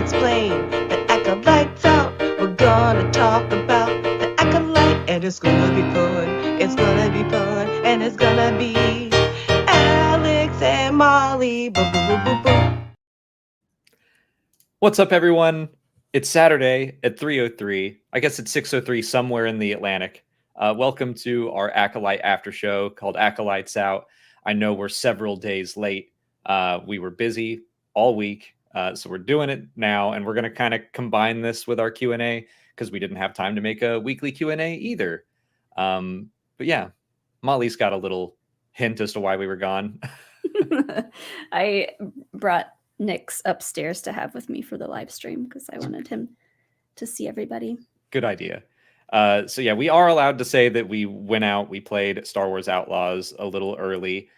explain. The Acolyte's out. We're gonna talk about the Acolyte, and it's gonna be fun. It's gonna be fun, and it's gonna be Alex and Molly. Boom, boom, boom, boom, boom. What's up, everyone? It's Saturday at 3:03. I guess it's 6:03 somewhere in the Atlantic. Welcome to our Acolyte after show called Acolytes Out. I know we're several days late. We were busy all week, so we're doing it now, and we're going to kind of combine this with our Q&A because we didn't have time to make a weekly Q&A either. But yeah, Molly's got a little hint as to why we were gone. I brought Nick's upstairs to have with me for the live stream because I wanted him to see everybody. Good idea. So yeah, we are allowed to say that we went out, we played Star Wars Outlaws a little early.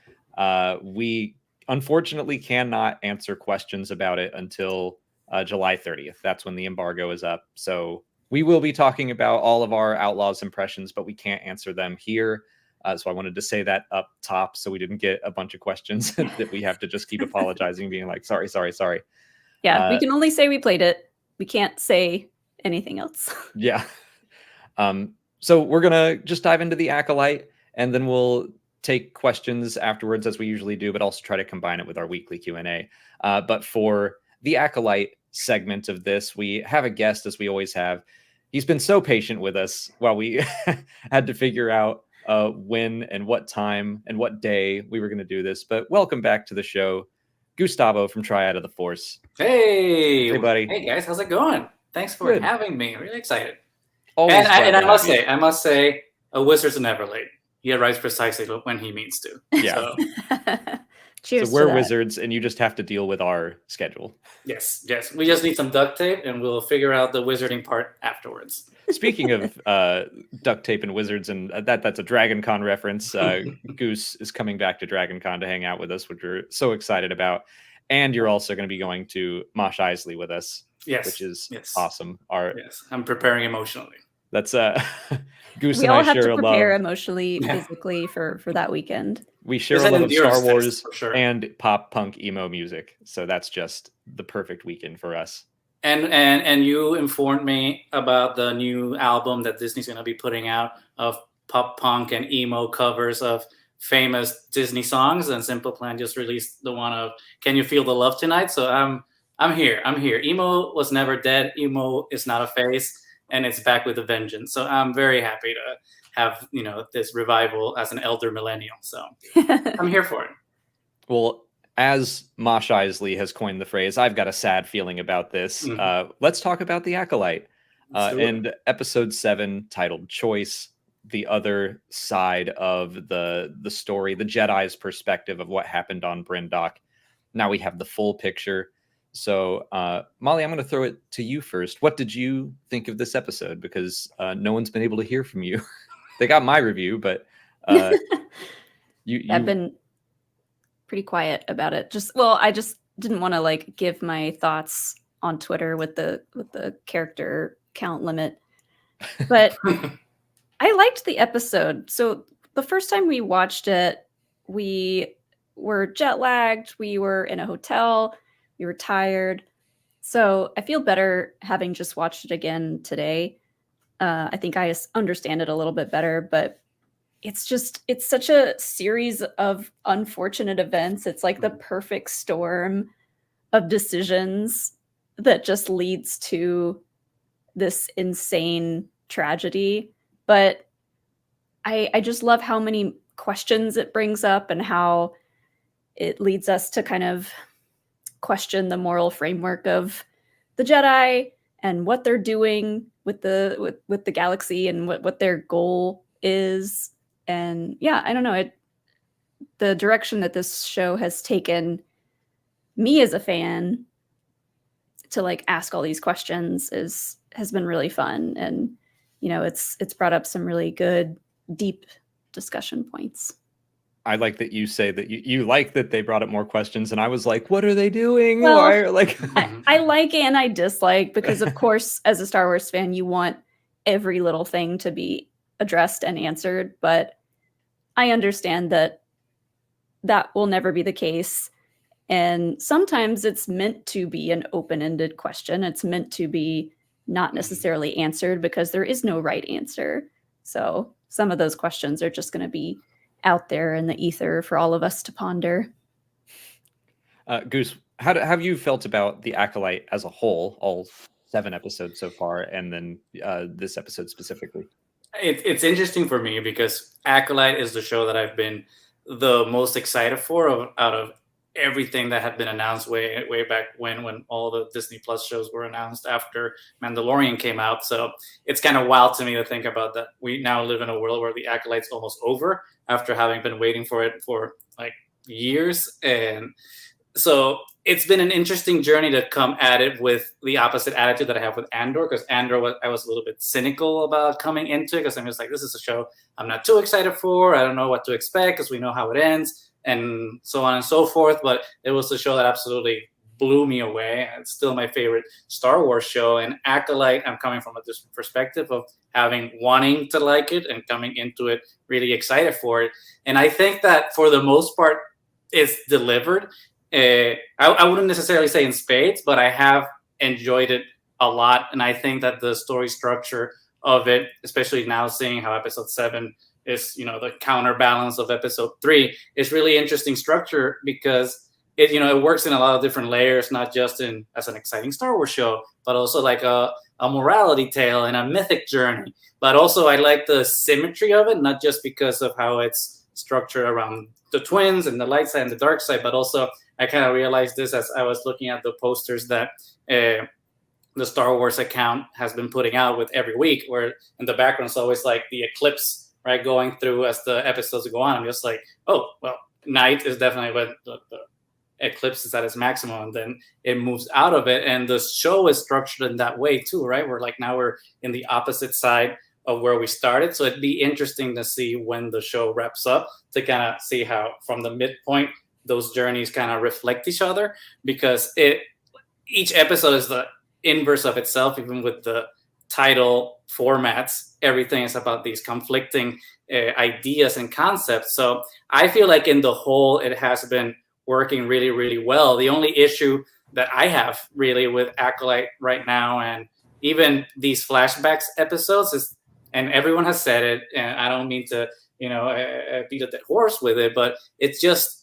We unfortunately cannot answer questions about it until July 30th. That's when the embargo is up. So we will be talking about all of our Outlaws impressions, but we can't answer them here. So I wanted to say that up top so we didn't get a bunch of questions that we have to just keep apologizing, being like, sorry. Yeah, we can only say we played it. We can't say anything else. Yeah. So we're going to just dive into the Acolyte, and then we'll take questions afterwards as we usually do, but also try to combine it with our weekly Q&A. But for the Acolyte segment of this, we have a guest, as we always have. He's been so patient with us while we had to figure out when and what time and what day we were going to do this. But welcome back to the show, Gustavo from Triad of the Force. Hey buddy. Hey guys, how's it going? Thanks for Good. having me. Really excited. Always And I glad to have you. must say, a wizard's never late. He arrives precisely when he means to. Yeah. So, Cheers. So we're to that. wizards, and you just have to deal with our schedule. yes. We just need some duct tape, and we'll figure out the wizarding part afterwards. Speaking of duct tape and wizards, and that's a Dragon Con reference. Goose is coming back to Dragon Con to hang out with us, which we're so excited about. And you're also going to be going to Mosh Isley with us, Yes. which is yes. awesome. Yes. I'm preparing emotionally. That's Goose We and all I have share to a prepare love. emotionally, physically for that weekend. We share There's a an love of Star endurance test, Wars for sure. and pop punk emo music. So that's just the perfect weekend for us. And you informed me about the new album that Disney's going to be putting out of pop punk and emo covers of famous Disney songs. And Simple Plan just released the one of "Can You Feel the Love Tonight?" So I'm here. Emo was never dead. Emo is not a phase, and it's back with a vengeance. So I'm very happy to have this revival as an elder millennial. So I'm here for it. Well, as Mosh Isley has coined the phrase, I've got a sad feeling about this. Mhm. Let's talk about the Acolyte. Let's do it. And episode 7, titled Choice, the other side of the story, the Jedi's perspective of what happened on Brendok. Now we have the full picture. So, Molly, I'm going to throw it to you first. What did you think of this episode? Because no one's been able to hear from you. They got my review, but I've been pretty quiet about it. I just didn't want to give my thoughts on Twitter with the character count limit. But I liked the episode. So the first time we watched it, we were jet lagged. We were in a hotel. We were tired. So I feel better having just watched it again today. I think I understand it a little bit better, but it's such a series of unfortunate events. It's like the perfect storm of decisions that just leads to this insane tragedy. But I just love how many questions it brings up and how it leads us to kind of question the moral framework of the Jedi and what they're doing with the galaxy and what their goal is. And yeah, I don't know, the direction that this show has taken me as a fan to ask all these questions has been really fun. And it's brought up some really good deep discussion points. I like that you say that you like that they brought up more questions, and I was like, what are they doing? Well, Why are I like and I dislike, because of course, as a Star Wars fan, you want every little thing to be addressed and answered, but I understand that will never be the case. And sometimes it's meant to be an open-ended question. It's meant to be not necessarily answered because there is no right answer. So some of those questions are just going to be out there in the ether for all of us to ponder. Goose, how have you felt about the Acolyte as a whole, all 7 episodes so far, and then this episode specifically? It's interesting for me because Acolyte is the show that I've been the most excited for out of everything that had been announced way back when all the Disney Plus shows were announced after Mandalorian came out. So it's kind of wild to me to think about that we now live in a world where the Acolyte's almost over after having been waiting for it for like years. And so it's been an interesting journey to come at it with the opposite attitude that I have with Andor, because Andor, I was a little bit cynical about coming into it because I'm just like, this is a show I'm not too excited for. I don't know what to expect because we know how it ends and so on and so forth. But it was a show that absolutely blew me away. It's still my favorite Star Wars show. And Acolyte, I'm coming from a different perspective of wanting to like it and coming into it really excited for it. And I think that for the most part, it's delivered. I wouldn't necessarily say in spades, but I have enjoyed it a lot. And I think that the story structure of it, especially now seeing how episode 7 is, the counterbalance of episode 3, is really interesting structure because it works in a lot of different layers, not just as an exciting Star Wars show, but also like a morality tale and a mythic journey. But also I like the symmetry of it, not just because of how it's structured around the twins and the light side and the dark side, but also I kind of realized this as I was looking at the posters that the Star Wars account has been putting out with every week, where in the background is always like the eclipse, right, going through as the episodes go on. I'm just like, oh, well, night is definitely when the eclipse is at its maximum, and then it moves out of it. And the show is structured in that way too, right? Now we're in the opposite side of where we started. So it'd be interesting to see when the show wraps up to kind of see how from the midpoint those journeys kind of reflect each other, because each episode is the inverse of itself. Even with the title formats, everything is about these conflicting ideas and concepts. So I feel like in the whole, it has been working really, really well. The only issue that I have really with Acolyte right now, and even these flashbacks episodes, is, and everyone has said it, and I don't mean to beat a dead horse with it, but it just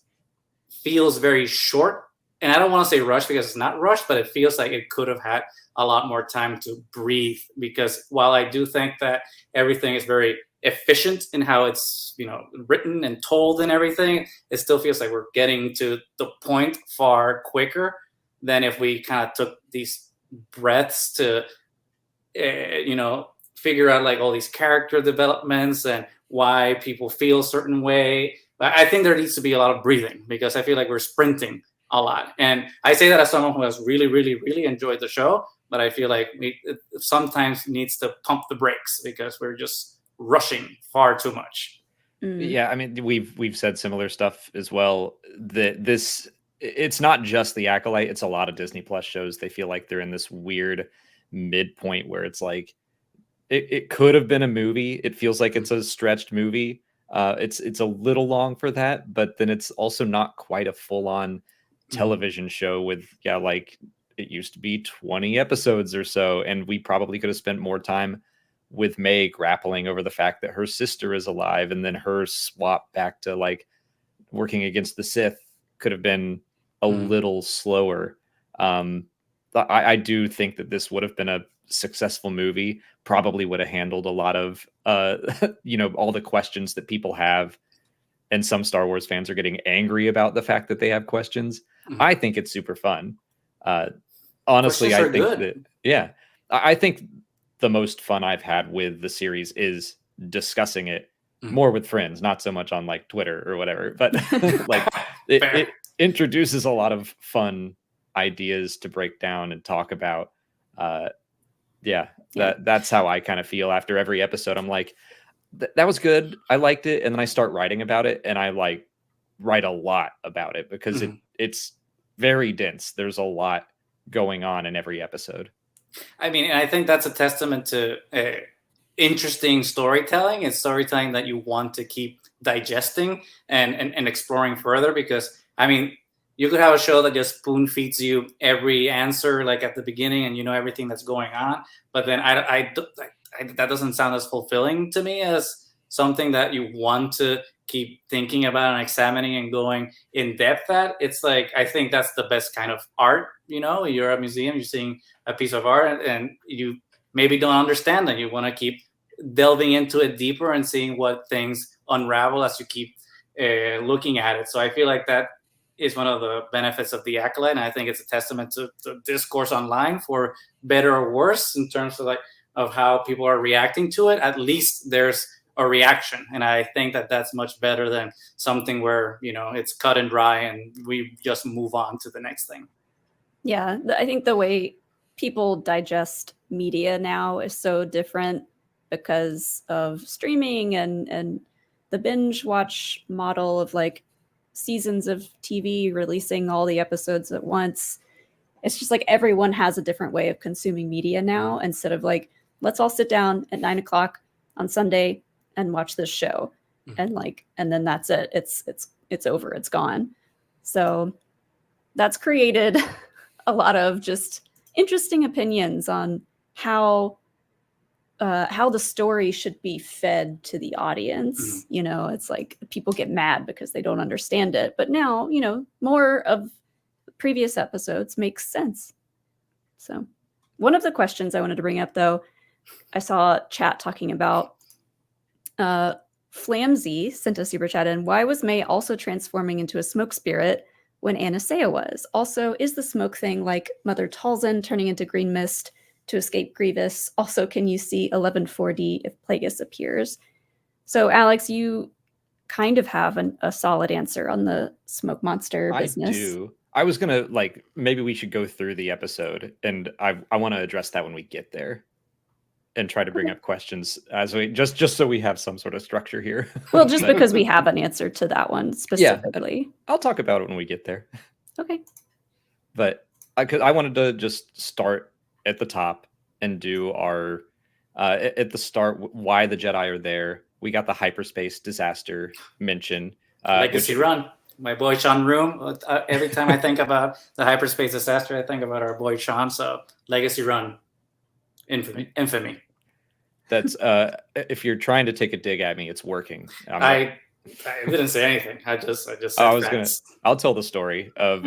feels very short. And I don't want to say rushed because it's not rushed, but it feels like it could have had a lot more time to breathe. Because while I do think that everything is very efficient in how it's written and told and everything, it still feels like we're getting to the point far quicker than if we kind of took these breaths to figure out like all these character developments and why people feel a certain way. But I think there needs to be a lot of breathing, because I feel like we're sprinting a lot. And I say that as someone who has really, really, really enjoyed the show, but I feel like it sometimes needs to pump the brakes because we're just rushing far too much. Yeah, I mean, we've said similar stuff as well. It's not just the Acolyte, it's a lot of Disney Plus shows. They feel like they're in this weird midpoint where it's like it could have been a movie. It feels like it's a stretched movie. It's a little long for that, but then it's also not quite a full-on television show with like it used to be 20 episodes or so, and we probably could have spent more time with May grappling over the fact that her sister is alive, and then her swap back to like working against the Sith could have been a little slower. I do think that this would have been a successful movie, probably would have handled a lot of all the questions that people have, and some Star Wars fans are getting angry about the fact that they have questions. I think it's super fun. Honestly, I think I think the most fun I've had with the series is discussing it more with friends, not so much on like Twitter or whatever, but like it introduces a lot of fun ideas to break down and talk about. That's how I kind of feel after every episode. I'm like, that was good. I liked it. And then I start writing about it, and I like write a lot about it because it's very dense. There's a lot going on in every episode. I mean, I think that's a testament to interesting storytelling. It's storytelling that you want to keep digesting and exploring further, because I mean, you could have a show that just spoon feeds you every answer like at the beginning, and you know everything that's going on. But then that doesn't sound as fulfilling to me as something that you want to keep thinking about and examining and going in depth at. It's like, I think that's the best kind of art. You know, you're at a museum, you're seeing a piece of art, and you maybe don't understand that. You want to keep delving into it deeper and seeing what things unravel as you keep looking at it. So I feel like that is one of the benefits of the Acolyte, and I think it's a testament to the discourse online, for better or worse, in terms of how people are reacting to it. At least there's a reaction, and I think that that's much better than something where, you know, it's cut and dry and we just move on to the next thing. Yeah, I think the way people digest media now is so different because of streaming and the binge watch model of like seasons of TV releasing all the episodes at once. It's just like everyone has a different way of consuming media now, instead of like, let's all sit down at 9 o'clock on Sunday and watch this show. And then that's it. It's over. It's gone. So that's created a lot of just interesting opinions on how the story should be fed to the audience. You know, it's like people get mad because they don't understand it. But now, you know, more of previous episodes makes sense. So one of the questions I wanted to bring up, though, I saw chat talking about Flamsy sent a super chat in. Why was May also transforming into a smoke spirit when Anastasia was? Also, is the smoke thing like Mother Talzin turning into green mist to escape Grievous? Also, can you see 11/4D if Plagueis appears? So, Alex, you kind of have a solid answer on the smoke monster business. I do. I was gonna like, maybe we should go through the episode, and I want to address that when we get there, and try to bring up questions as we just so we have some sort of structure here. Well, just because we have an answer to that one specifically. Yeah, I'll talk about it when we get there. Okay. But I wanted to just start at the top and do our at the start why the Jedi are there. We got the hyperspace disaster mention. Legacy Run. My boy Sean Room. Every time I think about the hyperspace disaster, I think about our boy Sean. So Legacy Run. Infamy. That's if you're trying to take a dig at me, it's working. I didn't say anything. I just said I'll tell the story of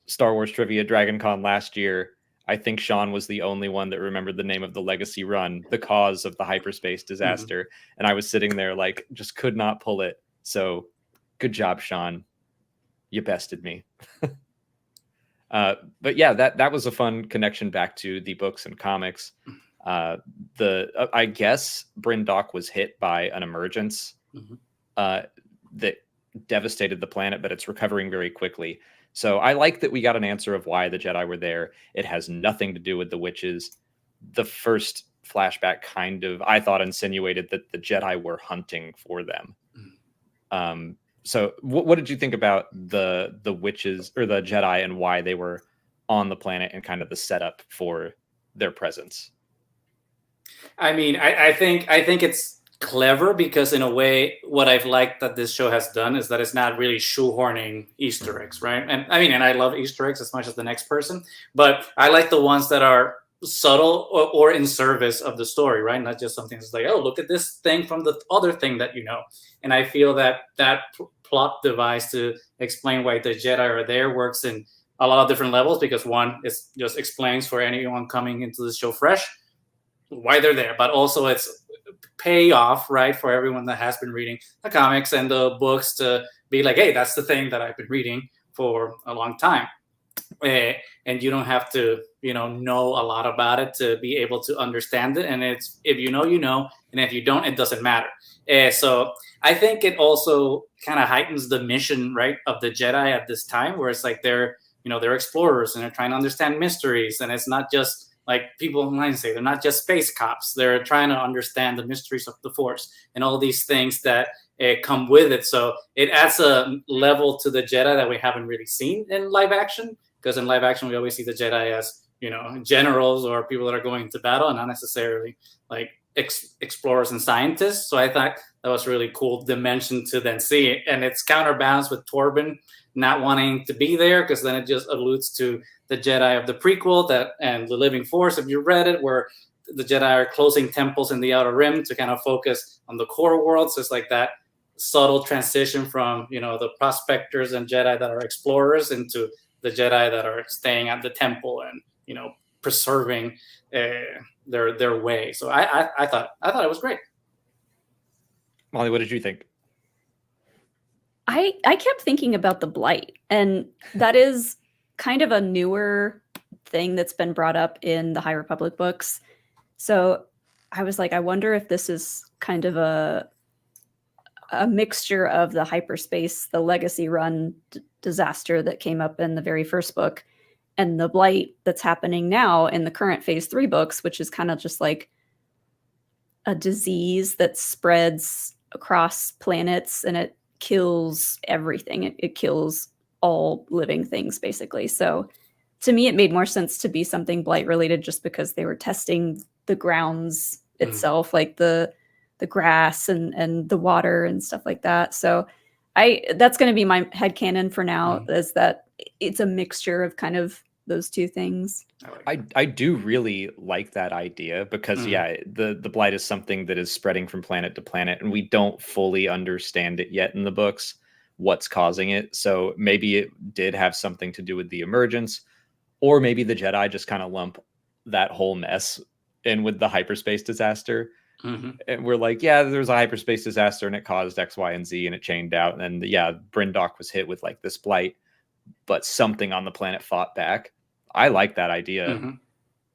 Star Wars Trivia Dragon Con last year. I think Sean was the only one that remembered the name of the Legacy Run, the cause of the hyperspace disaster. And I was sitting there like, just could not pull it. So good job, Sean. You bested me. But yeah, that was a fun connection back to the books and comics. I guess Brendok was hit by an emergence that devastated the planet, but it's recovering very quickly. So I like that we got an answer of why the Jedi were there. It has nothing to do with the witches. The first flashback kind of, I thought, insinuated that the Jedi were hunting for them. So what did you think about the witches or the Jedi and why they were on the planet and kind of the setup for their presence? I mean, I think it's clever because in a way, what I've liked that this show has done is that it's not really shoehorning Easter eggs, right? And I mean, and I love Easter eggs as much as the next person, but I like the ones that are subtle or in service of the story, right? Not just something that's like, oh, look at this thing from the other thing that you know. And I feel that plot device to explain why the Jedi are there works in a lot of different levels, because one, it just explains for anyone coming into the show fresh why they're there, but also it's payoff, right, for everyone that has been reading the comics and the books to be like, hey, that's the thing that I've been reading for a long time. And you don't have to, know a lot about it to be able to understand it. And it's, if you know, and if you don't, it doesn't matter. So I think it also kind of heightens the mission, right, of the Jedi at this time, where it's like they're explorers and they're trying to understand mysteries. And it's not just like people online say, they're not just space cops. They're trying to understand the mysteries of the Force and all these things that come with it. So it adds a level to the Jedi that we haven't really seen in live action. Because in live action, we always see the Jedi as, generals or people that are going to battle, and not necessarily like explorers and scientists. So I thought that was really cool dimension to then see it. And it's counterbalanced with Torbin not wanting to be there, because then it just alludes to the Jedi of the prequel and the Living Force, if you read it, where the Jedi are closing temples in the Outer Rim to kind of focus on the core world. So it's like that subtle transition from, the prospectors and Jedi that are explorers into the Jedi that are staying at the temple and, preserving their way. So I thought it was great. Molly, what did you think? I kept thinking about the blight, and that is kind of a newer thing that's been brought up in the High Republic books. So I was like, I wonder if this is kind of a mixture of the hyperspace, the legacy run disaster that came up in the very first book, and the blight that's happening now in the current phase 3 books, which is kind of just like a disease that spreads across planets and it kills everything. It kills all living things, basically. So to me, it made more sense to be something blight related, just because they were testing the grounds itself, like the grass and the water and stuff like that. So that's going to be my headcanon for now, is that it's a mixture of kind of those two things. I do really like that idea, because the blight is something that is spreading from planet to planet, and we don't fully understand it yet in the books, what's causing it. So maybe it did have something to do with the emergence, or maybe the Jedi just kind of lump that whole mess in with the hyperspace disaster. And we're like, yeah, there's a hyperspace disaster and it caused X, Y, and Z and it chained out. And Brendok was hit with like this blight, but something on the planet fought back. I like that idea.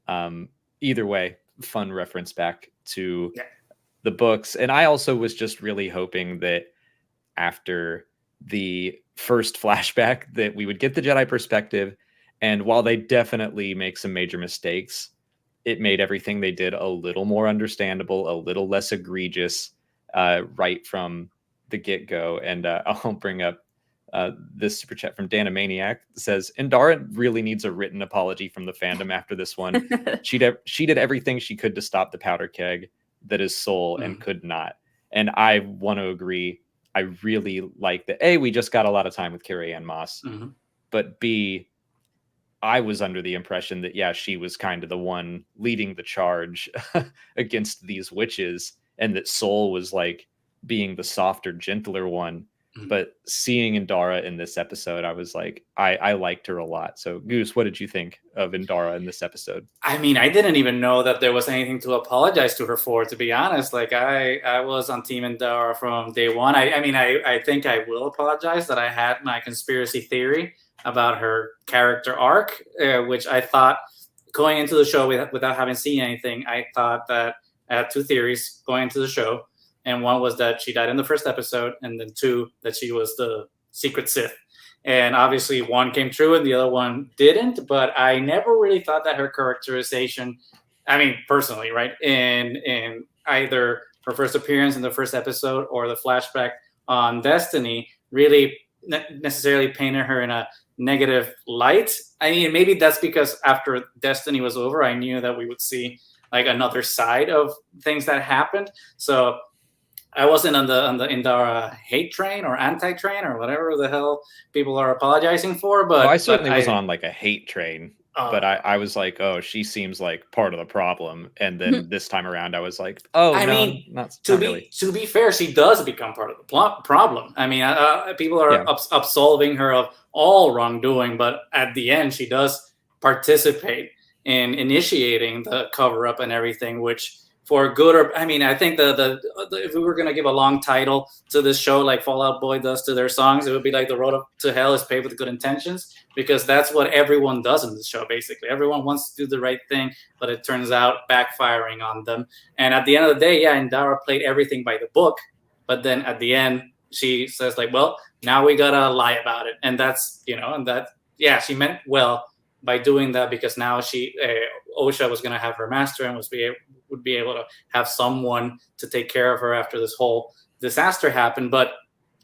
Either way, fun reference back to the books. And I also was just really hoping that after the first flashback that we would get the Jedi perspective. And while they definitely make some major mistakes, it made everything they did a little more understandable, a little less egregious, right from the get-go. And I'll bring up this super chat from Dana Maniac. It says, Indara really needs a written apology from the fandom after this one. She did everything she could to stop the powder keg that is Soul and could not. And I want to agree. I really like that. A, we just got a lot of time with Carrie-Anne Moss. But B, I was under the impression that, she was kind of the one leading the charge against these witches, and that Soul was like being the softer, gentler one. But seeing Indara in this episode, I was like, I liked her a lot. So Goose, what did you think of Indara in this episode? I mean, I didn't even know that there was anything to apologize to her for, to be honest. Like I was on Team Indara from day one. I think I will apologize that I had my conspiracy theory about her character arc, which I thought going into the show without having seen anything, I thought that I had two theories going into the show. And one was that she died in the first episode, and then two, that she was the secret Sith. And obviously one came true and the other one didn't, but I never really thought that her characterization, I mean, personally, right, in either her first appearance in the first episode or the flashback on Destiny really necessarily painted her in a negative light. I mean, maybe that's because after Destiny was over, I knew that we would see like another side of things that happened. So I wasn't on the Indara hate train or anti-train or whatever the hell people are apologizing for. But I certainly was on like a hate train. But I was like, oh, she seems like part of the problem. And then this time around, I was like, oh, to be fair, she does become part of the problem. I mean, people are absolving her of all wrongdoing, but at the end, she does participate in initiating the cover-up and everything, which for good or, I mean, I think if we were going to give a long title to this show, like Fall Out Boy does to their songs, it would be like The Road to Hell is Paved with Good Intentions, because that's what everyone does in this show, basically. Everyone wants to do the right thing, but it turns out backfiring on them. And at the end of the day, Indara played everything by the book, but then at the end, she says like, well, now we got to lie about it. And that's, she meant well by doing that, because now Osha was going to have her master and would be able to have someone to take care of her after this whole disaster happened. But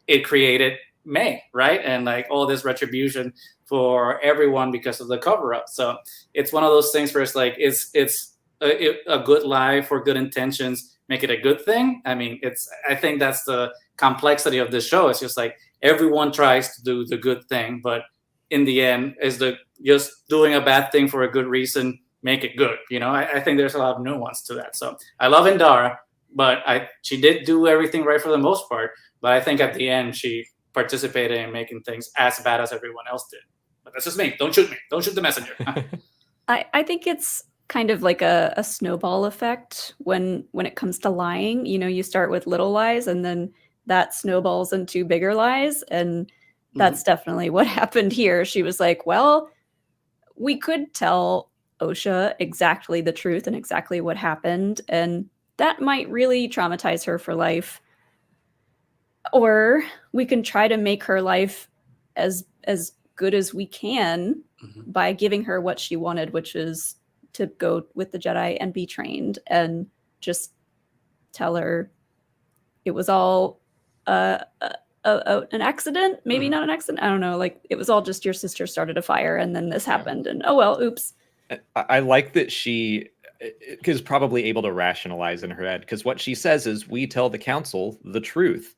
it created May, right? And like all this retribution for everyone because of the cover up. So it's one of those things where it's like, it's a good lie for good intentions make it a good thing. I mean, I think that's the complexity of this show. It's just like everyone tries to do the good thing, but in the end, just doing a bad thing for a good reason make it good. I think there's a lot of nuance to that. So I love Indara, but she did do everything right for the most part. But I think at the end she participated in making things as bad as everyone else did. But that's just me. Don't shoot me. Don't shoot the messenger. I think it's kind of like a snowball effect when it comes to lying. You start with little lies and then that snowballs into bigger lies. And that's definitely what happened here. She was like, well, we could tell Osha exactly the truth and exactly what happened. And that might really traumatize her for life. Or we can try to make her life as good as we can by giving her what she wanted, which is to go with the Jedi and be trained, and just tell her it was all an accident, maybe not an accident. I don't know. Like, it was all just your sister started a fire and then this happened and oh, well, oops. I like that she is probably able to rationalize in her head, because what she says is, we tell the council the truth.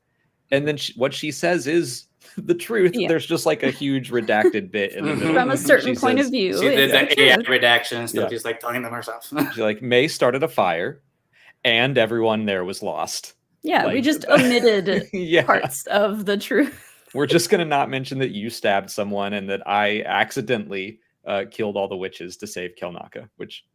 And then what she says is the truth. Yeah. There's just like a huge redacted bit in the middle. From a certain point of view. She did the AI redaction stuff. She's like telling them herself. She's like, May started a fire and everyone there was lost. Yeah, we just omitted parts of the truth. We're just going to not mention that you stabbed someone and that I accidentally killed all the witches to save Kelnacca, which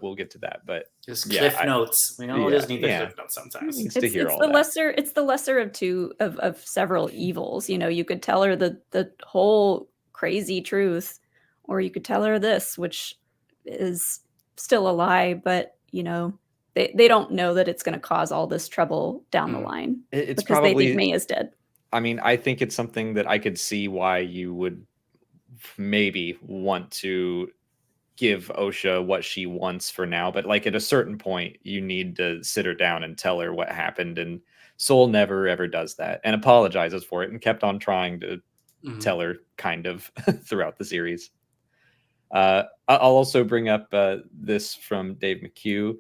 we'll get to that. But just cliff notes. We all just need the cliff notes sometimes. It's the lesser of two of several evils. You could tell her the whole crazy truth, or you could tell her this, which is still a lie, but they don't know that it's going to cause all this trouble down the line. It's because probably, they think May is dead. I mean, I think it's something that I could see why you would maybe want to give Osha what she wants for now, but like at a certain point you need to sit her down and tell her what happened, and Soul never ever does that and apologizes for it and kept on trying to tell her kind of throughout the series. I'll also bring up this from Dave McHugh.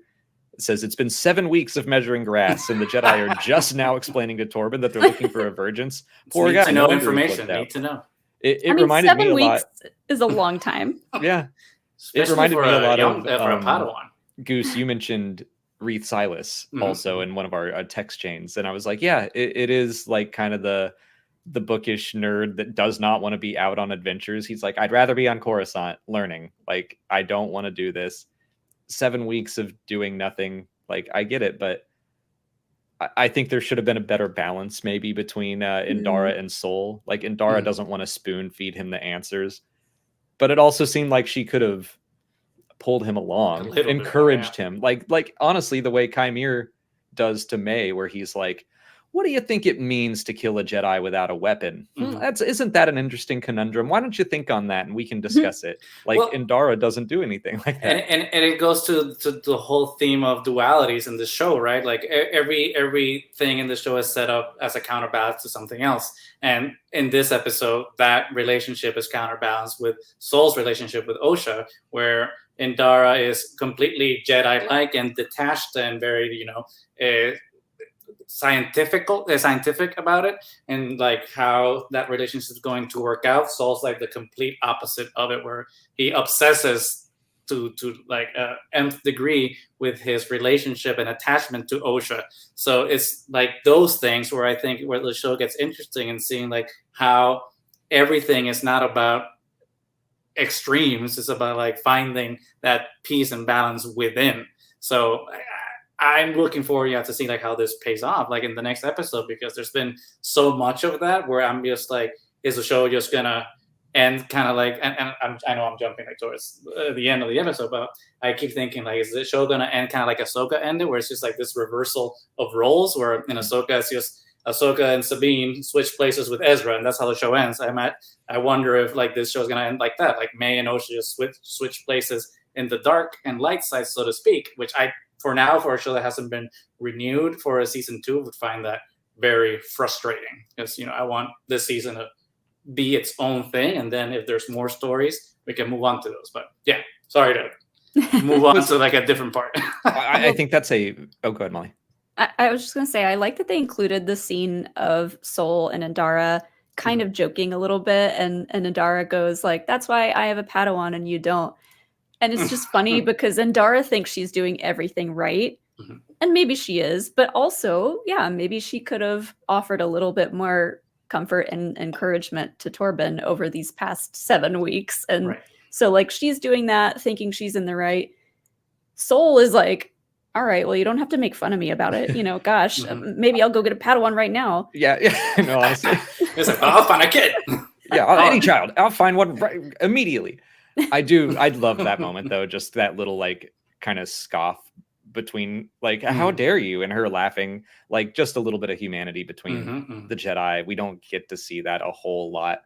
It says, it's been 7 weeks of measuring grass and the Jedi are just now explaining to Torbin that they're looking for a virgins. Poor guy, no information. Need to know. It reminded me a lot. 7 weeks is a long time. Yeah. Especially it reminded me a lot of for a Padawan. Goose, you mentioned Reith Silas also in one of our text chains, and I was like, yeah, it is like kind of the bookish nerd that does not want to be out on adventures. He's like, I'd rather be on Coruscant learning. Like, I don't want to do this. 7 weeks of doing nothing. Like, I get it, but I think there should have been a better balance maybe between Indara and Soul. Like, Indara doesn't want to spoon feed him the answers, but it also seemed like she could have pulled him along, encouraged him. Like honestly, the way Chimere does to May, where he's like, what do you think it means to kill a Jedi without a weapon? Isn't that an interesting conundrum? Why don't you think on that and we can discuss it? Like, Indara doesn't do anything like that. And it goes to the whole theme of dualities in the show, right? Like everything in the show is set up as a counterbalance to something else. And in this episode, that relationship is counterbalanced with Soul's relationship with Osha, where Indara is completely Jedi-like and detached and very, scientific about it, and like how that relationship is going to work out. Soul's like the complete opposite of it, where he obsesses to like nth degree with his relationship and attachment to Osha. So it's like those things where I think where the show gets interesting and seeing like how everything is not about extremes. It's about like finding that peace and balance within. So I'm looking forward to see like how this pays off like in the next episode, because there's been so much of that where I'm just like, is the show just gonna end kind of like, and I know I'm jumping like towards the end of the episode, but I keep thinking like, is the show gonna end kind of like Ahsoka ended, where it's just like this reversal of roles, where in Ahsoka it's just Ahsoka and Sabine switch places with Ezra, and that's how the show ends. I wonder if like this show's gonna end like that, like May and Osha just switch places in the dark and light side, so to speak, which I, for now, for a show that hasn't been renewed for a season 2, would find that very frustrating, because I want this season to be its own thing, and then if there's more stories, we can move on to those. But yeah, sorry to move on to like a different part. I think that's a. Oh, go ahead, Molly. I was just going to say, I like that they included the scene of Sol and Indara kind of joking a little bit. And Indara goes like, that's why I have a Padawan and you don't. And it's just funny because Indara thinks she's doing everything right. And maybe she is. But also, yeah, maybe she could have offered a little bit more comfort and encouragement to Torbin over these past 7 weeks. And so like she's doing that, thinking she's in the right. Sol is like, all right, well, you don't have to make fun of me about it. You know, gosh, maybe I'll go get a Padawan right now. Yeah. No, honestly. It's like, I'll find a kid. Yeah, any child. I'll find one right immediately. I'd love that moment, though. Just that little, like, kind of scoff between, like, how dare you? And her laughing, like, just a little bit of humanity between the Jedi. We don't get to see that a whole lot,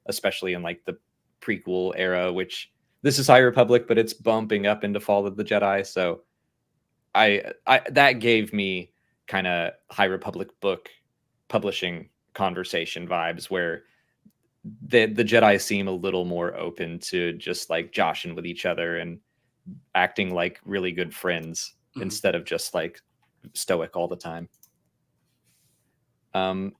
especially in, like, the prequel era, which this is High Republic, but it's bumping up into Fall of the Jedi. So I that gave me kind of High Republic book publishing conversation vibes, where the Jedi seem a little more open to just like joshing with each other and acting like really good friends instead of just like stoic all the time.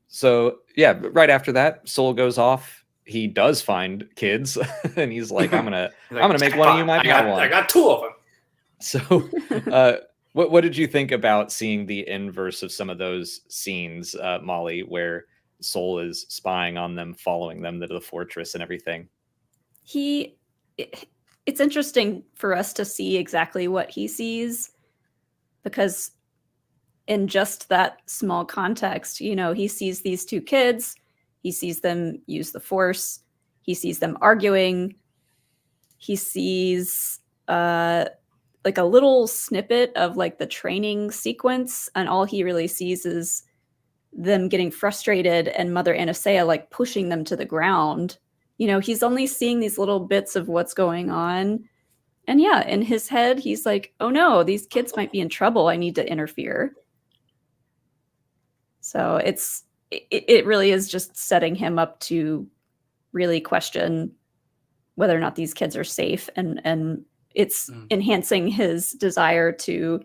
So yeah, right after that, Sol goes off. He does find kids, and he's like, "I'm gonna make one of you my Padawan." I got 2 of them. So, what did you think about seeing the inverse of some of those scenes, Molly, where Sol is spying on them, following them to the fortress and everything? It's interesting for us to see exactly what he sees, because in just that small context, you know, he sees these 2 kids, he sees them use the Force, he sees them arguing, he sees like a little snippet of like the training sequence, and all he really sees is them getting frustrated and Mother Anastasia like pushing them to the ground. You know, he's only seeing these little bits of what's going on. And yeah, in his head, he's like, oh no, these kids might be in trouble. I need to interfere. So it really is just setting him up to really question whether or not these kids are safe. And it's enhancing his desire to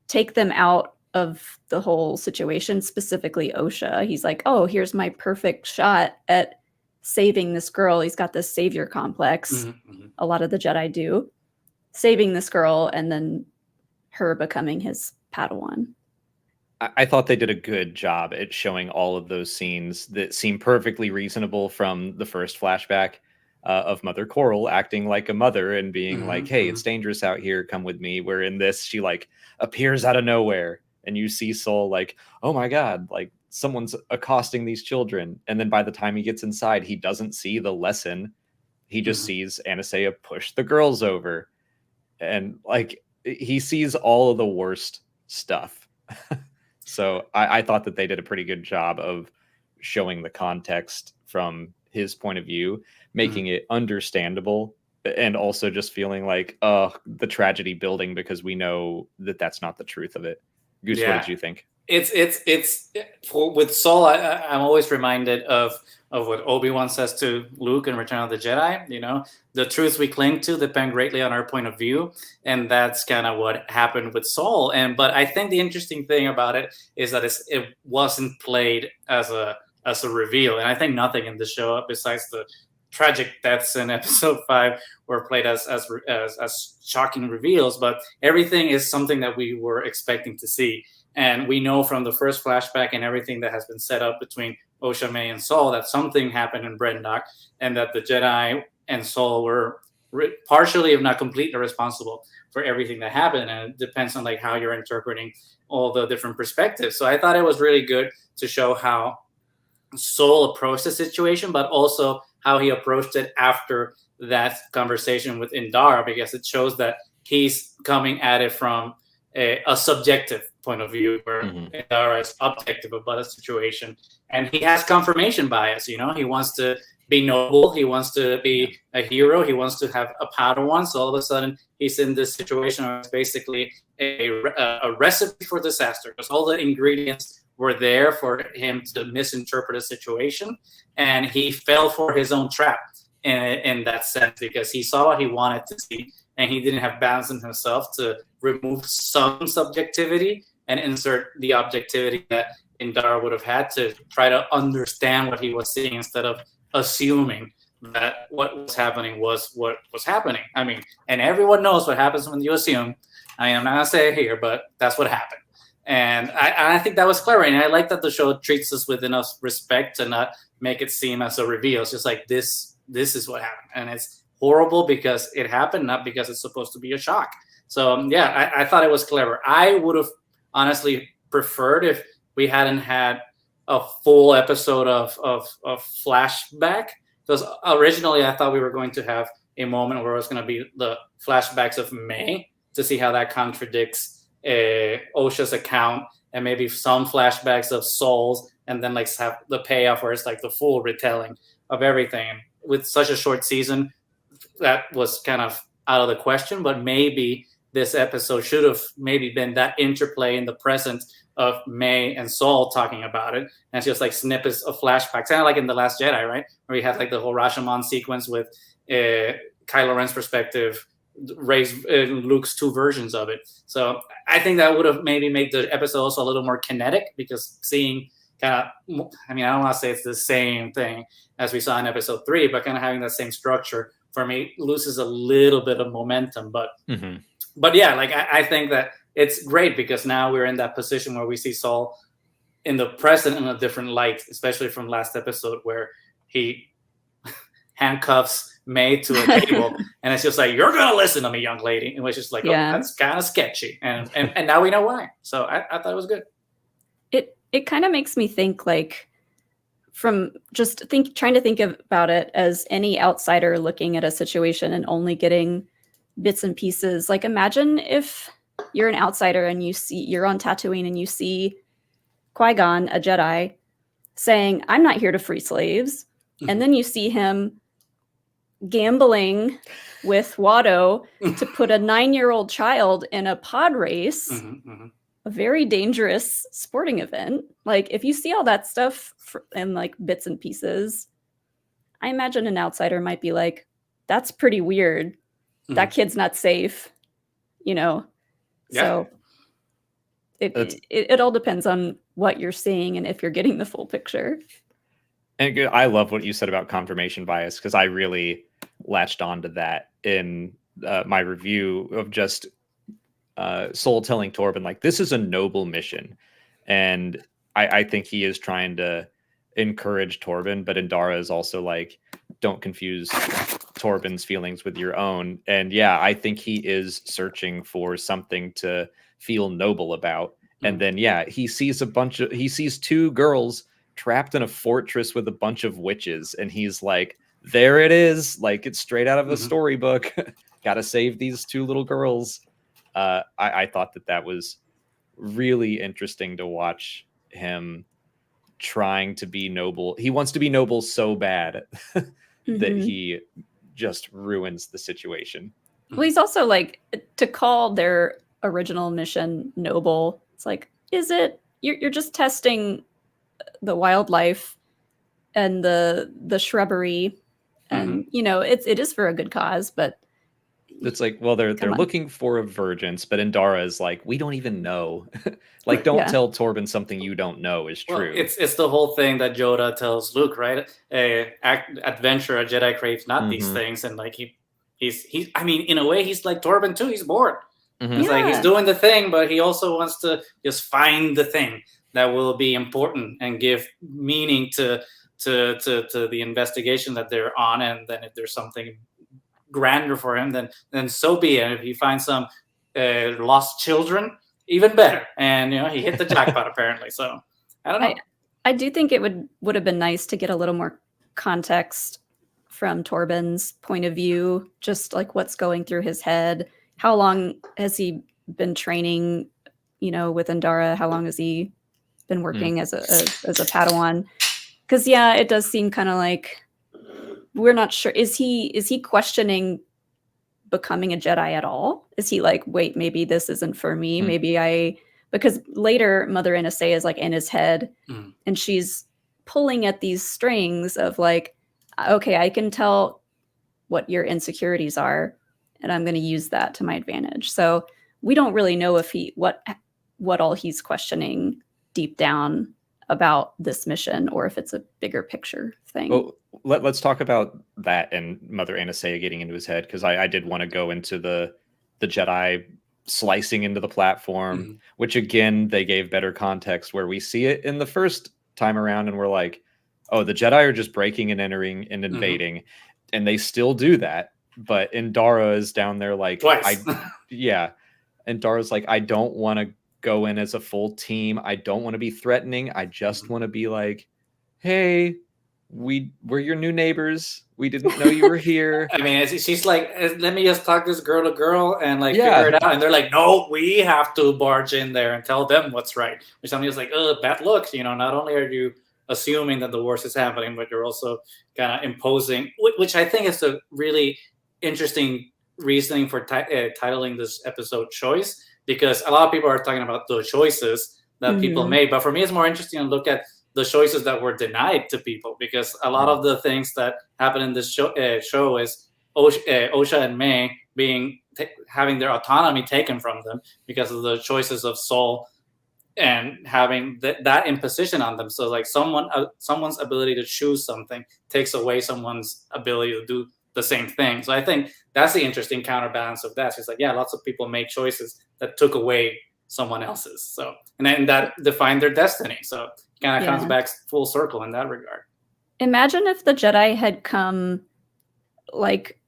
take them out of the whole situation, specifically Osha. He's like, oh, here's my perfect shot at saving this girl. He's got this savior complex. A lot of the Jedi do. Saving this girl and then her becoming his Padawan. I thought they did a good job at showing all of those scenes that seem perfectly reasonable from the first flashback of Mother Koril acting like a mother and being like, hey, it's dangerous out here. Come with me. Where in this, she like appears out of nowhere. And you see Sol like, oh my God, like someone's accosting these children. And then by the time he gets inside, he doesn't see the lesson. He just sees Anastasia push the girls over. And like, he sees all of the worst stuff. So I thought that they did a pretty good job of showing the context from his point of view, making it understandable, and also just feeling like, the tragedy building, because we know that that's not the truth of it. Goose, what did you think? It's with Sol, I'm always reminded of what Obi-Wan says to Luke in Return of the Jedi. You know, the truths we cling to depend greatly on our point of view, and that's kind of what happened with Sol. But I think the interesting thing about it is that it wasn't played as a reveal, and I think nothing in the show besides the tragic deaths in episode 5 were played as shocking reveals, but everything is something that we were expecting to see. And we know from the first flashback and everything that has been set up between Osha May and Sol that something happened in Brendok, and that the Jedi and Sol were partially, if not completely, responsible for everything that happened. And it depends on like how you're interpreting all the different perspectives. So I thought it was really good to show how Sol approached the situation, but also how he approached it after that conversation with Indara, because it shows that he's coming at it from a subjective point of view, where Indara is objective about a situation, and he has confirmation bias. You know, he wants to be noble, he wants to be a hero, he wants to have a Padawan. So all of a sudden, he's in this situation where it's basically a recipe for disaster, because all the ingredients were there for him to misinterpret a situation, and he fell for his own trap in that sense, because he saw what he wanted to see, and he didn't have balance in himself to remove some subjectivity and insert the objectivity that Indara would have had to try to understand what he was seeing instead of assuming that what was happening was what was happening. I mean, and everyone knows what happens when you assume. I mean, I'm not gonna say it here, but that's what happened. And I think that was clever. And I like that the show treats us with enough respect to not make it seem as a reveal. It's just like, this is what happened. And it's horrible because it happened, not because it's supposed to be a shock. So yeah, I thought it was clever. I would have honestly preferred if we hadn't had a full episode of flashback. Because originally I thought we were going to have a moment where it was going to be the flashbacks of May to see how that contradicts Osha's account, and maybe some flashbacks of Soul's, and then like have the payoff where it's like the full retelling of everything. And with such a short season, that was kind of out of the question. But maybe this episode should have maybe been that interplay in the present of May and Soul talking about it, and it's just like snippets of flashbacks, kind of like in The Last Jedi, right, where we had like the whole Rashomon sequence with Kylo Ren's perspective, Rey's Luke's two versions of it. So I think that would have maybe made the episode also a little more kinetic, because seeing kind of, I mean, I don't want to say it's the same thing as we saw in episode 3, but kind of having that same structure for me loses a little bit of momentum. But but yeah, like I think that it's great because now we're in that position where we see Saul in the present in a different light, especially from last episode where he handcuffs May to a table, and it's just like, you're gonna listen to me, young lady. And it's just like, oh, that's kind of sketchy, and now we know why. So I thought it was good. It kind of makes me think, like, from just trying to think about it as any outsider looking at a situation and only getting bits and pieces. Like, imagine if you're an outsider and you're on Tatooine and you see Qui-Gon, a Jedi, saying, "I'm not here to free slaves," and then you see him gambling with Watto to put a 9-year-old child in a pod race, a very dangerous sporting event. Like, if you see all that stuff in like bits and pieces, I imagine an outsider might be like, that's pretty weird. That kid's not safe, you know? Yeah. So it all depends on what you're seeing and if you're getting the full picture. And I love what you said about confirmation bias, because I really latched onto that in my review of just Soul telling Torbin, like, this is a noble mission. And I think he is trying to encourage Torbin, but Indara is also like, don't confuse Torbin's feelings with your own. And yeah, I think he is searching for something to feel noble about. And then, yeah, he sees two girls trapped in a fortress with a bunch of witches, and he's like, there it is, like, it's straight out of a storybook. Gotta save these two little girls. I thought that was really interesting to watch him trying to be noble. He wants to be noble so bad that he just ruins the situation. Well, he's also like, to call their original mission noble, it's like, is it? You're just testing the wildlife and the shrubbery, and you know, it is for a good cause, but it's like, well, they're looking for a virgin, but Indara is like, we don't even know. Like, don't tell Torbin something you don't know is true. Well, it's the whole thing that Yoda tells Luke, right? Adventure, a Jedi craves not these things, and like he's I mean, in a way, he's like Torbin too. He's bored. It's like he's doing the thing, but he also wants to just find the thing that will be important and give meaning to the investigation that they're on. And then if there's something grander for him, then so be it. And if he finds some lost children, even better. And you know, he hit the jackpot apparently. So I don't know. I do think it would have been nice to get a little more context from Torbin's point of view, just like what's going through his head. How long has he been training, you know, with Indara? How long has he been working as a Padawan? Because yeah, it does seem kind of like we're not sure. Is he questioning becoming a Jedi at all? Is he like, wait, maybe this isn't for me? Maybe because later Mother NSA is like in his head, and she's pulling at these strings of like, okay, I can tell what your insecurities are, and I'm going to use that to my advantage. So we don't really know if what all he's questioning deep down about this mission, or if it's a bigger picture thing. Well, let's talk about that and Mother Anastasia getting into his head, because I did want to go into the Jedi slicing into the platform, which again, they gave better context, where we see it in the first time around and we're like, oh, the Jedi are just breaking and entering and invading, and they still do that. But Indara is down there like, twice. Indara's like, I don't want to go in as a full team. I don't want to be threatening. I just want to be like, hey, we're your new neighbors. We didn't know you were here. I mean, she's like, let me just talk this girl to girl and like figure it out. And they're like, no, we have to barge in there and tell them what's right. Which somebody's like, oh, bad looks. You know, not only are you assuming that the worst is happening, but you're also kind of imposing, which I think is a really interesting reasoning for titling this episode Choice, because a lot of people are talking about the choices that people made. But for me, it's more interesting to look at the choices that were denied to people, because a lot of the things that happen in this show is Osha and May having their autonomy taken from them because of the choices of Soul and having that imposition on them. So like someone's ability to choose something takes away someone's ability to do the same thing. So I think that's the interesting counterbalance of that. So it's like, yeah, lots of people made choices that took away someone else's. So, and then that defined their destiny. So it kind of comes back full circle in that regard. Imagine if the Jedi had come like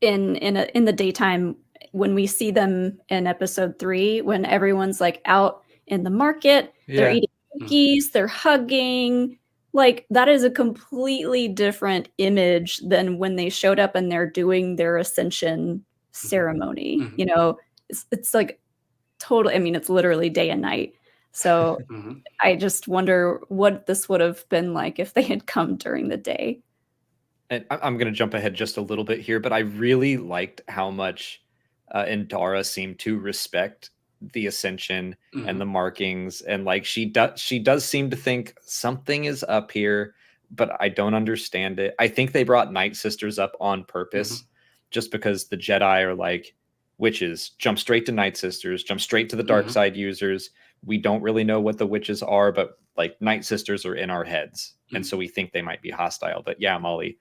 in the daytime, when we see them in episode 3, when everyone's like out in the market, they're eating cookies, they're hugging. Like, that is a completely different image than when they showed up and they're doing their ascension ceremony. You know, it's like totally, I mean, it's literally day and night. So I just wonder what this would have been like if they had come during the day. And I'm going to jump ahead just a little bit here, but I really liked how much Indara seemed to respect the ascension and the markings, and like she does seem to think something is up here, but I don't understand it. I think they brought Night Sisters up on purpose, just because the Jedi are like, witches, jump straight to Night Sisters, jump straight to the dark side users. We don't really know what the witches are, but like Night Sisters are in our heads, and so we think they might be hostile. But yeah, Molly,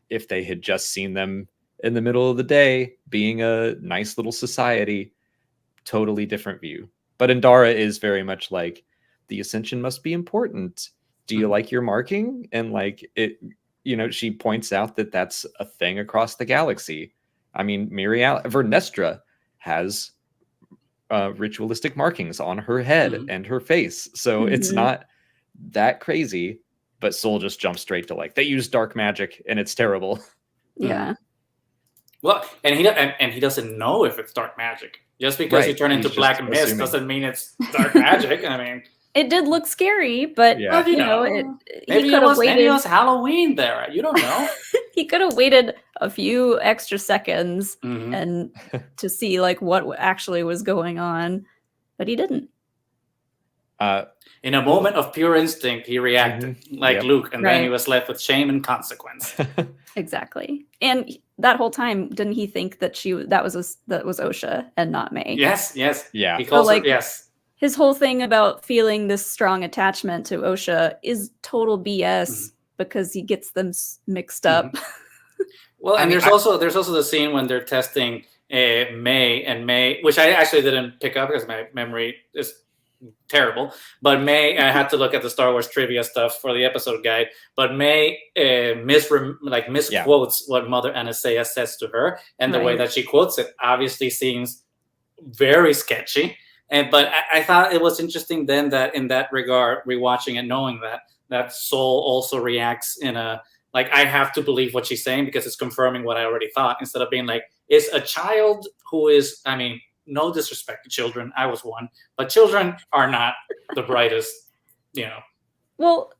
if they had just seen them in the middle of the day being a nice little society, totally different view. But Indara is very much like, the ascension must be important. Do you like your marking? And like it, you know, she points out that that's a thing across the galaxy. I mean, Vernestra has ritualistic markings on her head and her face. So it's not that crazy, but Soul just jumps straight to like, they use dark magic and it's terrible. Yeah. Well, and he doesn't know if it's dark magic. Just because you turn into black mist doesn't mean it's dark magic. I mean, it did look scary, but you know, maybe it was Halloween there. You don't know. He could have waited a few extra seconds and to see like what actually was going on, but he didn't. In a moment of pure instinct, he reacted like Luke, and then he was left with shame and consequence. Exactly. And that whole time, didn't he think that that was Osha and not May? Yes. Yeah. He calls her, yes. His whole thing about feeling this strong attachment to Osha is total BS because he gets them mixed up. Well, and there's also the scene when they're testing May, which I actually didn't pick up because my memory is terrible. But May, I had to look at the Star Wars trivia stuff for the episode guide. But May misquotes what Mother Anastasia says to her, and the way that she quotes it obviously seems very sketchy. But I thought it was interesting then that in that regard, rewatching it, knowing that Soul also reacts in a like, I have to believe what she's saying because it's confirming what I already thought, instead of being like, it's a child who is, I mean, no disrespect to children. I was one, but children are not the brightest, people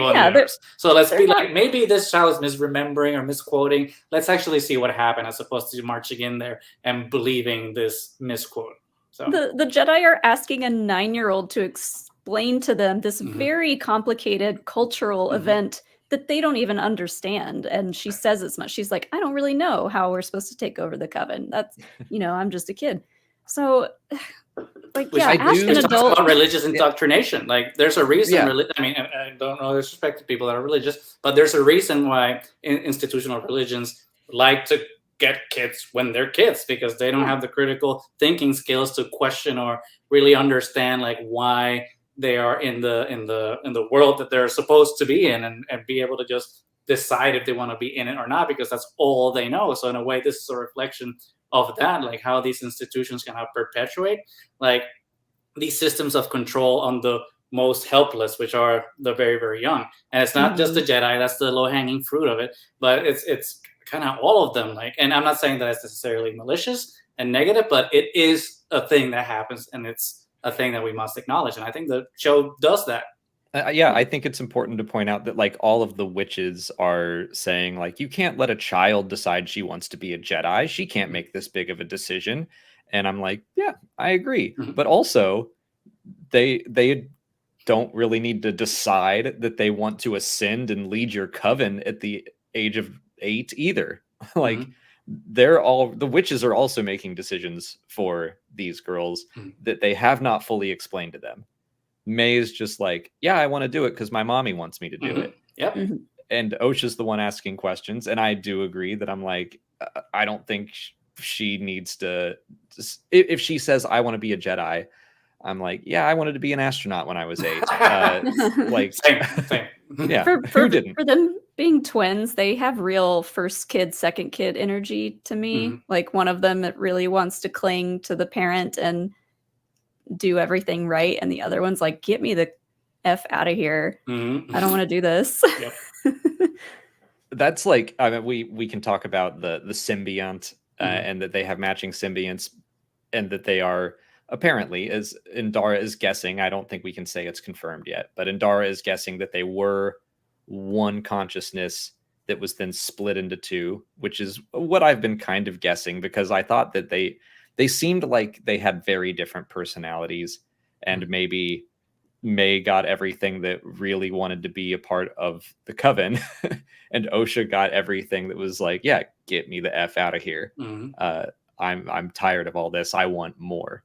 in the universe. So let's be like, maybe this child is misremembering or misquoting. Let's actually see what happened as opposed to marching in there and believing this misquote. So the Jedi are asking a 9-year-old to explain to them this very complicated cultural event that they don't even understand. And she says as much. She's like, I don't really know how we're supposed to take over the coven. That's, I'm just a kid. So, like, Which yeah, ask an adult about religious indoctrination. Like, there's a reason. Yeah. I mean, I don't know disrespect to people that are religious, but there's a reason why institutional religions like to get kids when they're kids, because they don't have the critical thinking skills to question or really understand like why they are in the world that they're supposed to be in, and be able to just decide if they want to be in it or not, because that's all they know. So in a way, this is a reflection of that, like how these institutions can perpetuate like these systems of control on the most helpless, which are the very, very young. And it's not just the Jedi, that's the low-hanging fruit of it, but it's kind of all of them. Like, and I'm not saying that it's necessarily malicious and negative, but it is a thing that happens, and it's a thing that we must acknowledge. And I think the show does that. Yeah, I think it's important to point out that like all of the witches are saying like, you can't let a child decide she wants to be a Jedi. She can't make this big of a decision. And I'm like, yeah, I agree. But also they don't really need to decide that they want to ascend and lead your coven at the age of 8 either. Like the witches are also making decisions for these girls that they have not fully explained to them. May is just like, yeah, I want to do it because my mommy wants me to do it. Yep. And Osha's the one asking questions. And I do agree that I'm like, I don't think she needs to, if she says, I want to be a Jedi, I'm like, yeah, I wanted to be an astronaut when I was 8. Like, same. Yeah, who didn't? For them being twins, they have real first kid, second kid energy to me. Like one of them that really wants to cling to the parent and do everything right, and the other one's like, get me the F out of here. I don't want to do this. That's like, I mean, we can talk about the symbiont and that they have matching symbionts, and that they are apparently, as Indara is guessing, I don't think we can say it's confirmed yet, but Indara is guessing that they were one consciousness that was then split into 2, which is what I've been kind of guessing, because I thought that they seemed like they had very different personalities, and maybe May got everything that really wanted to be a part of the coven, and Osha got everything that was like, yeah, get me the F out of here. I'm tired of all this. I want more.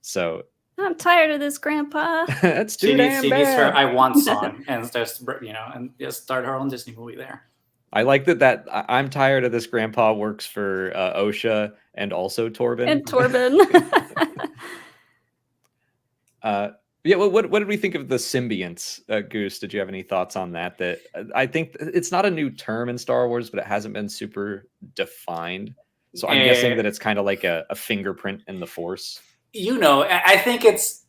So I'm tired of this, Grandpa. That's too she damn needs bad. her I Want song, and just and just start her own Disney movie there. I like that I'm tired of this, Grandpa works for Osha and also Torbin. And Torbin. Yeah, well, what did we think of the symbionts? Goose, did you have any thoughts on that? That I think it's not a new term in Star Wars, but it hasn't been super defined. So I'm guessing that it's kind of like a fingerprint in the Force. I think it's,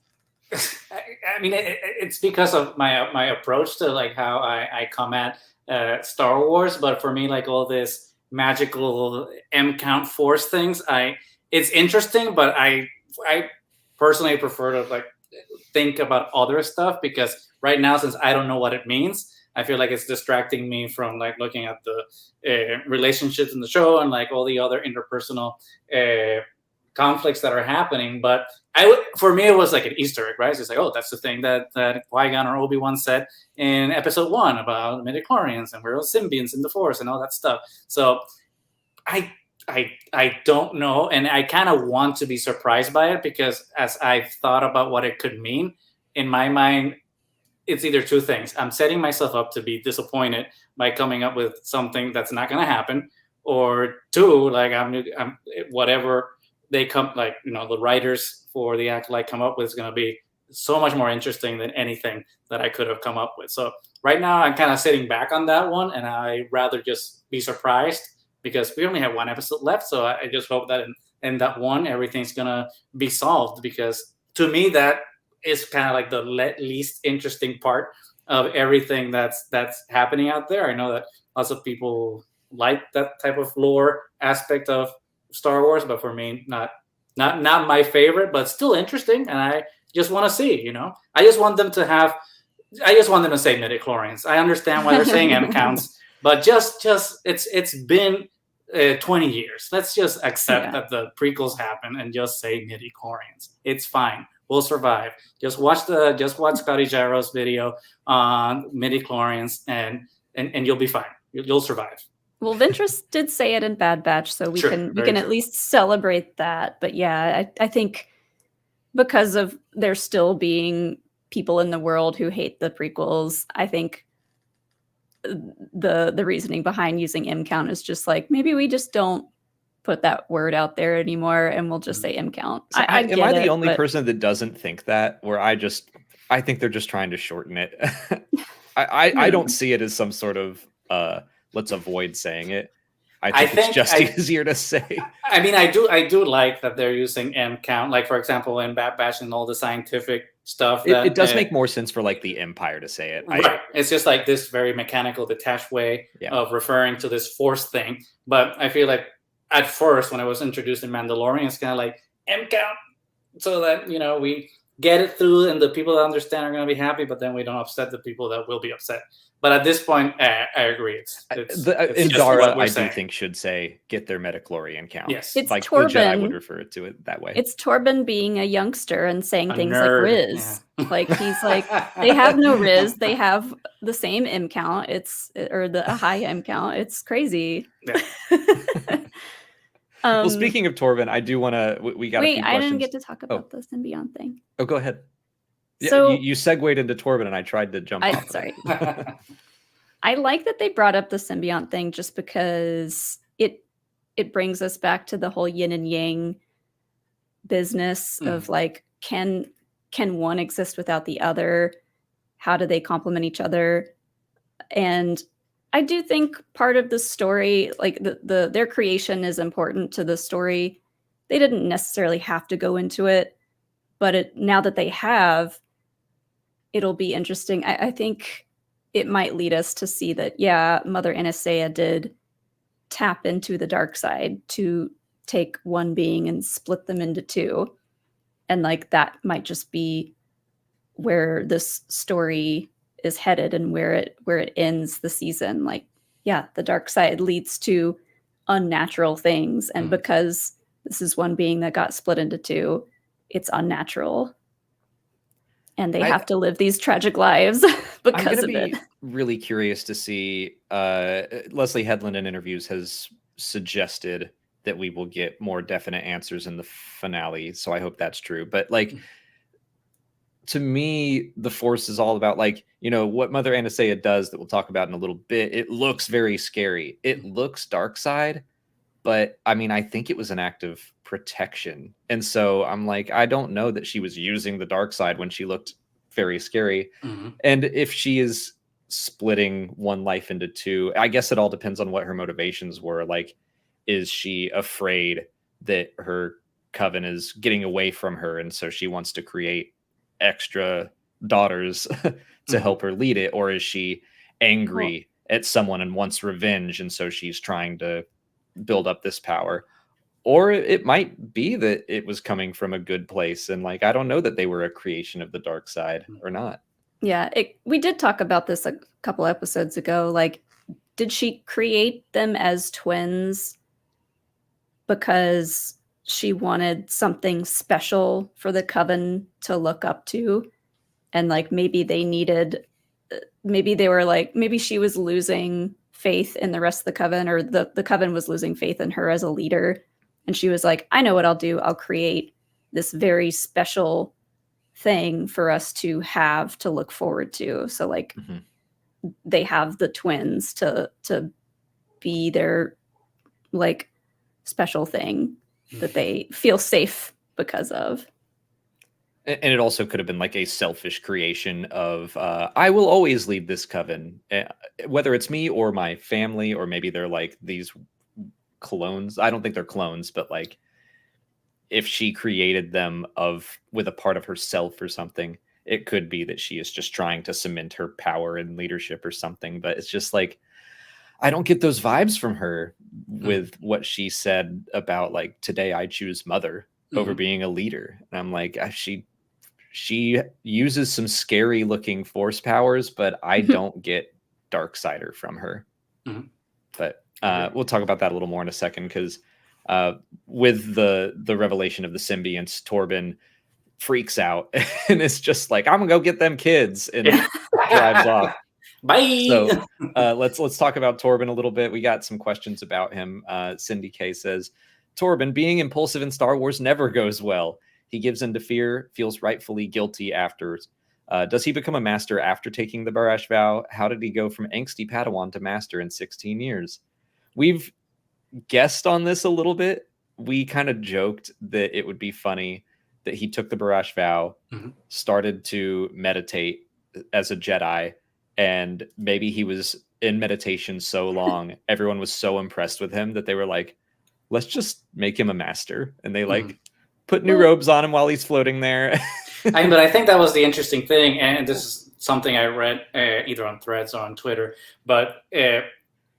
I mean, it's because of my approach to like how I come at Star Wars. But for me, like all this magical M count Force things, it's interesting, but I personally prefer to like think about other stuff, because right now, since I don't know what it means, I feel like it's distracting me from like looking at the relationships in the show and like all the other interpersonal conflicts that are happening. But for me, it was like an Easter egg, right? It's like, oh, that's the thing that Qui-Gon or Obi-Wan said in Episode 1 about midichlorians, and we're all symbionts in the Force and all that stuff. So I don't know, and I kind of want to be surprised by it, because as I've thought about what it could mean, in my mind, it's either two things. I'm setting myself up to be disappointed by coming up with something that's not going to happen, or 2, like I'm whatever they come, like, the writers for the Acolyte come up with is going to be so much more interesting than anything that I could have come up with. So right now I'm kind of sitting back on that one, and I rather just be surprised, because we only have 1 episode left. So I just hope that in that one, everything's going to be solved, because to me, that is kind of like the least interesting part of everything that's happening out there. I know that lots of people like that type of lore aspect of Star Wars, but for me, not my favorite, but still interesting. And I just want to see, I just want them to say midichlorians. I understand why they're saying M counts, but just it's been 20 years. Let's just accept that the prequels happen and just say midichlorians. It's fine. We'll survive. Just watch Scotty Jarrow's video on midichlorians, and and you'll be fine. You'll survive. Well, Ventress did say it in Bad Batch, so we can at least celebrate that. But yeah, I think because of there still being people in the world who hate the prequels, I think the reasoning behind using M count is just like, maybe we just don't put that word out there anymore and we'll just say M count. So am I the only person that doesn't think that? Where I think they're just trying to shorten it. I don't see it as some sort of let's avoid saying it. I think it's just easier to say. I mean, I do like that they're using M count. Like, for example, in Bad Batch and all the scientific stuff. It does make more sense for like the Empire to say it. Right. It's just like this very mechanical, detached way of referring to this force thing. But I feel like at first, when I was introduced in Mandalorian, it's kind of like M count, so that, you know, we get it through and the people that understand are going to be happy, but then we don't upset the people that will be upset. But at this point, I agree. It's Indara, I do think, should say get their metachlorian count. Yes. It's like Torbin. The Jedi would refer to it that way. It's Torbin being a youngster and saying things like Riz. Yeah. Like he's like, they have no Riz. They have the same M count. Or a high M count. It's crazy. Yeah. Well, speaking of Torbin, I do want to. We got. Wait, I didn't get to talk about the symbiont thing. Oh, go ahead. Yeah, so you segued into Torbin, and I tried to jump off. Sorry. I like that they brought up the symbiont thing just because it brings us back to the whole yin and yang business of like, can one exist without the other? How do they complement each other? And I do think part of the story, like their creation is important to the story. They didn't necessarily have to go into it, but now that they have, it'll be interesting. I think it might lead us to see that, yeah, Mother Anastasia did tap into the dark side to take one being and split them into two. And like that might just be where this story is headed and where it ends the season. Like, yeah, the dark side leads to unnatural things. And because this is one being that got split into two, it's unnatural. And they have to live these tragic lives because of it. I'm going to be really curious to see. Leslie Headland in interviews has suggested that we will get more definite answers in the finale. So I hope that's true. But like, to me, the Force is all about, like, you know, what Mother Anastasia does that we'll talk about in a little bit. It looks very scary. It looks dark side. But I mean, I think it was an act of protection. And so I'm like, I don't know that she was using the dark side when she looked very scary. And if she is splitting one life into two, I guess it all depends on what her motivations were. Like, is she afraid that her coven is getting away from her, and so she wants to create extra daughters to help her lead it? Or is she angry at someone and wants revenge, and so she's trying to build up this power? Or it might be that it was coming from a good place, and like, I don't know that they were a creation of the dark side or not. Yeah, we did talk about this a couple episodes ago. Like, did she create them as twins because she wanted something special for the coven to look up to? And like, maybe they were like, maybe she was losing faith in the rest of the coven, or the coven was losing faith in her as a leader. And she was like, I know what I'll do. I'll create this very special thing for us to have to look forward to. So like, they have the twins to be their like special thing that they feel safe because of. And it also could have been like a selfish creation of, I will always lead this coven, whether it's me or my family, or maybe they're like these clones. I don't think they're clones, but like, if she created them with a part of herself or something, it could be that she is just trying to cement her power and leadership or something. But it's just like, I don't get those vibes from her with what she said about like, today I choose mother over being a leader. And I'm like, she uses some scary looking force powers, but I don't get Darksider from her. But we'll talk about that a little more in a second, because with the revelation of the symbionts, Torbin freaks out and it's just like, I'm gonna go get them kids, and drives off. Bye. So let's talk about Torbin a little bit. We got some questions about him. Cindy K says, Torbin, being impulsive in Star Wars never goes well. He gives in to fear, feels rightfully guilty after. Does he become a master after taking the Barash vow? How did he go from angsty Padawan to master in 16 years? We've guessed on this a little bit. We kind of joked that it would be funny that he took the Barash vow, started to meditate as a Jedi, and maybe he was in meditation so long, everyone was so impressed with him that they were like, let's just make him a master. And they like put new robes on him while he's floating there. But I think that was the interesting thing, and this is something I read either on Threads or on Twitter, but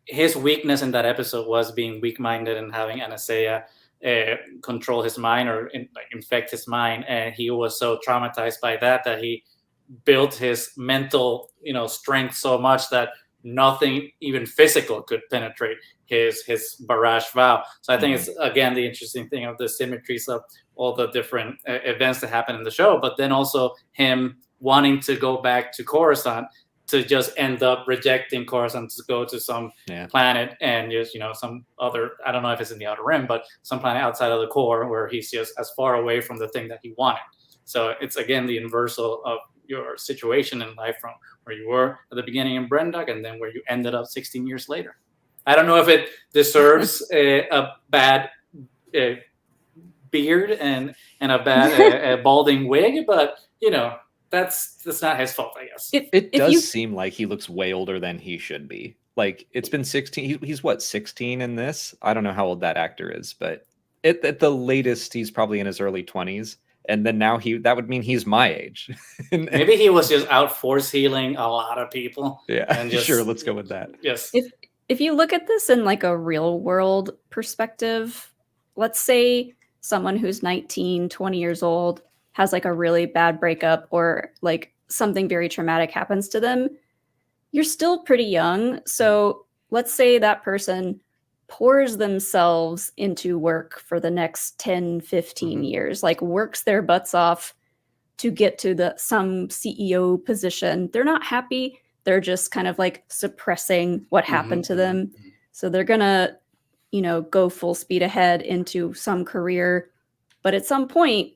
his weakness in that episode was being weak-minded and having Anastasia control his mind or infect his mind, and he was so traumatized by that he built his mental strength so much that nothing even physical could penetrate his Barash vow. So I think it's again the interesting thing of the symmetries of all the different events that happen in the show, but then also him wanting to go back to Coruscant to just end up rejecting Coruscant to go to some planet and just some other, I don't know if it's in the Outer Rim, but some planet outside of the core where he's just as far away from the thing that he wanted. So it's again the inversal of your situation in life from where you were at the beginning in Brendok and then where you ended up 16 years later. I don't know if it deserves a bad beard and a bad balding wig, but that's not his fault, I guess. It does seem like he looks way older than he should be. Like it's been 16. He's what, 16 in this? I don't know how old that actor is, but at the latest, he's probably in his early 20s. And then now that would mean he's my age. Maybe he was just out force healing a lot of people. Yeah, and sure. Let's go with that. Yes. If you look at this in like a real world perspective, let's say someone who's 19, 20 years old has like a really bad breakup or like something very traumatic happens to them. You're still pretty young. So let's say that person pours themselves into work for the next 10, 15 years, like works their butts off to get to some CEO position. They're not happy. They're just kind of like suppressing what happened to them. So they're going to, go full speed ahead into some career. But at some point,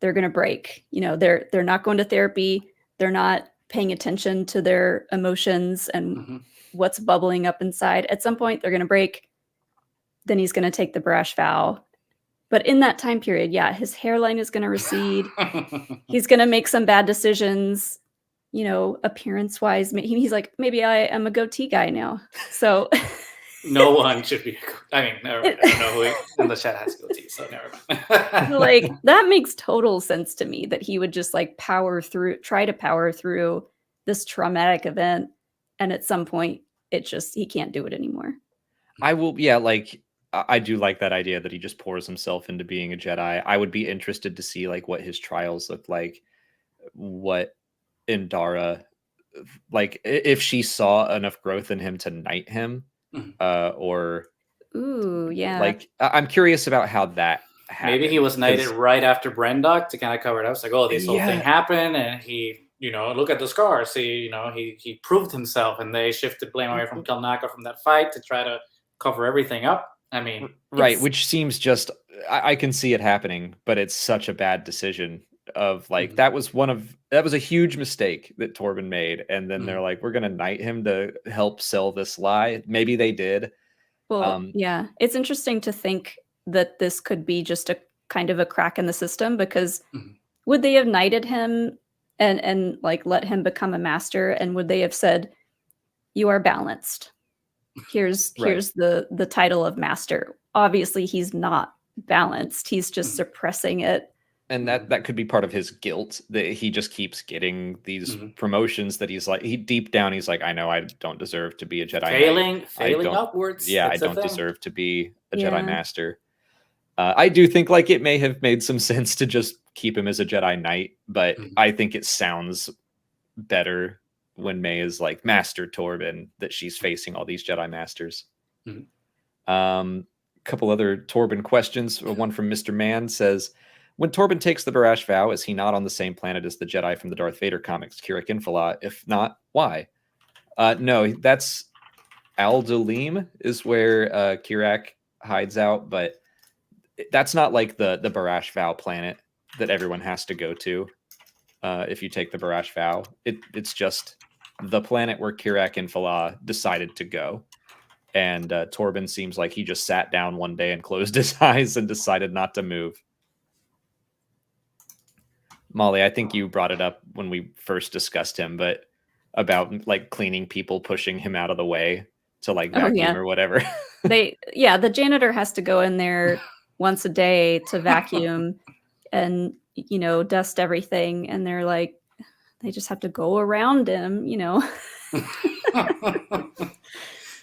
they're going to break. They're not going to therapy. They're not paying attention to their emotions and what's bubbling up inside. At some point, they're going to break. Then he's going to take the Barash vow. But in that time period, his hairline is going to recede. He's going to make some bad decisions, appearance-wise. He's like, maybe I am a goatee guy now. So no one should be. I mean, I don't know who in the chat has goatee, so never mind. Like that makes total sense to me that he would just like try to power through this traumatic event, and at some point, he can't do it anymore. I will, I do like that idea that he just pours himself into being a Jedi. I would be interested to see like what his trials look like, what Indara, like if she saw enough growth in him to knight him, or like I'm curious about how that happened. Maybe he was knighted right after Brendok to kind of cover it up. It's like, oh, this whole thing happened, and he, look at the scars. He proved himself, and they shifted blame away from Kelnacca from that fight to try to cover everything up. I mean, right, which seems just I can see it happening, but it's such a bad decision of like that was a huge mistake that Torbin made, and then they're like, we're gonna knight him to help sell this lie. Maybe they did. Well, it's interesting to think that this could be just a kind of a crack in the system, because would they have knighted him and like let him become a master, and would they have said, you are balanced, here's the title of master? Obviously he's not balanced, he's just suppressing it, and that could be part of his guilt, that he just keeps getting these promotions that he's like, deep down he's like, I know I don't deserve to be a Jedi failing upwards. I don't deserve to be a Jedi master. I do think like it may have made some sense to just keep him as a Jedi Knight, but I think it sounds better when May is like Master Torbin, that she's facing all these Jedi Masters. Couple other Torbin questions. One from Mr. Mann says, when Torbin takes the Barash vow, is he not on the same planet as the Jedi from the Darth Vader comics, Kirik Infala? If not, why? No, that's Al-Dalim is where Kirak hides out, but that's not like the Barash Vow planet that everyone has to go to. If you take the Barash Vow, it's just the planet where Kirak and Falah decided to go. And Torbin seems like he just sat down one day and closed his eyes and decided not to move. Molly, I think you brought it up when we first discussed him, but about like cleaning people pushing him out of the way to like vacuum or whatever. The janitor has to go in there once a day to vacuum and, you know, dust everything. And they're like, they just have to go around him, you know.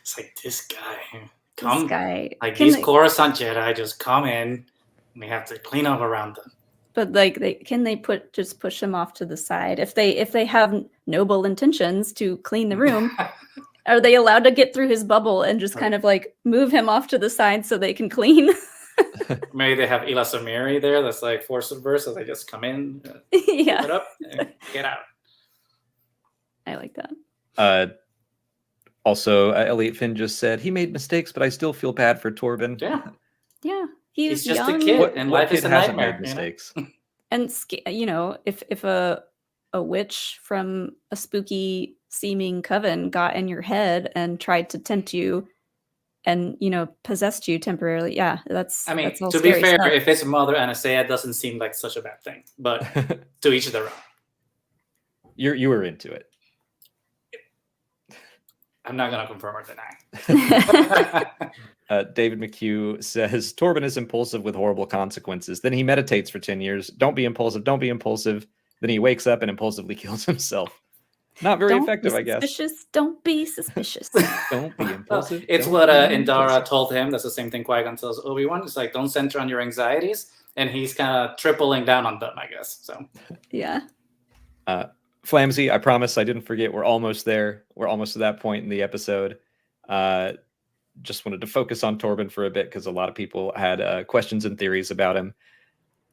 It's like, this guy, come, this guy, like these Coruscant Jedi just come in and we have to clean up around them. But like, they just push him off to the side if they have noble intentions to clean the room? Are they allowed to get through his bubble and just kind of like move him off to the side so they can clean? Maybe they have Ila Samiri there. That's like force reverse, so they just come in, yeah, it up, and get out. I like that. Also, Elliot Finn just said he made mistakes, but I still feel bad for Torbin. Yeah. He's just young. a kid, and life is a nightmare. Made mistakes. And you know, if a witch from a spooky seeming coven got in your head and tried to tempt you, and you know, possessed you temporarily, that's. I mean, that's all to be fair, stuff. if it's Mother Anastasia, it doesn't seem like such a bad thing. But to each their own. You were into it. I'm not going to confirm or deny. David McHugh says, Torbin is impulsive with horrible consequences. Then he meditates for 10 years. Don't be impulsive. Don't be impulsive. Then he wakes up and impulsively kills himself. Not very effective, I guess. Don't be suspicious. Don't be impulsive. It's what Indara told him. That's the same thing Qui-Gon tells Obi-Wan. It's like, don't center on your anxieties. And he's kind of tripling down on them, I guess. So yeah. Flamsy, I promise I didn't forget. We're almost there. We're almost to that point in the episode. Just wanted to focus on Torbin for a bit because a lot of people had questions and theories about him.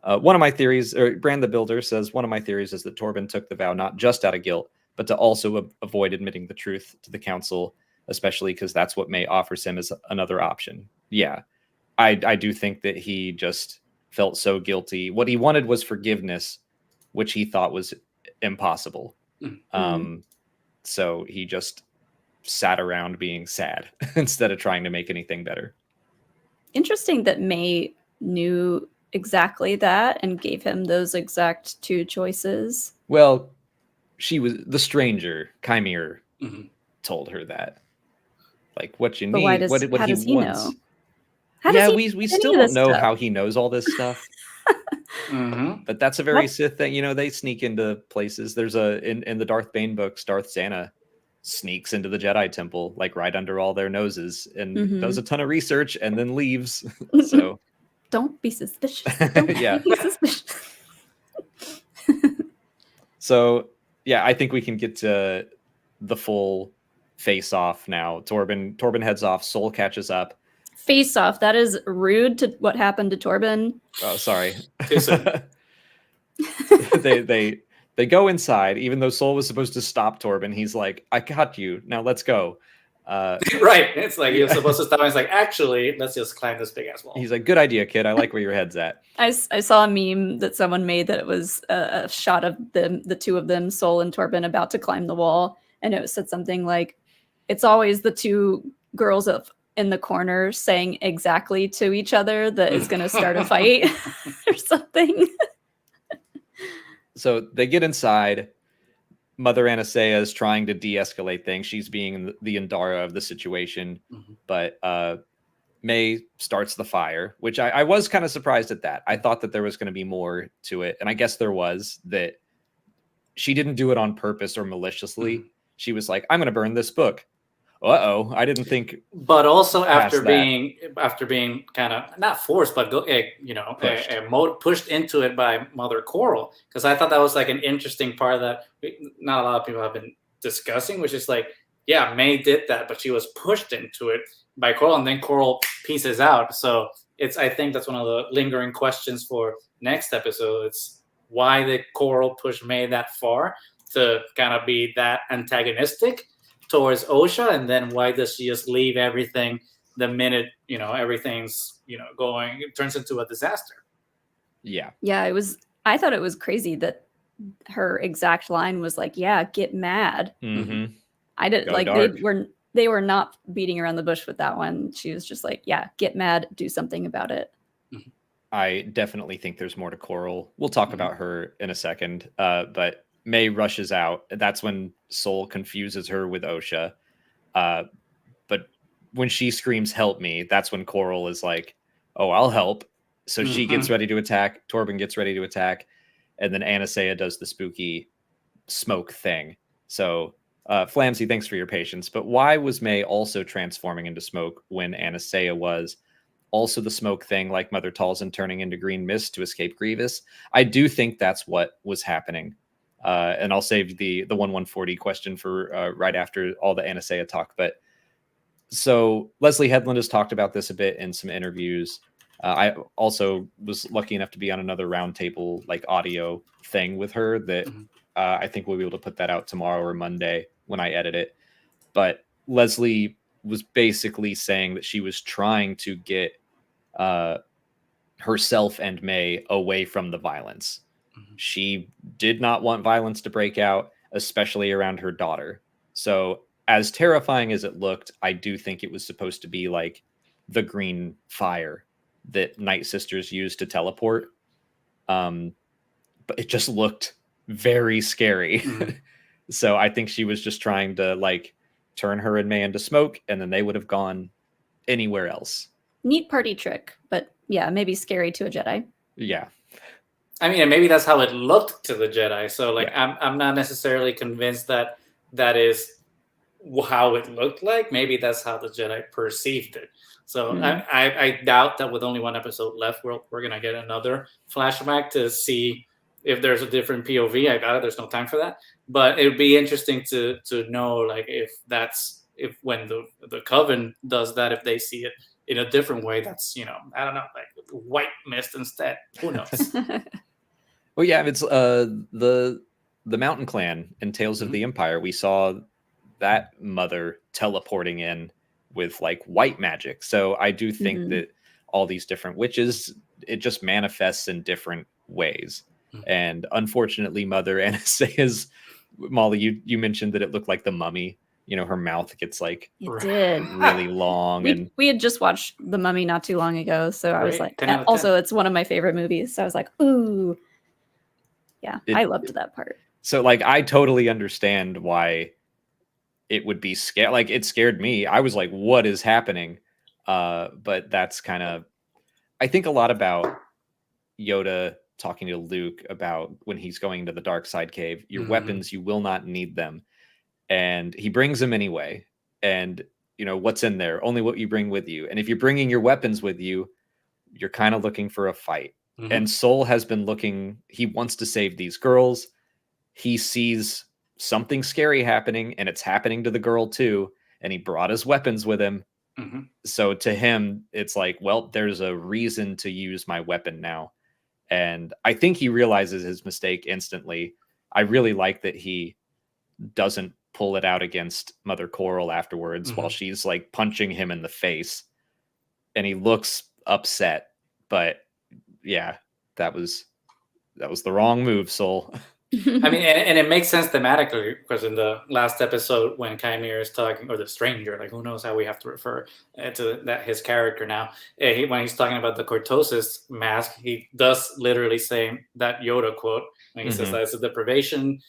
One of my theories, or Brand the Builder says, one of my theories is that Torbin took the vow not just out of guilt, but to also avoid admitting the truth to the council, especially because that's what May offers him as another option. Yeah, I do think that he just felt so guilty. What he wanted was forgiveness, which he thought was impossible. So he just sat around being sad instead of trying to make anything better. Interesting that May knew exactly that and gave him those exact two choices. Well, she was the stranger, Chimere, told her that. Like, what you need, what he wants. We still don't know how he knows all this stuff. But that's a very Sith thing. You know, they sneak into places. There's in the Darth Bane books, Darth Zana sneaks into the Jedi Temple, like right under all their noses, and does a ton of research and then leaves. So don't be suspicious. Don't be suspicious. So yeah, I think we can get to the full face off now. Torbin heads off. Soul catches up. Face off. That is rude to what happened to Torbin. Oh, sorry. They go inside, even though Soul was supposed to stop Torbin. He's like, I got you. Now let's go. Right. It's like you're supposed to stop. And it's like, actually, let's just climb this big ass wall. He's like, good idea, kid. I like where your head's at. I saw a meme that someone made that it was a shot of the two of them, Soul and Torbin, about to climb the wall. And it said something like, it's always the two girls in the corner saying exactly to each other that is going to start a fight or something. So they get inside. Mother Anastasia is trying to de-escalate things. She's being the Indara of the situation. But May starts the fire, which I was kind of surprised at that. I thought that there was going to be more to it. And I guess there was, that she didn't do it on purpose or maliciously. She was like, I'm going to burn this book. Uh-oh, I didn't think. But also after being kind of not forced, but pushed into it by Mother Koril, because I thought that was like an interesting part that not a lot of people have been discussing, which is like, yeah, May did that, but she was pushed into it by Koril, and then Koril pieces out. So I think that's one of the lingering questions for next episode. It's why did Koril push May that far to kind of be that antagonistic towards Osha, and then why does she just leave everything the minute everything's going? It turns into a disaster. Yeah. I thought it was crazy that her exact line was like, "Yeah, get mad." Mm-hmm. I did Go like dark. they were not beating around the bush with that one. She was just like, "Yeah, get mad, do something about it." I definitely think there's more to Koril. We'll talk about her in a second. But May rushes out. That's when Sol confuses her with Osha. But when she screams, "Help me," that's when Koril is like, "Oh, I'll help." So she gets ready to attack. Torbin gets ready to attack. And then Anastasia does the spooky smoke thing. So, Flamsy, thanks for your patience. But why was May also transforming into smoke when Anastasia was? Also the smoke thing, like Mother Talzin turning into green mist to escape Grievous. I do think that's what was happening. And I'll save the 140 question for right after all the Anastasia talk. But so Leslie Headland has talked about this a bit in some interviews. I also was lucky enough to be on another roundtable like audio thing with her that I think we'll be able to put that out tomorrow or Monday when I edit it. But Leslie was basically saying that she was trying to get herself and May away from the violence. She did not want violence to break out, especially around her daughter. So as terrifying as it looked, I do think it was supposed to be like the green fire that Night Sisters used to teleport. But it just looked very scary. So I think she was just trying to like turn her and May into smoke, and then they would have gone anywhere else. Neat party trick, but yeah, maybe scary to a Jedi. Yeah. I mean, and maybe that's how it looked to the Jedi. So like, I'm not necessarily convinced that is how it looked like. Maybe that's how the Jedi perceived it. So I doubt that with only one episode left, we're gonna get another flashback to see if there's a different POV. I doubt it. There's no time for that. But it would be interesting to know like if when the Coven does that, if they see it in a different way, that's I don't know, like white mist instead. Who knows? Well, yeah, it's the Mountain Clan in Tales of the Empire. We saw that mother teleporting in with like white magic. So I do think that all these different witches, it just manifests in different ways. And unfortunately, Mother Anastasia's, Molly, you mentioned that it looked like the Mummy. Her mouth gets like really long. We had just watched The Mummy not too long ago, so I was like, also it's one of my favorite movies. So I was like, ooh, yeah, I loved that part. So like, I totally understand why it would be scared. Like it scared me. I was like, what is happening? But that's kind of, I think a lot about Yoda talking to Luke about when he's going to the dark side cave, your weapons, you will not need them. And he brings them anyway. And what's in there? Only what you bring with you. And if you're bringing your weapons with you, you're kind of looking for a fight. And Sol has been looking, he wants to save these girls. He sees something scary happening, and it's happening to the girl too. And he brought his weapons with him. So to him, it's like, well, there's a reason to use my weapon now. And I think he realizes his mistake instantly. I really like that he doesn't pull it out against Mother Koril afterwards while she's like punching him in the face. And he looks upset. But yeah, that was the wrong move, Sol. I mean, and it makes sense thematically because in the last episode when Chimera is talking, or the stranger, like who knows how we have to refer to that his character now, when he's talking about the cortosis mask, he does literally say that Yoda quote when he says that it's a deprivation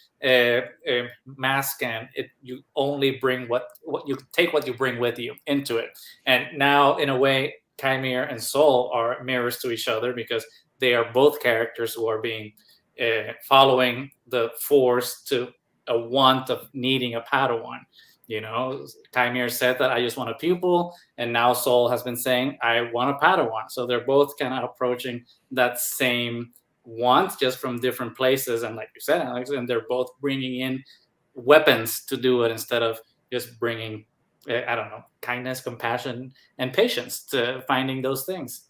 mask, and you only bring what you take what you bring with you into it. And now, in a way, Chimera and Sol are mirrors to each other because they are both characters who are being following the Force to a want of needing a Padawan. Chimera said that I just want a pupil, and now Sol has been saying I want a Padawan. So they're both kind of approaching that same want, just from different places. And like you said, Alex, and they're both bringing in weapons to do it instead of just bringing, I don't know, kindness, compassion, and patience to finding those things.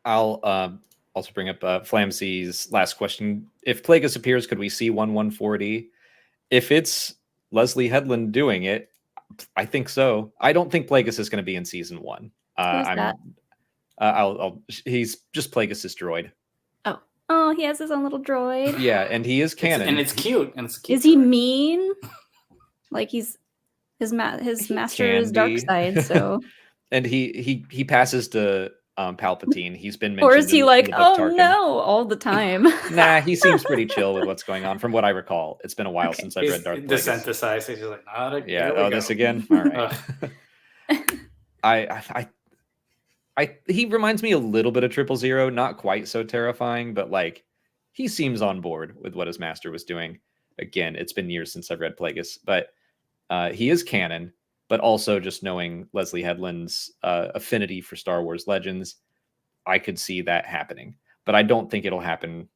I'll also bring up Flamsy's last question. If Plagueis appears, could we see 140? If it's Leslie Headland doing it, I think so. I don't think Plagueis is going to be in season 1. Who's that? He's just Plagueis' droid. Oh, he has his own little droid. Yeah, and he is canon. And it's cute. Is he mean? Like his master is dark side, so. And he passes to Palpatine. He's been mentioned. Or is he like, oh Tarkin. no, all the time? Nah, he seems pretty chill with what's going on, from what I recall. It's been a while since I've read Darth Plagueis. Desensitized. He's like, this again. All right. He reminds me a little bit of 000, not quite so terrifying, but like he seems on board with what his master was doing. Again, it's been years since I've read Plagueis, but he is canon. But also just knowing Leslie Headland's affinity for Star Wars Legends, I could see that happening. But I don't think it'll happen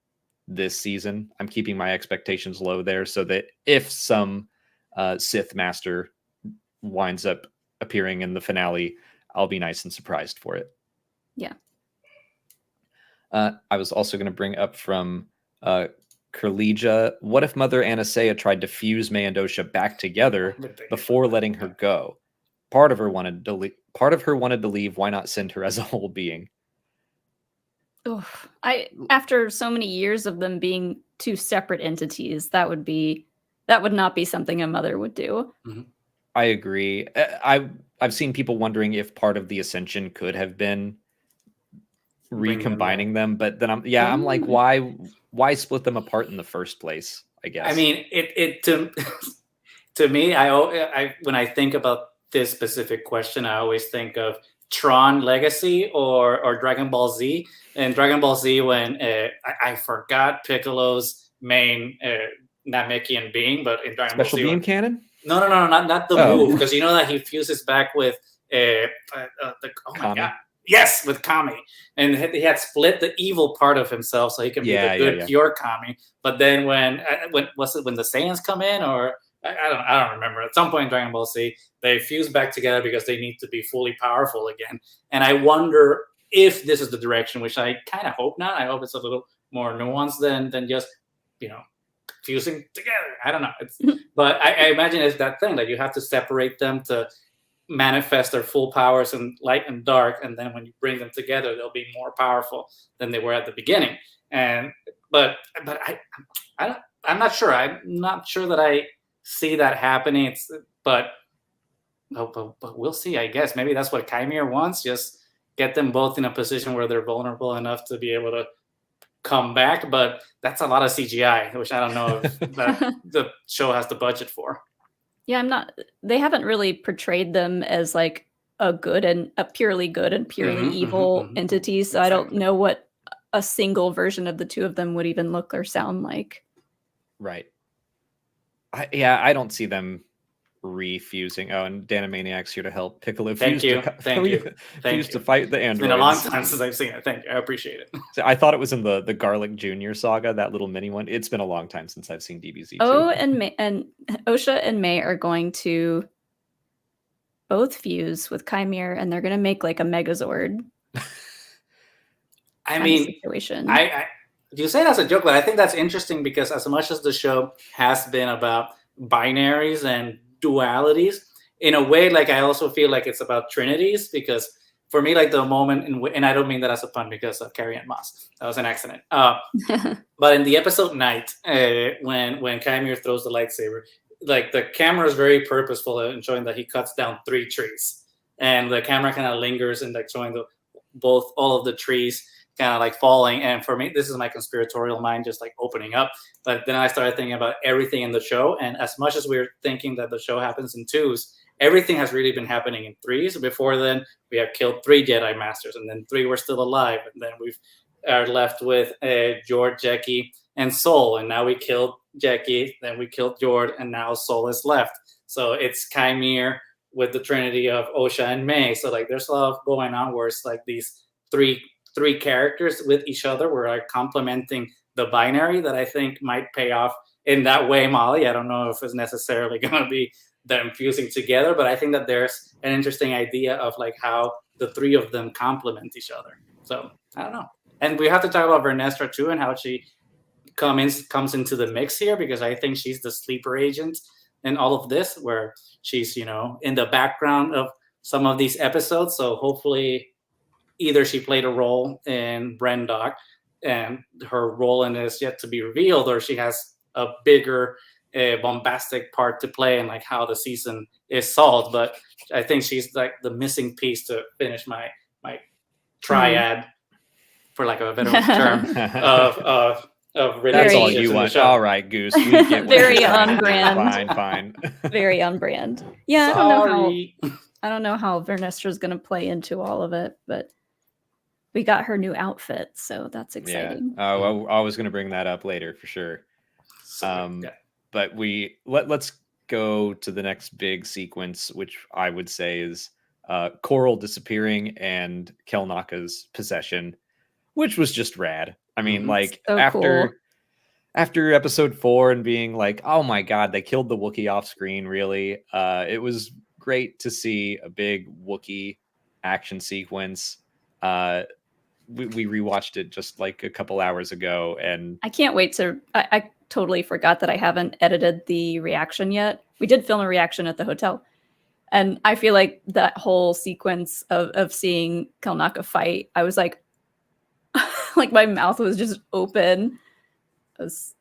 this season. I'm keeping my expectations low there so that if some Sith master winds up appearing in the finale, I'll be nice and surprised for it. Yeah. I was also going to bring up from Kerleja, what if Mother Anastasia tried to fuse May and Osha back together before letting her go? Part of her wanted to leave. Why not send her as a whole being? After so many years of them being two separate entities, that would not be something a mother would do. Mm-hmm. I agree. I've seen people wondering if part of the ascension could have been recombining them, but then I'm like, why split them apart in the first place? I guess. I mean, to me, I when I think about this specific question, I always think of Tron Legacy or Dragon Ball Z. And Dragon Ball Z, when I forgot Piccolo's main Namekian being, but in Dragon Special Ball Z, beam cannon. No, not the move, because you know that he fuses back with my god. Yes, with Kami, and he had split the evil part of himself so he can be the good pure Kami. But then when was it when the Saiyans come in, or I don't remember. At some point in Dragon Ball Z, they fuse back together because they need to be fully powerful again. And I wonder if this is the direction, which I kind of hope not. I hope it's a little more nuanced than just fusing together. I don't know. But I imagine it's that thing that you have to separate them to manifest their full powers in light and dark, and then when you bring them together, they'll be more powerful than they were at the beginning. But I'm not sure. I'm not sure that I see that happening. But we'll see. I guess maybe that's what Chimere wants. Just get them both in a position where they're vulnerable enough to be able to come back. But that's a lot of CGI, which I don't know if the show has the budget for. Yeah, they haven't really portrayed them as like a purely good and purely evil entity. So exactly. I don't know what a single version of the two of them would even look or sound like. Right. I don't see them refusing. Oh, and Danimaniac's here to help. Piccolo Thank you to fight the androids. It's been a long time since I've seen it. Thank you. I appreciate it. So I thought it was in the Garlic Jr. saga, that little mini one. It's been a long time since I've seen DBZ. Oh, and Osha and May are going to both fuse with Chimere, and they're going to make like a Megazord. I mean, situation. You say that's a joke, but I think that's interesting because as much as the show has been about binaries and dualities, in a way, like I also feel like it's about trinities, because for me, like the moment and I don't mean that as a pun because of Carrie Ann Moss, that was an accident. But in the episode Night, when Chimere throws the lightsaber, like the camera is very purposeful in showing that he cuts down 3 trees, and the camera kind of lingers in like showing all of the trees kind of like falling. And for me, this is my conspiratorial mind just like opening up. But then I started thinking about everything in the show, and as much as we're thinking that the show happens in 2s, everything has really been happening in 3s. Before then, we have killed 3 Jedi Masters, and then 3 were still alive, and then we are left with Jord, Jeki, and Sol, and now we killed Jeki, then we killed Jord, and now Sol is left. So it's Chimere with the trinity of Osha and May. So like there's a lot going on where it's like these three characters with each other were like complementing the binary that I think might pay off in that way, Molly. I don't know if it's necessarily going to be them fusing together, but I think that there's an interesting idea of like how the 3 of them complement each other. So I don't know. And we have to talk about Vernestra too and how she comes into the mix here, because I think she's the sleeper agent in all of this, where she's, you know, in the background of some of these episodes. So hopefully either she played a role in Brendok and her role in it is yet to be revealed, or she has a bigger bombastic part to play in like how the season is solved. But I think she's like the missing piece to finish my triad, for lack of a better term, of That's all relationships you in the want. show. All right, Goose. We get what Very you're trying to do. on-brand. Fine. Very on brand. Yeah, Sorry. I don't know how Vernestra's going to play into all of it, but we got her new outfit, so that's exciting. Yeah. Oh, I was going to bring that up later for sure. But let's go to the next big sequence, which I would say is Koril disappearing and Kelnacca's possession, which was just rad. I mean, like So after episode 4 and being like, oh my god, they killed the Wookiee off screen. Really, it was great to see a big Wookiee action sequence. We rewatched it just like a couple hours ago, and I can't wait to. I totally forgot that I haven't edited the reaction yet. We did film a reaction at the hotel, and I feel like that whole sequence of seeing Kelnacca fight, I was like, like my mouth was just open. I was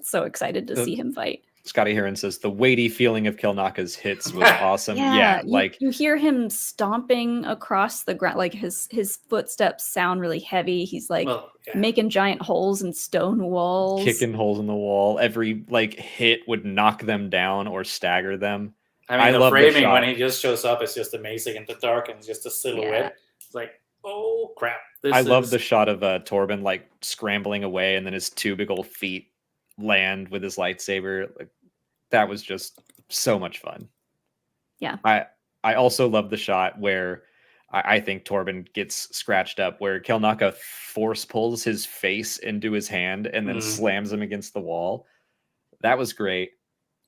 so excited to see him fight. Scotty Heron says the weighty feeling of Kelnacca's hits was awesome. Yeah, like you hear him stomping across the ground, like his footsteps sound really heavy. He's like making giant holes in stone walls, kicking holes in the wall. Every like hit would knock them down or stagger them. I mean, the framing when he just shows up is just amazing in the dark, and it's just a silhouette. Yeah. It's like, oh crap! I love the shot of Torbin like scrambling away, and then his 2 big old feet land with his lightsaber. Like, that was just so much fun. Yeah. I also love the shot where I think Torbin gets scratched up, where Kelnacca force pulls his face into his hand and then slams him against the wall. That was great.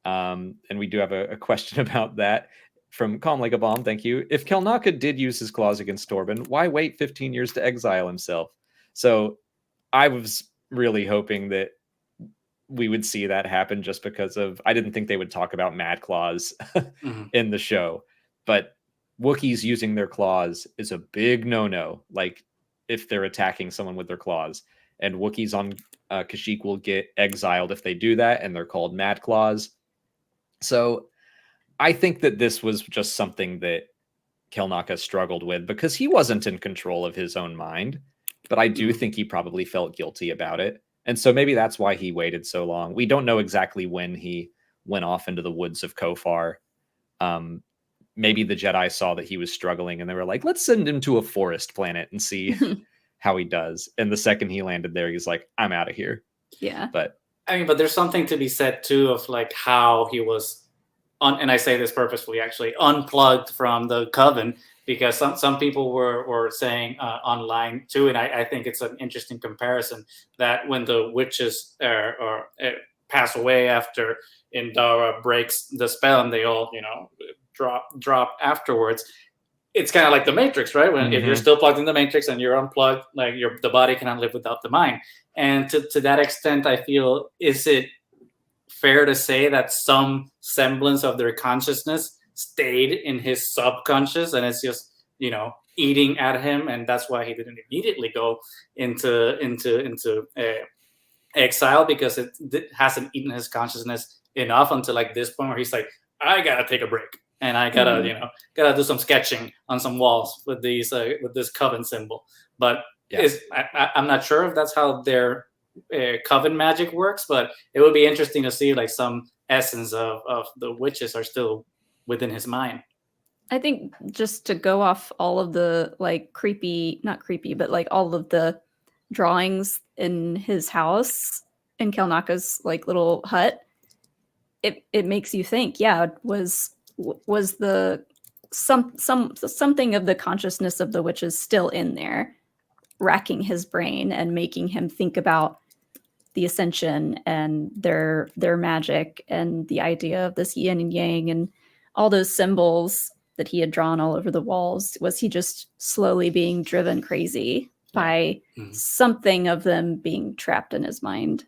And we do have a question about that from Calm Like a Bomb. Thank you. If Kelnacca did use his claws against Torbin, why wait 15 years to exile himself? So I was really hoping that we would see that happen, just because of, I didn't think they would talk about mad claws in the show, but Wookiees using their claws is a big no-no. Like if they're attacking someone with their claws, and Wookiees on Kashyyyk will get exiled if they do that, and they're called mad claws. So I think that this was just something that Kelnacca struggled with because he wasn't in control of his own mind, but I do think he probably felt guilty about it. And so maybe that's why he waited so long. We don't know exactly when he went off into the woods of Kofar. Maybe the Jedi saw that he was struggling and they were like, let's send him to a forest planet and see how he does. And the second he landed there, he's like, I'm out of here. Yeah. But I mean, but there's something to be said too of like how he was and I say this purposefully, actually, unplugged from the coven, because some people were saying online too, and I think it's an interesting comparison, that when the witches pass away after Indara breaks the spell and they all, drop afterwards, it's kind of like the Matrix, right? When if you're still plugged in the Matrix and you're unplugged, like the body cannot live without the mind. And to that extent, I feel, is it fair to say that some semblance of their consciousness stayed in his subconscious, and it's just eating at him, and that's why he didn't immediately go into exile, because it hasn't eaten his consciousness enough until like this point where he's like, I gotta take a break and I gotta gotta do some sketching on some walls with these with this coven symbol. But I'm not sure if that's how their coven magic works, but it would be interesting to see like some essence of the witches are still within his mind. I think just to go off all of the like not creepy, but like all of the drawings in his house, in Kelnacca's like little hut, it makes you think, was the something of the consciousness of the witches still in there, racking his brain and making him think about the ascension and their magic and the idea of this yin and yang and all those symbols that he had drawn all over the walls. Was he just slowly being driven crazy by something of them being trapped in his mind?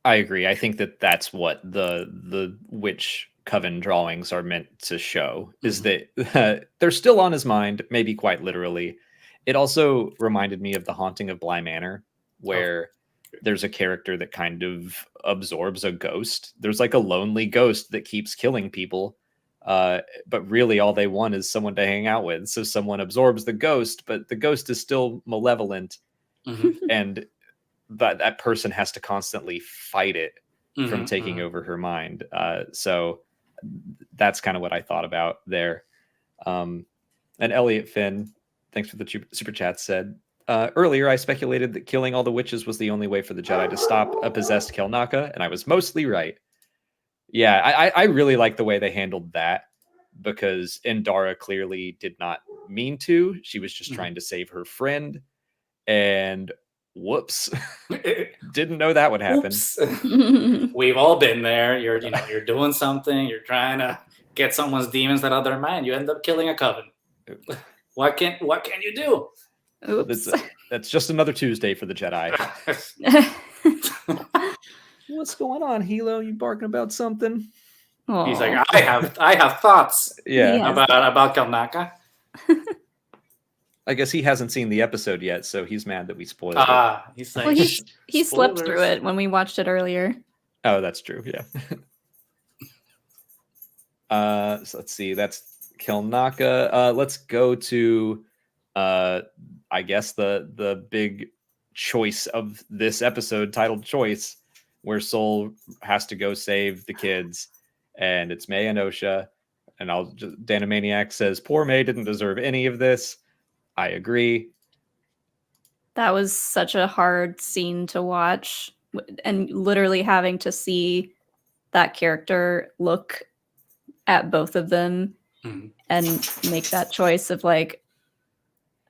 I agree. I think that that's what the witch coven drawings are meant to show, is that they're still on his mind, maybe quite literally. It also reminded me of The Haunting of Bly Manor, where there's a character that kind of absorbs a ghost. There's like a lonely ghost that keeps killing people, but really all they want is someone to hang out with. So someone absorbs the ghost, but the ghost is still malevolent, and that person has to constantly fight it from taking over her mind. So that's kind of what I thought about there. And Elliot Finn, thanks for the super chat, said, earlier I speculated that killing all the witches was the only way for the Jedi to stop a possessed Kelnacca, and I was mostly right. Yeah, I really like the way they handled that, because Indara clearly did not mean to. She was just trying to save her friend, and whoops, didn't know that would happen. We've all been there. You're doing something, you're trying to get someone's demons out of their mind, you end up killing a coven. What can you do? Oops. That's just another Tuesday for the Jedi. What's going on, Hilo? You barking about something? Aww. He's like, I have thoughts. Yeah. About Kelnacca. I guess he hasn't seen the episode yet, so he's mad that we spoiled it. He's like, well, he slept through it when we watched it earlier. Oh, that's true. Yeah. So let's see. That's Kelnacca. Let's go to, I guess the big choice of this episode, titled Choice, where Sol has to go save the kids, and it's May and Osha. And Danimaniac says, poor May didn't deserve any of this. I agree. That was such a hard scene to watch, and literally having to see that character look at both of them and make that choice of like,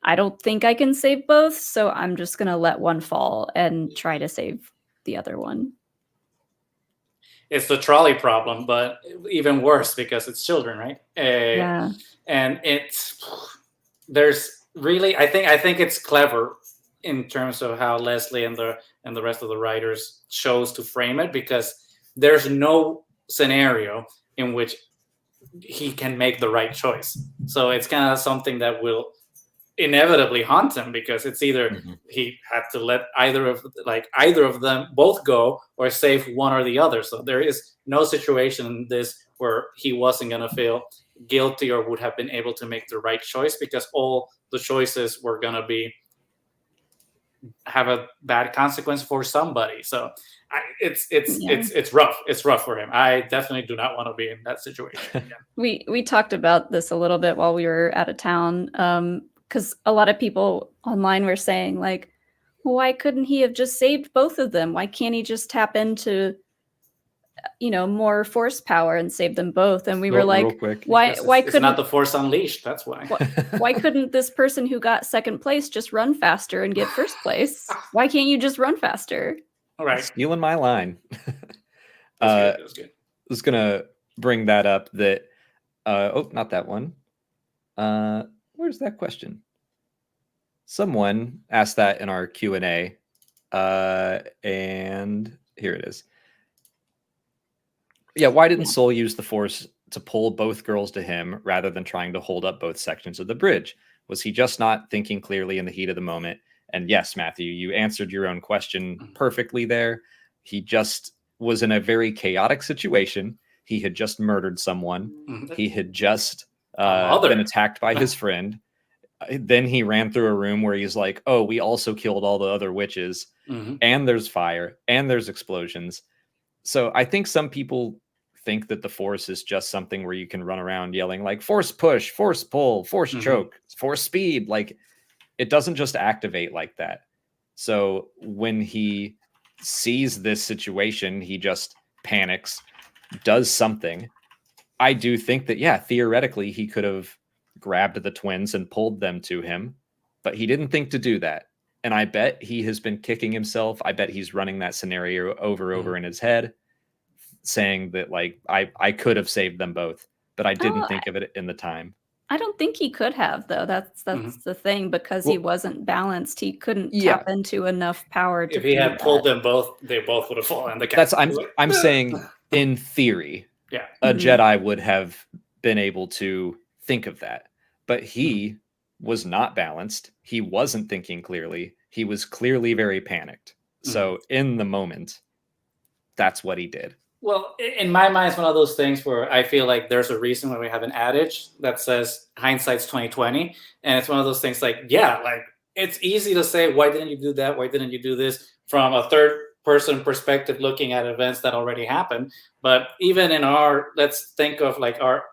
I don't think I can save both, so I'm just going to let one fall and try to save the other one. It's the trolley problem, but even worse because it's children, right? Yeah. And there's really, I think it's clever in terms of how Leslie and the rest of the writers chose to frame it, because there's no scenario in which he can make the right choice. So it's kind of something that will inevitably haunt him, because it's either he had to let either of them both go or save one or the other. So there is no situation in this where he wasn't going to feel guilty or would have been able to make the right choice, because all the choices were going to have a bad consequence for somebody. So it's rough. It's rough for him. I definitely do not want to be in that situation again. We talked about this a little bit while we were out of town, because a lot of people online were saying like, why couldn't he have just saved both of them? Why can't he just tap into more force power and save them both? And we were like, why couldn't, it's not the Force Unleashed, that's why. Why couldn't this person who got second place just run faster and get first place? Why can't you just run faster? All right. Stealing my line. That was good. I was gonna bring that up that not that one. Where's that question? Someone asked that in our Q&A, and here it is. Yeah, why didn't Sol use the Force to pull both girls to him rather than trying to hold up both sections of the bridge? Was he just not thinking clearly in the heat of the moment? And yes, Matthew, you answered your own question perfectly there. He just was in a very chaotic situation. He had just murdered someone. He had just been attacked by his friend. Then he ran through a room where he's like, oh, we also killed all the other witches. And there's fire and there's explosions. So I think some people think that the Force is just something where you can run around yelling like force push, force pull, force choke, force speed. Like it doesn't just activate like that. So when he sees this situation, he just panics, does something. I do think that, yeah, theoretically he could have grabbed the twins and pulled them to him, but he didn't think to do that. And I bet he has been kicking himself. I bet he's running that scenario over in his head, saying that like, I could have saved them both, but I didn't think of it in the time. I don't think he could have, though. That's the thing, because he wasn't balanced. He couldn't tap into enough power to. If he had pulled them both, they both would have fallen. I'm saying in theory. Yeah. a Mhm. Jedi would have been able to think of that. But he was not balanced. He wasn't thinking clearly. He was clearly very panicked. So in the moment, that's what he did. Well, in my mind, it's one of those things where I feel like there's a reason why we have an adage that says hindsight's 20/20, and it's one of those things like, yeah, like it's easy to say, why didn't you do that? Why didn't you do this? From a third person perspective, looking at events that already happened. But even in our, let's think of like our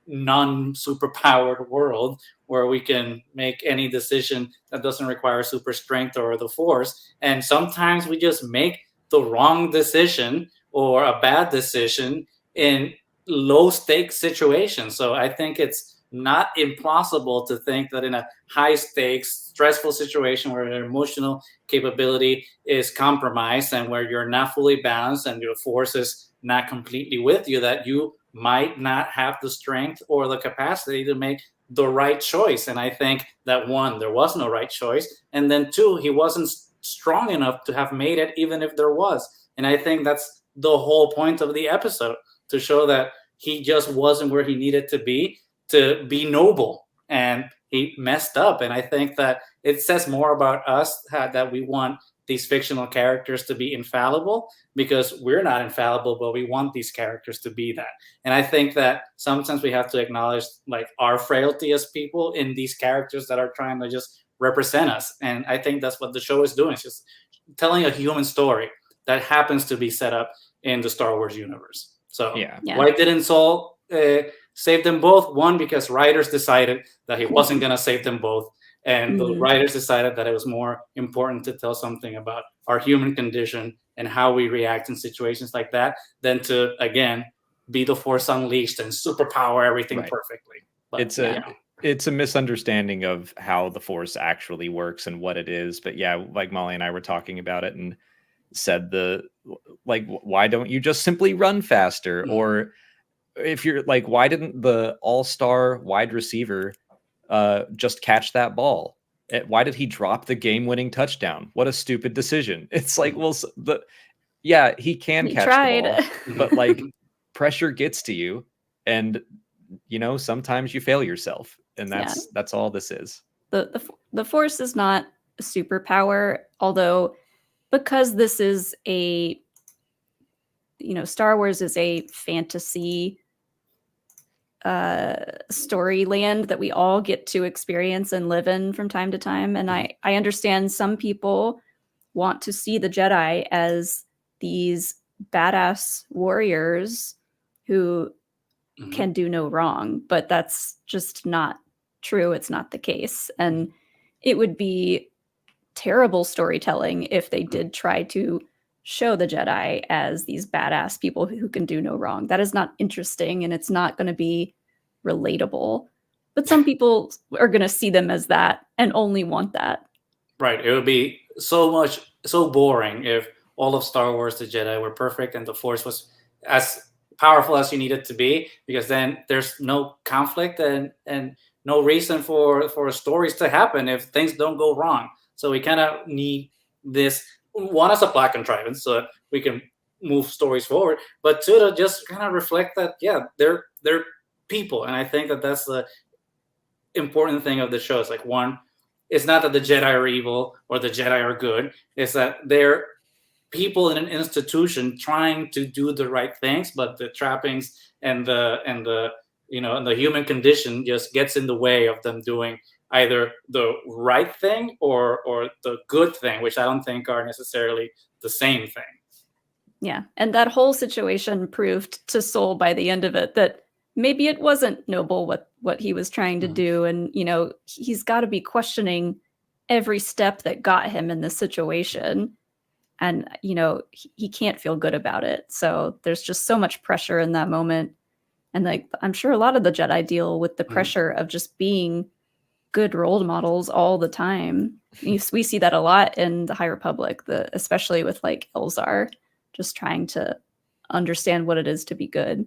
non-superpowered world where we can make any decision that doesn't require super strength or the force, and sometimes we just make the wrong decision or a bad decision in low stakes situations. So I think it's not impossible to think that in a high stakes, stressful situation where your emotional capability is compromised and where you're not fully balanced and your force is not completely with you, that you might not have the strength or the capacity to make the right choice. And I think that one, there was no right choice. And then two, he wasn't strong enough to have made it, even if there was. And I think that's the whole point of the episode, to show that he just wasn't where he needed to be noble, and he messed up. And I think that it says more about us that we want these fictional characters to be infallible, because we're not infallible, but we want these characters to be that. And I think that sometimes we have to acknowledge like our frailty as people in these characters that are trying to just represent us. And I think that's what the show is doing. It's just telling a human story that happens to be set up in the Star Wars universe. So why didn't Saul save them both? One, because writers decided that he wasn't going to save them both. And the writers decided that it was more important to tell something about our human condition and how we react in situations like that than to, again, be the Force unleashed and superpower everything perfectly. But, it's a misunderstanding of how the Force actually works and what it is. But yeah, like Molly and I were talking about it and said why don't you just simply run faster? Or if you're like, why didn't the all-star wide receiver just catch that ball? Why did he drop the game-winning touchdown? What a stupid decision. It's like, well, he can catch the ball, but like pressure gets to you, and sometimes you fail yourself, and that's all this is. The Force is not a superpower, although because this is Star Wars is a fantasy story land that we all get to experience and live in from time to time. And I understand some people want to see the Jedi as these badass warriors who can do no wrong, but that's just not true. It's not the case. And it would be terrible storytelling if they did try to show the Jedi as these badass people who can do no wrong. That is not interesting, and it's not going to be relatable. But some people are going to see them as that and only want that. Right. It would be so boring if all of Star Wars, the Jedi were perfect and the Force was as powerful as you need it to be, because then there's no conflict and no reason for stories to happen if things don't go wrong. So we kind of need this, one, as a plot contrivance so that we can move stories forward, but two, to just kind of reflect that, they're people. And I think that that's the important thing of the show. It's like, one, it's not that the Jedi are evil or the Jedi are good. It's that they're people in an institution trying to do the right things, but the trappings and the human condition just gets in the way of them doing either the right thing or the good thing, which I don't think are necessarily the same thing. Yeah. And that whole situation proved to Soul by the end of it that maybe it wasn't noble what he was trying to do. And, he's got to be questioning every step that got him in this situation. And, he can't feel good about it. So there's just so much pressure in that moment. And like, I'm sure a lot of the Jedi deal with the pressure of just being good role models all the time. We see that a lot in the High Republic, especially with like Elzar, just trying to understand what it is to be good.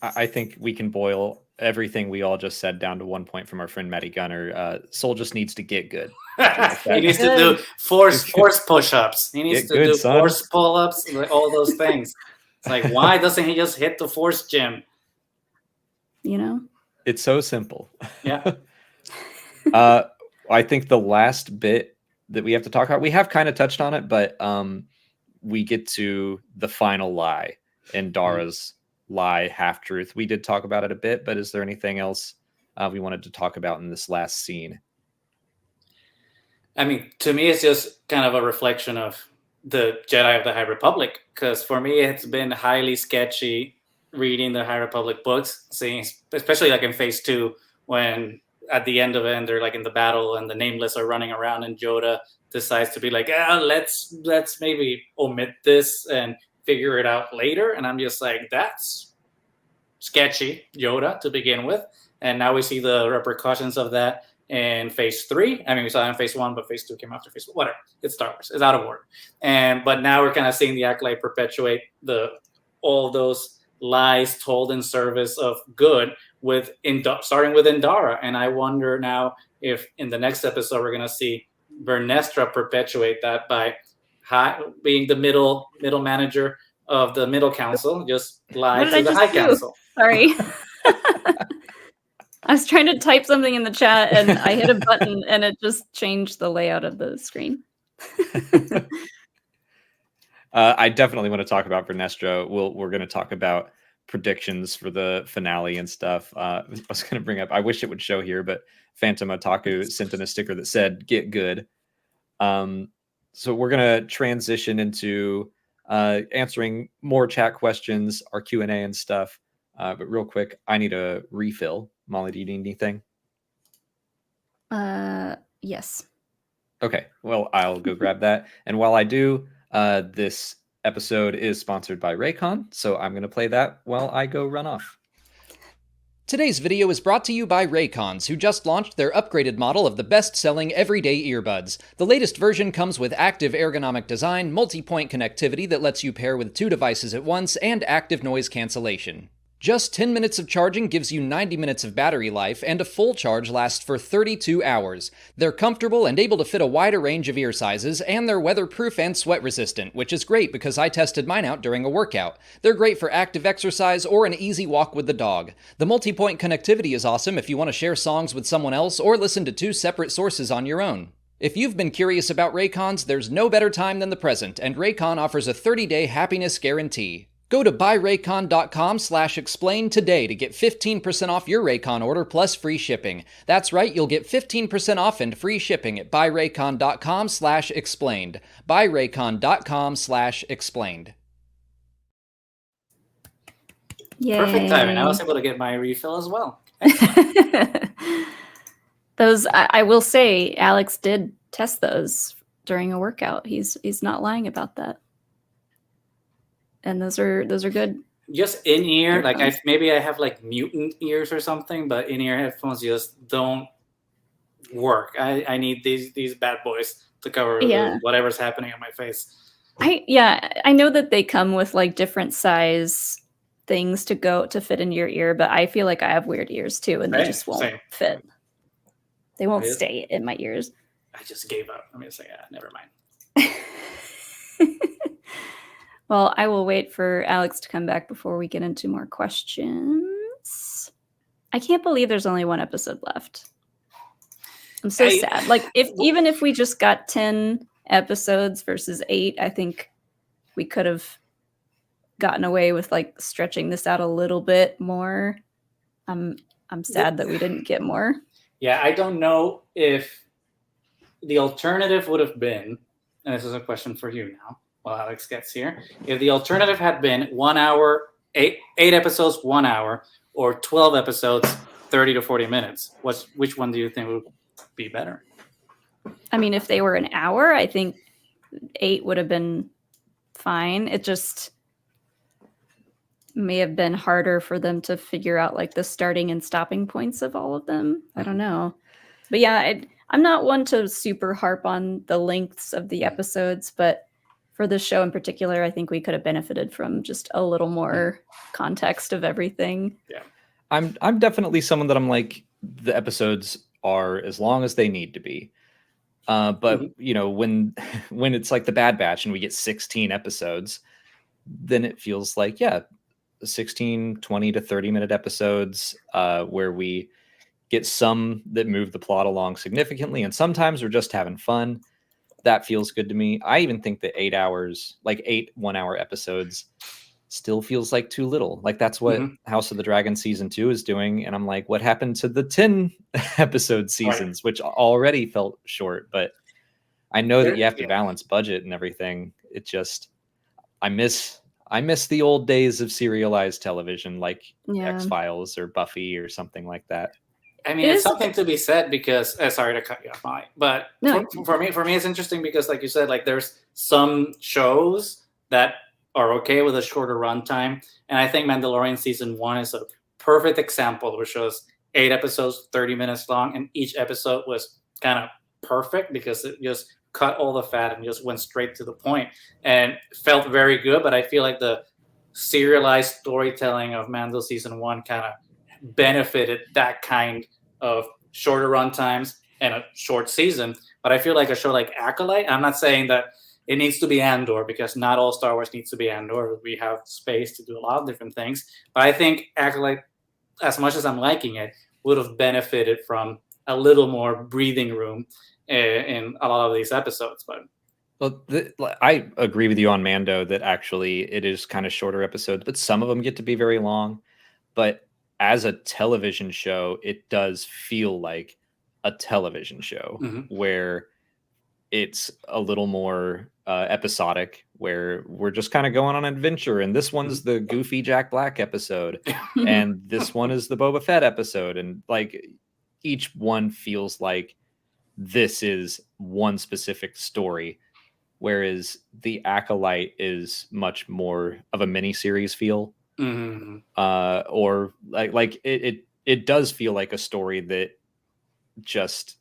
I think we can boil everything we all just said down to one point from our friend Matty Gunner. Soul just needs to get good. He needs to do force push-ups. He needs to do force pull-ups, all those things. It's like, why doesn't he just hit the force gem? You know? It's so simple. Yeah. I think the last bit that we have to talk about, we have kind of touched on it, but we get to the final lie, Indara's lie, half-truth. We did talk about it a bit, but is there anything else we wanted to talk about in this last scene? I mean, to me, it's just kind of a reflection of the Jedi of the High Republic, because for me, it's been highly sketchy reading the High Republic books, seeing, especially like in Phase 2, when at the end of it, they're like in the battle and the Nameless are running around, and Yoda decides to be like, let's maybe omit this and figure it out later. And I'm just like, that's sketchy, Yoda, to begin with. And now we see the repercussions of that in Phase 3. I mean, we saw it in Phase 1, but Phase 2 came after Phase 1. Whatever. It's Star Wars. It's out of order. But now we're kind of seeing the Acolyte perpetuate all those lies told in service of good, starting with Indara. And I wonder now if in the next episode we're going to see Vestra perpetuate that by being the middle manager of the Middle Council, just lie to the High Council. Sorry. I was trying to type something in the chat and I hit a button and it just changed the layout of the screen. I definitely want to talk about Vestra. We're going to talk about predictions for the finale and stuff. I was going to bring up, I wish it would show here, but Phantom Otaku sent in a sticker that said, "Get good." So we're going to transition into answering more chat questions, our Q&A and stuff. But real quick, I need a refill. Molly, do you need anything? Yes. Okay, well, I'll go grab that. And while I do, this episode is sponsored by Raycon, so I'm going to play that while I go run off. Today's video is brought to you by Raycons, who just launched their upgraded model of the best-selling everyday earbuds. The latest version comes with active ergonomic design, multi-point connectivity that lets you pair with 2 devices at once, and active noise cancellation. Just 10 minutes of charging gives you 90 minutes of battery life, and a full charge lasts for 32 hours. They're comfortable and able to fit a wider range of ear sizes, and they're weatherproof and sweat resistant, which is great because I tested mine out during a workout. They're great for active exercise or an easy walk with the dog. The multi-point connectivity is awesome if you want to share songs with someone else or listen to 2 separate sources on your own. If you've been curious about Raycons, there's no better time than the present, and Raycon offers a 30-day happiness guarantee. Go to buyraycon.com/explain today to get 15% off your Raycon order plus free shipping. That's right, you'll get 15% off and free shipping at buyraycon.com/explained. buyraycon.com/explained. Yay. Perfect timing. I was able to get my refill as well. Those, I will say, Alex did test those during a workout. He's not lying about that. And those are good. Just in ear, like maybe I have like mutant ears or something, but in ear headphones just don't work. I need these bad boys to cover whatever's happening on my face. I know that they come with like different size things to fit in your ear, but I feel like I have weird ears too, and they just won't fit. They won't stay in my ears. I just gave up. I'm gonna say, never mind. Well, I will wait for Alex to come back before we get into more questions. I can't believe there's only 1 episode left. I'm so sad. Like, even if we just got 10 episodes versus 8, I think we could have gotten away with like stretching this out a little bit more. I'm sad that we didn't get more. Yeah, I don't know if the alternative would have been, and this is a question for you now, while Alex gets here. If the alternative had been 1 hour, 8 episodes, 1 hour, or 12 episodes, 30 to 40 minutes, which one do you think would be better? I mean, if they were an hour, I think 8 would have been fine. It just may have been harder for them to figure out like the starting and stopping points of all of them. I don't know. But yeah, I'm not one to super harp on the lengths of the episodes, but for this show in particular, I think we could have benefited from just a little more context of everything. Yeah. I'm definitely someone that I'm like, the episodes are as long as they need to be. But you know, when it's like the Bad Batch and we get 16 episodes, then it feels like, 16, 20 to 30-minute episodes where we get some that move the plot along significantly, and sometimes we're just having fun. That feels good to me. I even think that 8 hours, like 8 1-hour episodes, still feels like too little. Like that's what House of the Dragon season 2 is doing. And I'm like, what happened to the 10 episode seasons, which already felt short? But I know that you have to balance budget and everything. It just, I miss the old days of serialized television, like X-Files or Buffy or something like that. I mean, it's something to be said because sorry to cut you off, Molly, but for me, it's interesting because, like you said, like there's some shows that are okay with a shorter runtime, and I think Mandalorian season 1 is a perfect example, which was 8 episodes, 30 minutes long, and each episode was kind of perfect because it just cut all the fat and just went straight to the point, and felt very good. But I feel like the serialized storytelling of Mando season 1 kind of benefited that kind of shorter run times and a short season. But I feel like a show like Acolyte, I'm not saying that it needs to be Andor, because not all Star Wars needs to be Andor. We have space to do a lot of different things. But I think Acolyte, as much as I'm liking it, would have benefited from a little more breathing room in a lot of these episodes. But I agree with you on Mando that actually it is kind of shorter episodes, but some of them get to be very long. But as a television show, it does feel like a television show where it's a little more episodic, where we're just kind of going on an adventure. And this one's the goofy Jack Black episode, and this one is the Boba Fett episode. And like each one feels like this is one specific story, whereas the Acolyte is much more of a miniseries feel. Or like it does feel like a story that just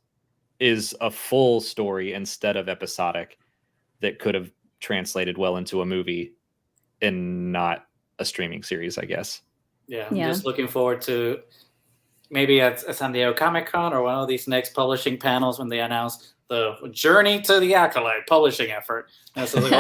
is a full story instead of episodic, that could have translated well into a movie and not a streaming series, I guess. I'm just looking forward to maybe at San Diego Comic-Con or one of these next publishing panels when they announce the journey to the Acolyte publishing effort. And so like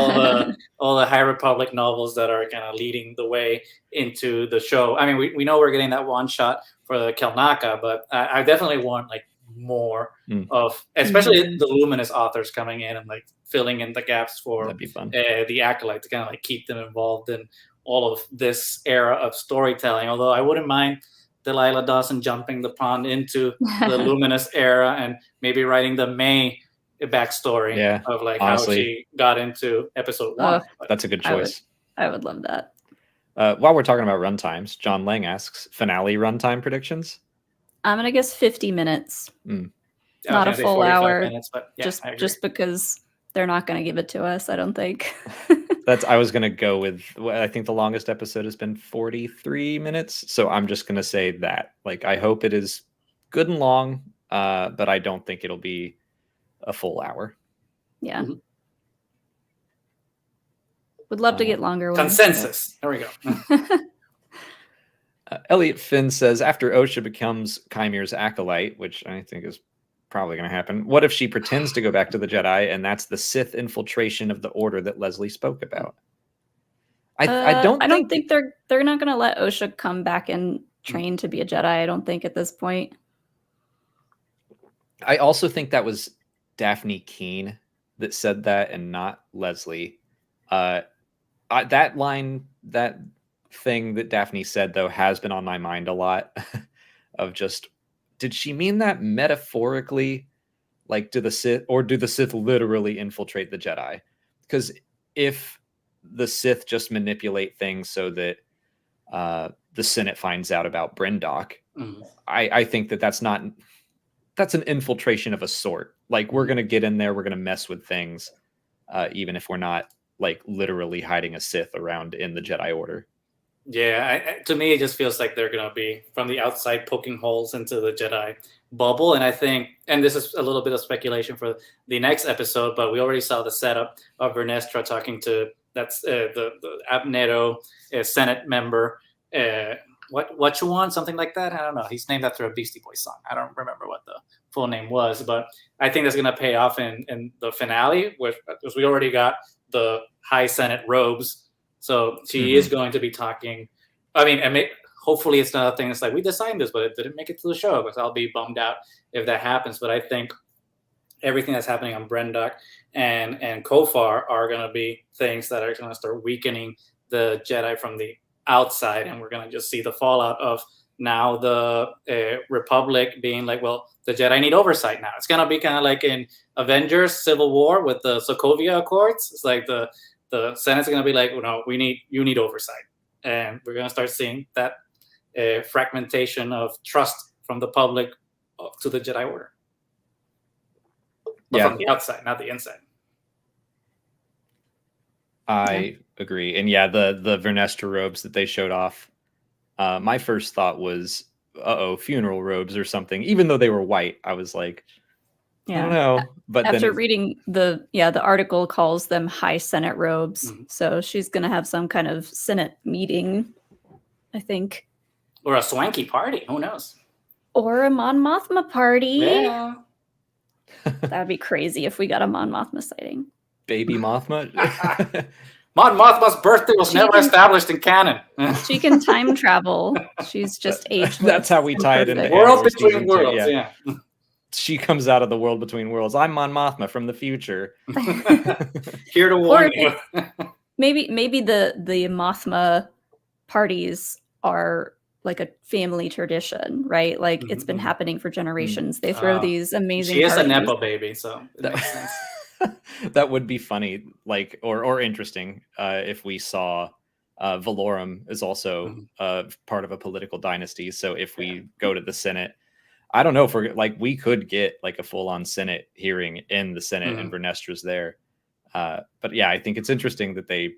all the High Republic novels that are kind of leading the way into the show. I mean, we know we're getting that one shot for the Kelnacca, but I definitely want like more of, especially the Luminous authors coming in and like filling in the gaps for the Acolyte, to kind of like keep them involved in all of this era of storytelling. Although I wouldn't mind Delilah Dawson jumping the pond into the Luminous era and maybe writing the May backstory of like honestly, how she got into episode 1. That's a good choice. I would love that. While we're talking about runtimes, John Lang asks, finale runtime predictions? I'm going to guess 50 minutes. Not a full hour. Minutes, but just because they're not going to give it to us, I don't think. I was going to go with, I think the longest episode has been 43 minutes. So I'm just going to say that. Like, I hope it is good and long, but I don't think it'll be a full hour. Yeah. Would love to get longer ones. Consensus. There we go. Elliot Finn says, after Osha becomes Kymir's acolyte, which I think is probably going to happen, what if she pretends to go back to the Jedi, and that's the Sith infiltration of the Order that Leslie spoke about? I don't think they're not going to let Osha come back and train to be a Jedi. I don't think at this point. I also think that was Daphne Keene that said that, and not Leslie. That line, that thing that Daphne said, though, has been on my mind a lot. Of just, did she mean that metaphorically? Like, do the Sith literally infiltrate the Jedi? Because if the Sith just manipulate things so that the Senate finds out about Brendok, I think that's an infiltration of a sort. Like, we're going to get in there, we're going to mess with things, even if we're not like literally hiding a Sith around in the Jedi Order. Yeah, to me, it just feels like they're going to be from the outside poking holes into the Jedi bubble. And I think, and this is a little bit of speculation for the next episode, but we already saw the setup of Vestra talking to the Abneto Senate member. What you want? Something like that? I don't know. He's named after a Beastie Boys song. I don't remember what the full name was, but I think that's going to pay off in the finale, because we already got the High Senate robes So she is going to be talking. I mean, hopefully it's not a thing. It's like we designed this, but it didn't make it to the show, because I'll be bummed out if that happens. But I think everything that's happening on Brendok and Kofar are going to be things that are going to start weakening the Jedi from the outside, and we're going to just see the fallout of now the Republic being like, well, the Jedi need oversight now. It's going to be kind of like in Avengers Civil War with the Sokovia Accords. It's like the Senate's going to be like, well, no, you need oversight. And we're going to start seeing that fragmentation of trust from the public to the Jedi Order. But from the outside, not the inside. I agree. And yeah, the Vernestra robes that they showed off, my first thought was, funeral robes or something. Even though they were white, I was like, I don't know. But after reading the article calls them High Senate robes. So she's going to have some kind of Senate meeting, I think. Or a swanky party. Who knows? Or a Mon Mothma party. Yeah. That would be crazy if we got a Mon Mothma sighting. Baby Mothma? Mon Mothma's birthday was never established in canon. She can time travel. She's just ageless. That's how we tie it into World Between Worlds, yeah. She comes out of the world between worlds. I'm Mon Mothma from the future. Here to warn you. Maybe the Mothma parties are like a family tradition, right? Like it's been happening for generations. They throw these amazing She is parties. a Nepo baby, so it makes sense. That would be funny, like or interesting if we saw Valorum is also part of a political dynasty. So if we go to the Senate, I don't know if we're like, we could get like a full-on Senate hearing in the Senate and Vernestra's there. But yeah, I think it's interesting that they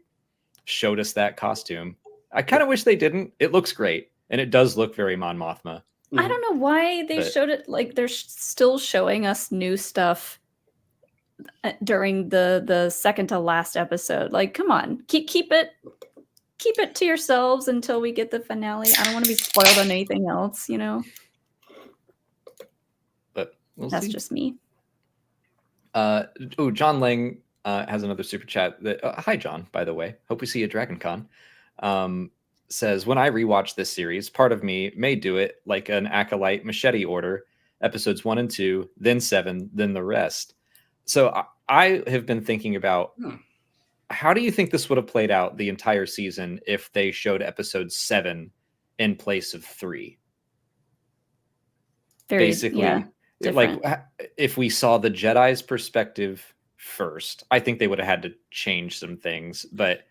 showed us that costume. I kind of wish they didn't. It looks great. And it does look very Mon Mothma. I don't know why they showed it. Like they're still showing us new stuff during the second to last episode. Like, come on, keep it to yourselves until we get the finale. I don't want to be spoiled on anything else, you know. But that's just me. John Lang has another super chat. That hi, John. By the way, hope we see you at DragonCon. Says, when I rewatch this series, part of me may do it like an Acolyte machete order, episodes 1 and 2, then 7, then the rest. So I have been thinking about how do you think this would have played out the entire season if they showed episode 7 in place of 3? Basically, like if we saw the Jedi's perspective first, I think they would have had to change some things. But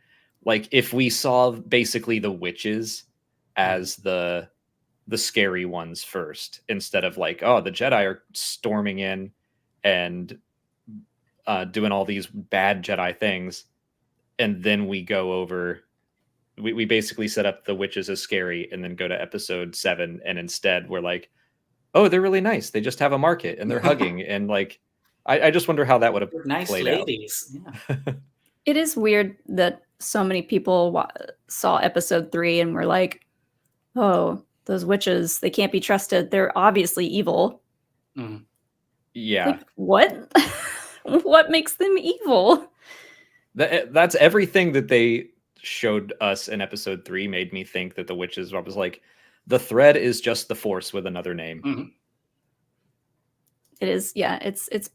like if we saw basically the witches as the scary ones first, instead of like, oh, the Jedi are storming in and doing all these bad Jedi things, and then we go over, we basically set up the witches as scary, and then go to episode 7, and instead we're like, oh, they're really nice. They just have a market and they're hugging, and like, I just wonder how that would have played ladies. out. Yeah. It is weird that so many people saw episode 3 and were like, oh, those witches, they can't be trusted. They're obviously evil. Yeah. Like, what? What makes them evil? That's everything that they showed us in episode 3 made me think that the witches, I was like, the thread is just the Force with another name. It is. Yeah. It's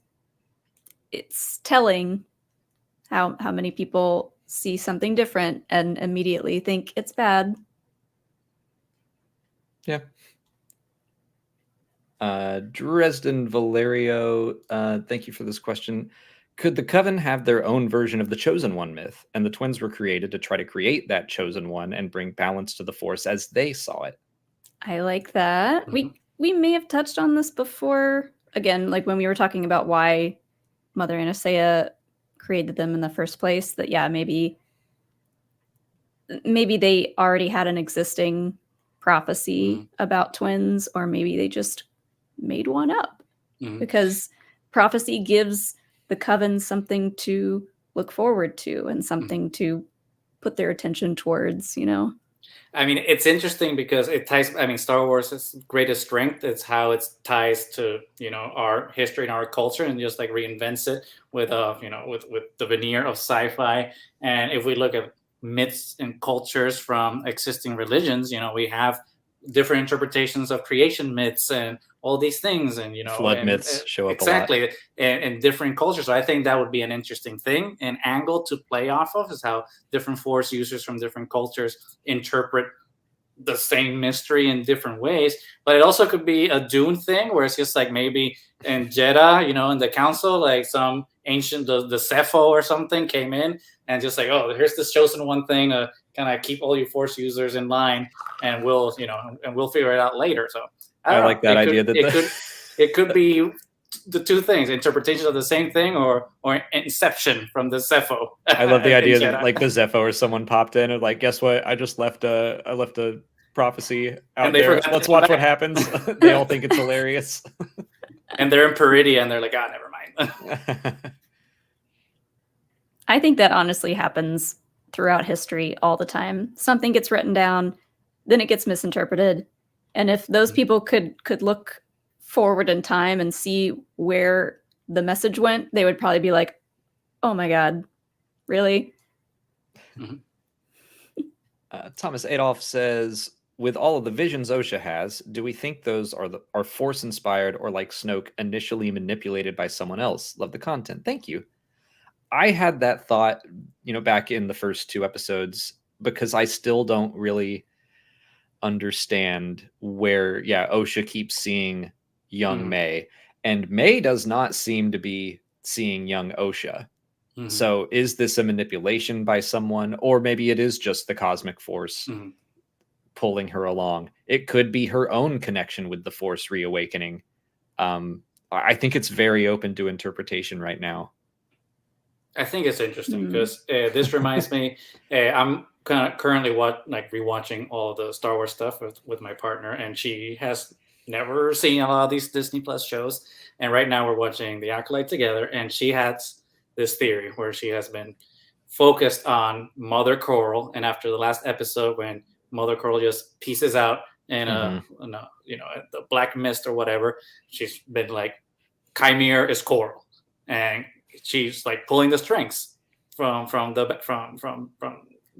telling how many people see something different and immediately think it's bad. Yeah. Dresden Valerio, thank you for this question. Could the Coven have their own version of the Chosen One myth, and the twins were created to try to create that Chosen One and bring balance to the Force as they saw it? I like that. We may have touched on this before, again, like when we were talking about why Mother Anastasia created them in the first place, that maybe they already had an existing prophecy about twins, or maybe they just made one up, because prophecy gives the Coven something to look forward to and something to put their attention towards, you know. I mean, it's interesting because it ties, I mean, Star Wars' greatest strength is how it ties to, you know, our history and our culture, and just like reinvents it with, you know, with the veneer of sci-fi. And if we look at myths and cultures from existing religions. We have different interpretations of creation myths and all these things, and flood myths show up exactly a lot. in different cultures. So I think that would be an interesting thing, an angle to play off of, is how different Force users from different cultures interpret the same mystery in different ways. But it also could be a Dune thing where it's just like maybe in Jeddah, in the council, like some ancient the Cepho or something came in and just like, oh, here's this chosen one thing to kind of keep all you Force users in line, and we'll figure it out later. So I like that idea. It could be the two things: interpretation of the same thing, or inception from the Cepho. I love the idea that like the Zepho or someone popped in and like, guess what? I just left a prophecy out there. Let's watch what happens. They all think it's hilarious. And they're in Peridia and they're like, never mind. I think that honestly happens throughout history all the time. Something gets written down, then it gets misinterpreted. And if those people could look forward in time and see where the message went, they would probably be like, oh my God, really? Mm-hmm. Thomas Adolph says, with all of the visions Osha has, do we think those are Force inspired, or like Snoke, initially manipulated by someone else? Love the content. Thank you. I had that thought, back in the first 2 episodes, because I still don't really understand where, Osha keeps seeing young May, and May does not seem to be seeing young Osha. Mm-hmm. So is this a manipulation by someone, or maybe it is just the cosmic Force pulling her along? It could be her own connection with the Force reawakening. I think it's very open to interpretation right now. I think it's interesting because this reminds me, I'm currently rewatching all the Star Wars stuff with my partner, and she has never seen a lot of these Disney Plus shows. And right now we're watching The Acolyte together, and she has this theory where she has been focused on Mother Koril, and after the last episode when Mother Koril just pieces out in the black mist or whatever, she's been like, Chimere is Koril, and she's like pulling the strings from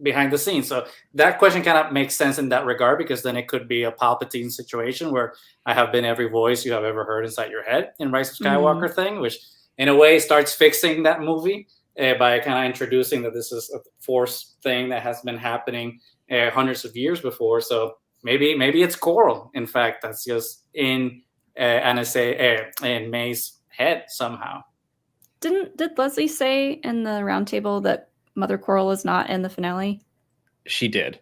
behind the scenes. So that question kind of makes sense in that regard, because then it could be a Palpatine situation where I have been every voice you have ever heard inside your head in Rise of Skywalker thing, which in a way starts fixing that movie by kind of introducing that this is a Force thing that has been happening hundreds of years before. So maybe it's Koril, in fact, that's just in in May's head somehow. Did Leslie say in the roundtable that Mother Koril is not in the finale? She did.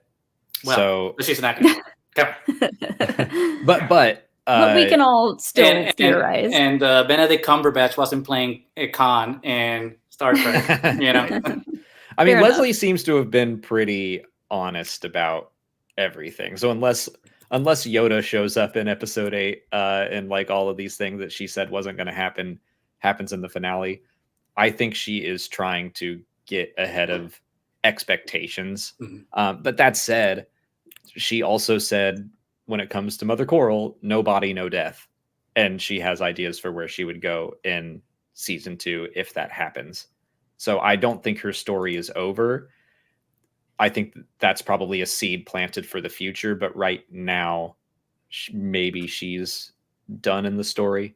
Well, she's not going to. But we can all still theorize. And Benedict Cumberbatch wasn't playing Khan in Star Trek. I mean, Leslie seems to have been pretty honest about everything. So unless Yoda shows up in episode 8 and like all of these things that she said wasn't going to happen happens in the finale, I think she is trying to get ahead of expectations. But that said, she also said, when it comes to Mother Koril, no body, no death. And she has ideas for where she would go in season 2 if that happens. So I don't think her story is over. I think that's probably a seed planted for the future. But right now, maybe she's done in the story.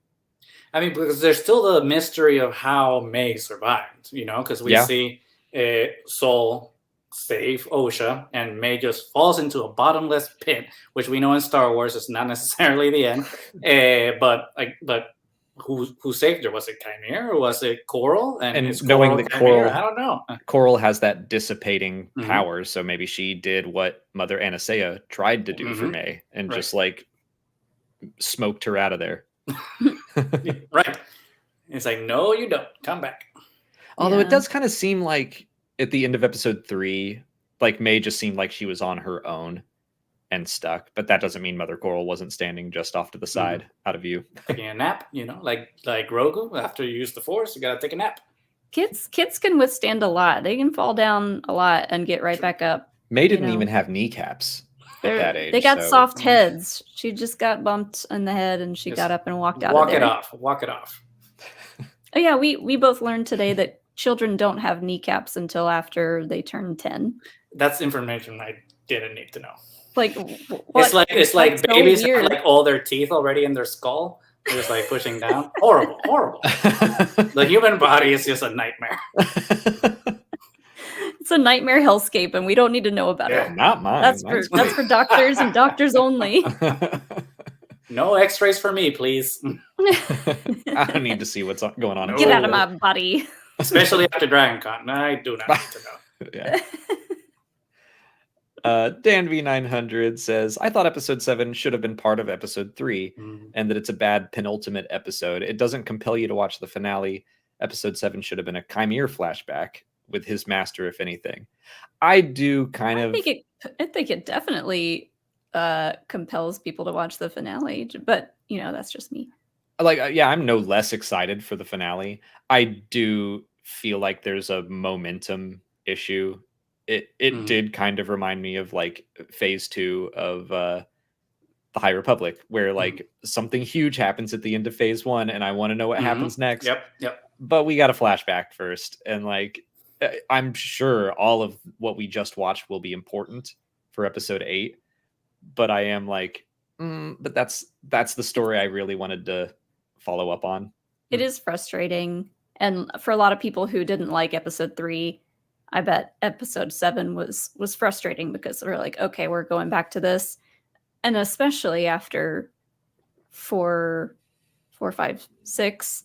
I mean, because there's still the mystery of how May survived, because we see Sol save Osha, and May just falls into a bottomless pit, which we know in Star Wars is not necessarily the end. But who saved her? Was it Chimere or was it Koril? And knowing that Koril, I don't know. Koril has that dissipating power, so maybe she did what Mother Anastasia tried to do for May, and just like smoked her out of there. Right. It's like, no, you don't. Come back. Although it does kind of seem like at the end of episode 3, like May just seemed like she was on her own and stuck. But that doesn't mean Mother Koril wasn't standing just off to the side out of view. Taking a nap, like Grogu. After you use the Force, you got to take a nap. Kids can withstand a lot. They can fall down a lot and get right back up. May didn't even have kneecaps. At that age, they got soft heads. She just got bumped in the head and she got up and walked out of there. Walk it off. Oh yeah, we both learned today that children don't have kneecaps until after they turn 10. That's information I didn't need to know. Like, It's like That's so babies have weird. like all their teeth already in their skull. They're just like pushing down. Horrible, horrible. The human body is just a nightmare. It's a nightmare hellscape, and we don't need to know about Yeah. it. Not mine. That's for doctors and doctors only. No X-rays for me, please. I don't need to see what's going on. Get out of my body. Especially after Dragon Con. I do not need to know. Yeah. Dan V900 says, I thought episode 7 should have been part of episode 3 and that it's a bad penultimate episode. It doesn't compel you to watch the finale. Episode 7 should have been a Chimere flashback with his master, if anything. I do kind of... I think it definitely compels people to watch the finale, but, you know, that's just me. Like, yeah, I'm no less excited for the finale. I do feel like there's a momentum issue. It did kind of remind me of like phase 2 of the High Republic, where like something huge happens at the end of phase 1 and I want to know what happens next. Yep. But we got a flashback first. And like, I'm sure all of what we just watched will be important for episode 8. But I am like, but that's the story I really wanted to follow up on. It is frustrating. And for a lot of people who didn't like episode 3, I bet episode 7 was frustrating because they're like, okay, we're going back to this. And especially after 4, 5, 6,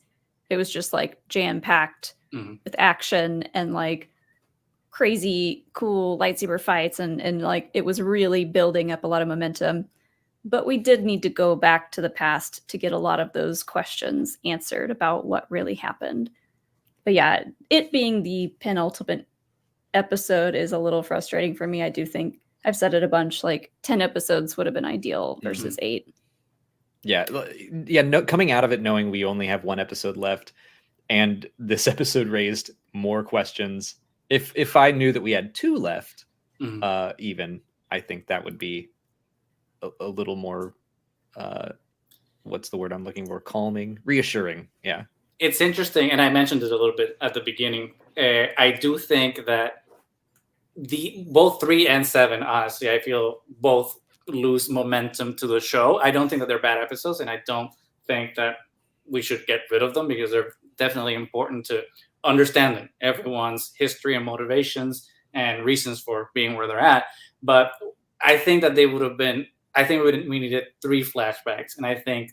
it was just like jam-packed with action and like crazy cool lightsaber fights and like it was really building up a lot of momentum. But we did need to go back to the past to get a lot of those questions answered about what really happened. But yeah, it being the penultimate episode is a little frustrating for me. I do think I've said it a bunch, like 10 episodes would have been ideal versus 8. Yeah. No, coming out of it knowing we only have 1 episode left and this episode raised more questions. If I knew that we had 2 left, even, I think that would be a little more, what's the word I'm looking for? Calming, reassuring. Yeah. It's interesting. And I mentioned it a little bit at the beginning. I do think that both 3 and 7, honestly, I feel both lose momentum to the show. I don't think that they're bad episodes, and I don't think that we should get rid of them because they're definitely important to understanding everyone's history and motivations and reasons for being where they're at. But I think that they would have been, I think we needed 3 flashbacks, and I think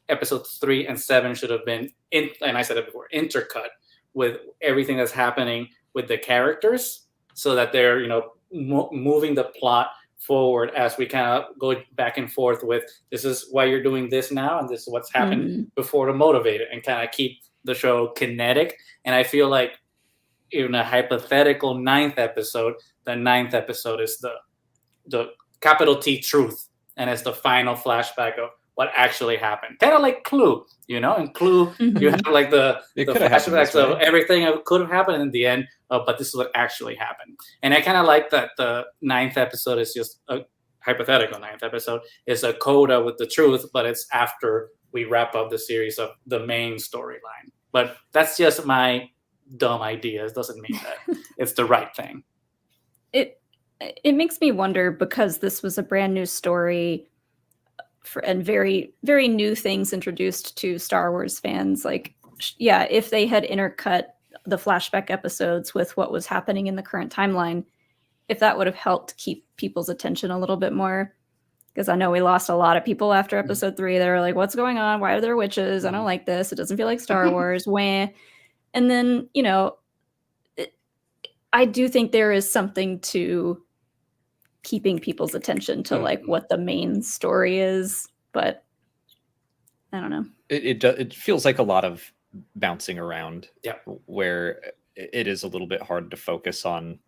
episodes 3 and 7 should have been, and I said it before, intercut with everything that's happening with the characters, so that they're, moving the plot forward as we kind of go back and forth with, this is why you're doing this now, and this is what's happened before to motivate it, and kind of keep the show kinetic. And I feel like in a hypothetical 9th episode, the 9th episode is the capital T truth, and it's the final flashback of what actually happened. Kind of like Clue, In Clue, you have like the flashbacks of everything that could have happened in the end, but this is what actually happened. And I kind of like that the 9th episode is just a hypothetical 9th episode, is a coda with the truth, but it's after we wrap up the series of the main storyline. But that's just my dumb idea. It doesn't mean that it's the right thing. It makes me wonder, because this was a brand new story and very, very new things introduced to Star Wars fans. Like, yeah, if they had intercut the flashback episodes with what was happening in the current timeline, if that would have helped keep people's attention a little bit more. Because I know we lost a lot of people after episode 3 that are like, what's going on? Why are there witches? I don't like this. It doesn't feel like Star Wars. Wah. And then, I do think there is something to keeping people's attention to like what the main story is, but I don't know. It feels like a lot of bouncing around, where it is a little bit hard to focus on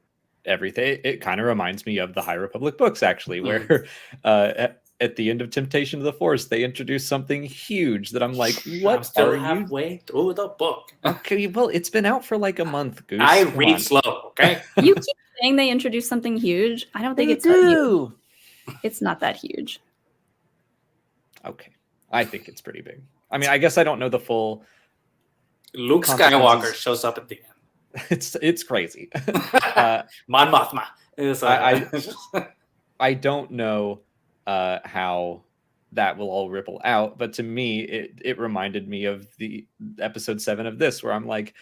everything. It kind of reminds me of the High Republic books, actually, where at the end of Temptation of the Force, they introduce something huge that I'm like, what? I'm still halfway through the book. Okay, well, it's been out for like a month, Goose. I read slow, okay? You keep saying they introduced something huge. I don't think it's that huge. It's not that huge. Okay. I think it's pretty big. I mean, I guess I don't know the full... Luke Skywalker shows up at the end. It's crazy. Mon Mothma. I don't know how that will all ripple out, but to me, it reminded me of the episode 7 of this, where I'm like,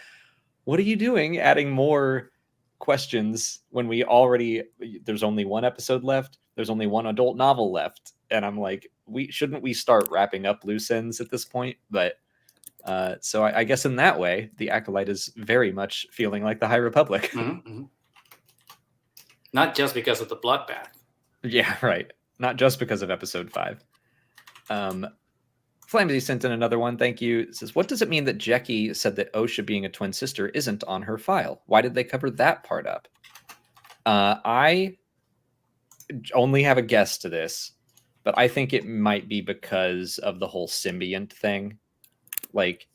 what are you doing adding more questions when there's only one episode left, there's only one adult novel left, and I'm like, shouldn't we start wrapping up loose ends at this point? But so I guess in that way, the Acolyte is very much feeling like the High Republic. Mm-hmm. Not just because of the bloodbath. Yeah, right. Not just because of episode 5. Flamsy sent in another one. Thank you. It says, what does it mean that Jecki said that Osha being a twin sister isn't on her file? Why did they cover that part up? I only have a guess to this, but I think it might be because of the whole symbiant thing. Like,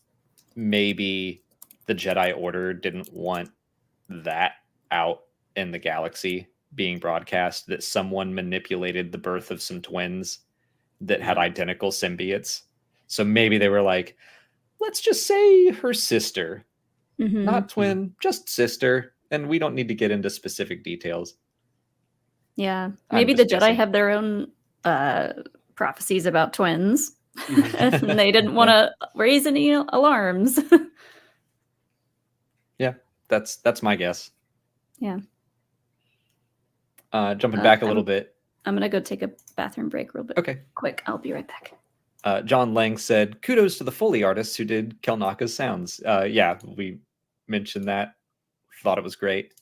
maybe the Jedi Order didn't want that out in the galaxy being broadcast, that someone manipulated the birth of some twins that had identical symbiotes. So maybe they were like, let's just say her sister, not twin, just sister. And we don't need to get into specific details. Yeah. Maybe the Jedi have their own prophecies about twins. And they didn't want to raise any alarms. Yeah, that's my guess. Yeah. Jumping back a little bit. I'm going to go take a bathroom break real bit. Okay. Quick. I'll be right back. John Lang said, kudos to the Foley artists who did Kelnacca's sounds. Yeah, we mentioned that. Thought it was great.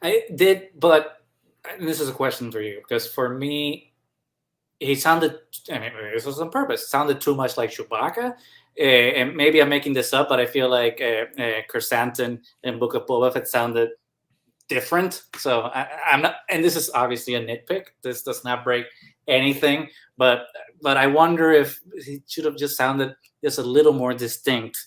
I did, but this is a question for you, because for me, he sounded, I mean, this was on purpose, it sounded too much like Chewbacca. And maybe I'm making this up, but I feel like Chrysanthemum in Book of Boba Fett sounded different. So I'm not, and this is obviously a nitpick. This does not break anything, but I wonder if he should have just sounded just a little more distinct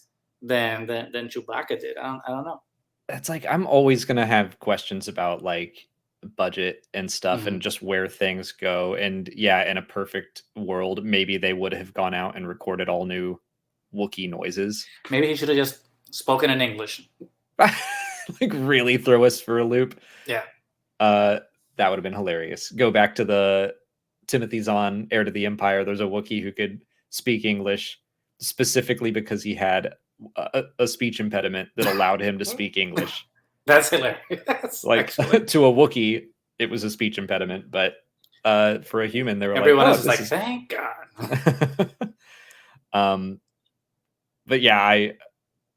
than Chewbacca did. I don't know. It's like, I'm always gonna have questions about like budget and stuff and just where things go. And yeah, in a perfect world, maybe they would have gone out and recorded all new Wookiee noises. Maybe he should have just spoken in English. Like really throw us for a loop. Yeah. That would have been hilarious. Go back to the Timothy Zahn, Heir to the Empire. There's a Wookiee who could speak English specifically because he had a speech impediment that allowed him to speak English. That's hilarious. Like to a Wookiee, it was a speech impediment, but for a human, they were everyone like, else is like, thank God. But yeah,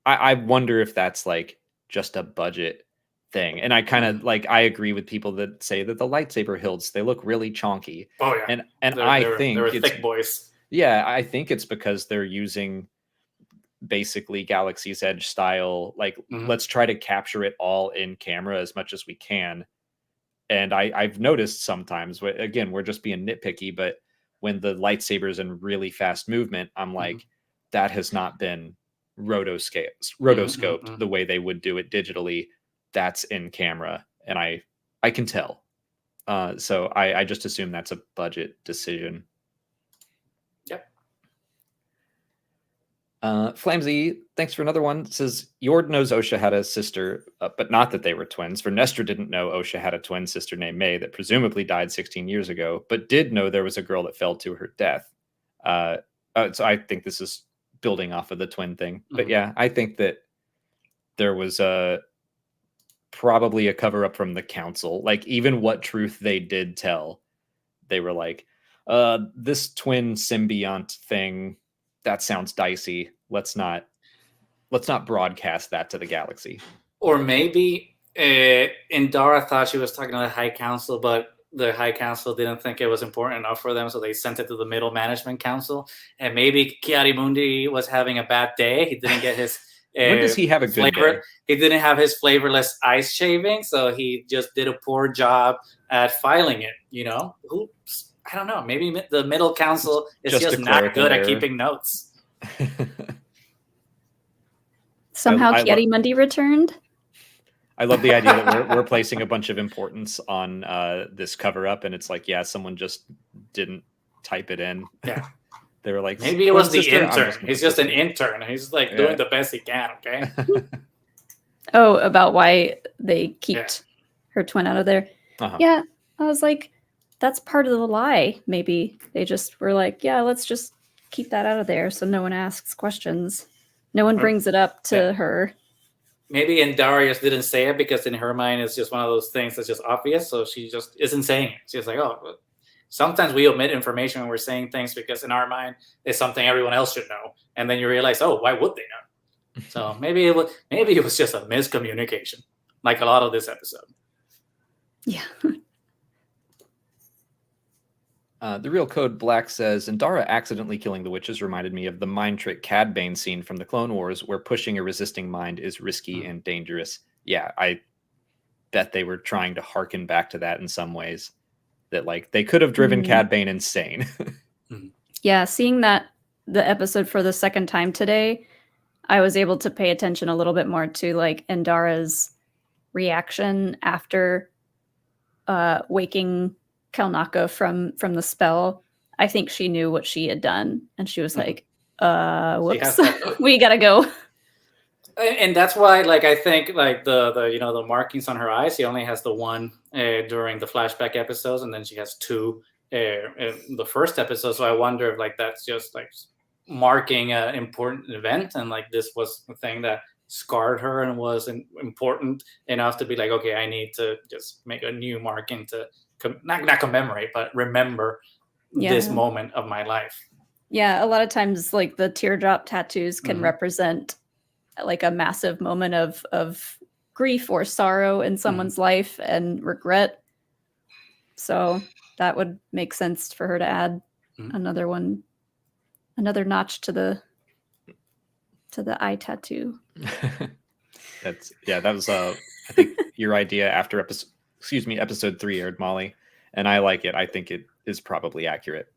I wonder if that's like just a budget thing. And I kind of like, I agree with people that say that the lightsaber hilts, they look really chonky. Oh yeah. And I think they're thick boys. Yeah, I think it's because they're using basically Galaxy's Edge style, like let's try to capture it all in camera as much as we can. And I've noticed sometimes, again, we're just being nitpicky, but when the lightsaber's in really fast movement, I'm like, that has not been rotoscoped the way they would do it digitally. That's in camera, and I can tell. So I just assume that's a budget decision. Yep. Flamsy, thanks for another one. It says, Yord knows Osha had a sister, but not that they were twins. For Nestor didn't know Osha had a twin sister named May that presumably died 16 years ago, but did know there was a girl that fell to her death. So I think this is building off of the twin thing. But yeah, I think that there was probably a cover up from the council. Like even what truth they did tell, they were like, this twin symbiont thing, that sounds dicey. Let's not broadcast that to the galaxy. Or maybe Indara thought she was talking to the High Council, but the High Council didn't think it was important enough for them, so they sent it to the Middle Management Council. And maybe Kiarimundi was having a bad day. He didn't get his when does he have a good day? He didn't have his flavorless ice shaving, so he just did a poor job at filing it. You know, oops, I don't know. Maybe the Middle Council is just not good at keeping notes. Somehow Kiarimundi returned. I love the idea that we're placing a bunch of importance on this cover up, and it's like, yeah, someone just didn't type it in. Yeah. They were like, maybe it was the intern. He's just an intern. He's like doing the best he can. Okay. Oh, about why they kept her twin out of there. Uh-huh. Yeah, I was like, that's part of the lie. Maybe they just were like, yeah, let's just keep that out of there so no one asks questions. No one brings it up to her. Maybe Indara just didn't say it because in her mind it's just one of those things that's just obvious, so she just isn't saying it. She's like, oh, sometimes we omit information when we're saying things because in our mind it's something everyone else should know, and then you realize, oh, why would they know? So maybe it was just a miscommunication, like a lot of this episode. Yeah. The Real Code Black says, Indara accidentally killing the witches reminded me of the mind trick Cad Bane scene from the Clone Wars, where pushing a resisting mind is risky and dangerous. Yeah, I bet they were trying to harken back to that in some ways. That like they could have driven Cad Bane insane. Yeah, seeing the episode for the second time today, I was able to pay attention a little bit more to like Indara's reaction after waking Kelnacca from the spell. I think she knew what she had done, and she was like, whoops, we gotta go. And that's why, like, I think like the markings on her eyes, she only has the one during the flashback episodes, and then she has two in the first episode. So I wonder if like that's just like marking an important event, and like this was the thing that scarred her and was important enough to be like, okay, I need to just make a new marking to not commemorate, but remember this moment of my life. Yeah, a lot of times like the teardrop tattoos can represent like a massive moment of grief or sorrow in someone's life and regret. So that would make sense for her to add another notch to the eye tattoo. That was I think your idea after episode 3 aired, Molly, and I like it. I think it is probably accurate.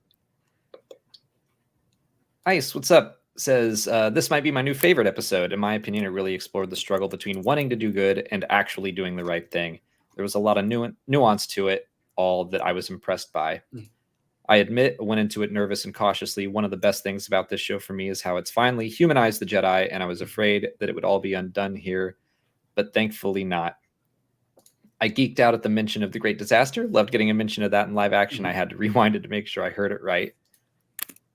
Ice, what's up? Says, this might be my new favorite episode. In my opinion, it really explored the struggle between wanting to do good and actually doing the right thing. There was a lot of nuance to it, all that I was impressed by. I admit, I went into it nervous and cautiously. One of the best things about this show for me is how it's finally humanized the Jedi, and I was afraid that it would all be undone here, but thankfully not. I geeked out at the mention of the Great Disaster, loved getting a mention of that in live action. I had to rewind it to make sure I heard it right.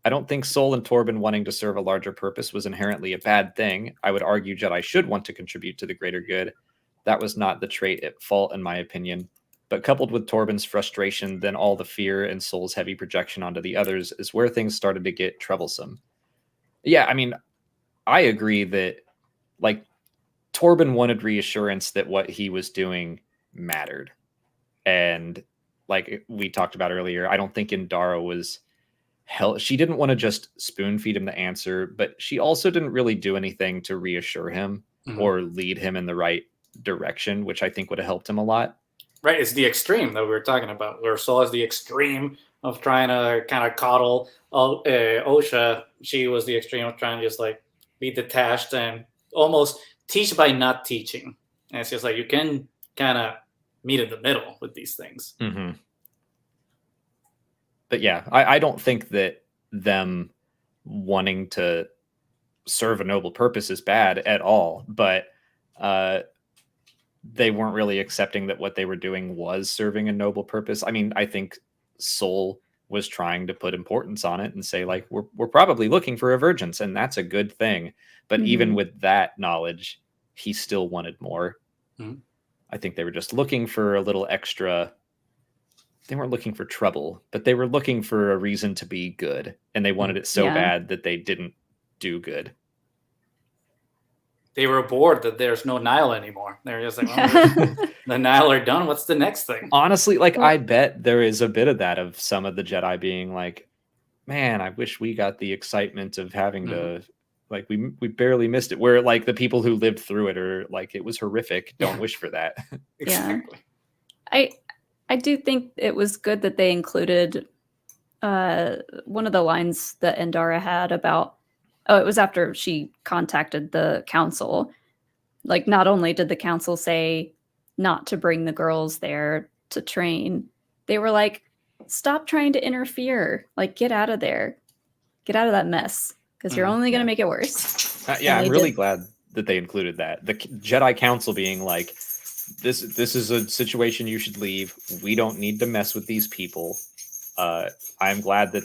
I don't think Sol and Torbin wanting to serve a larger purpose was inherently a bad thing. I would argue Jedi should want to contribute to the greater good. That was not the trait at fault, in my opinion. But coupled with Torbin's frustration, then all the fear and Sol's heavy projection onto the others is where things started to get troublesome. Yeah, I mean, I agree that, like, Torbin wanted reassurance that what he was doing mattered. And, like we talked about earlier, I don't think Indara was... she didn't want to just spoon feed him the answer, but she also didn't really do anything to reassure him or lead him in the right direction, which I think would have helped him a lot. Right, it's the extreme that we were talking about, where Sol is the extreme of trying to kind of coddle Osha. She was the extreme of trying to just like be detached and almost teach by not teaching. And it's just like you can kind of meet in the middle with these things. But yeah, I don't think that them wanting to serve a noble purpose is bad at all, but they weren't really accepting that what they were doing was serving a noble purpose. I mean, I think Sol was trying to put importance on it and say, like, we're probably looking for a virgins, and that's a good thing. But even with that knowledge, he still wanted more. I think they were just looking for a little extra. They weren't looking for trouble, but they were looking for a reason to be good. And they wanted it so bad that they didn't do good. They were bored that there's no Nile anymore. They're just like, well, the Nile are done. What's the next thing? Honestly, like, I bet there is a bit of that, of some of the Jedi being like, man, I wish we got the excitement of having to, like, we barely missed it. Where, like, the people who lived through it are like, it was horrific. Don't wish for that. Exactly. I do think it was good that they included one of the lines that Indara had about, it was after she contacted the council. Like, not only did the council say not to bring the girls there to train, they were like, stop trying to interfere. Like, get out of there. Get out of that mess, because you're only going to make it worse. I'm really glad that they included that. The Jedi Council being like, this is a situation you should leave. We don't need to mess with these people. I'm glad that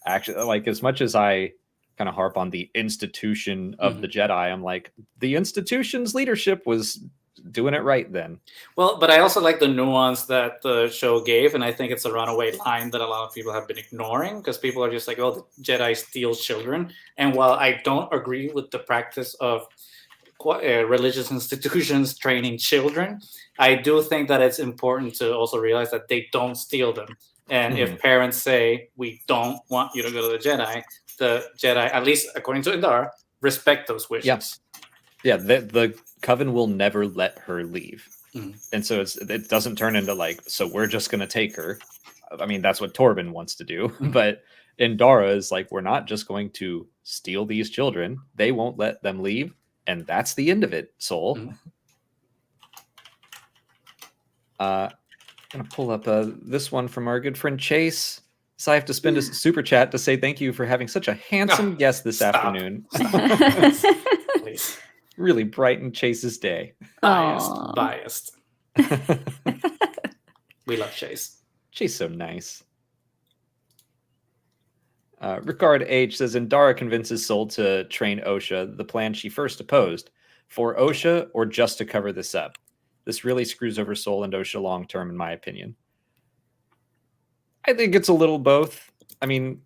actually, like, as much as I kind of harp on the institution of the Jedi, I'm like, the institution's leadership was doing it right then. Well, but I also like the nuance that the show gave, and I think it's a runaway line that a lot of people have been ignoring, because people are just like, oh, the Jedi steal children. And while I don't agree with the practice of religious institutions training children, I do think that it's important to also realize that they don't steal them. And if parents say, we don't want you to go to the Jedi, at least according to Indara, respect those wishes. Yeah, the Coven will never let her leave. And so it doesn't turn into like, so we're just going to take her. I mean, that's what Torbin wants to do. But Indara is like, we're not just going to steal these children. They won't let them leave. And that's the end of it, Soul. I'm going to pull up this one from our good friend Chase. So I have to spend a super chat to say thank you for having such a handsome guest this afternoon. Please. Really brightened Chase's day. Biased. We love Chase. Chase so nice. Ricard H says, Indara convinces Soul to train Osha, the plan she first opposed, for Osha or just to cover this up. This really screws over Soul and Osha long term, in my opinion. I think it's a little both. I mean,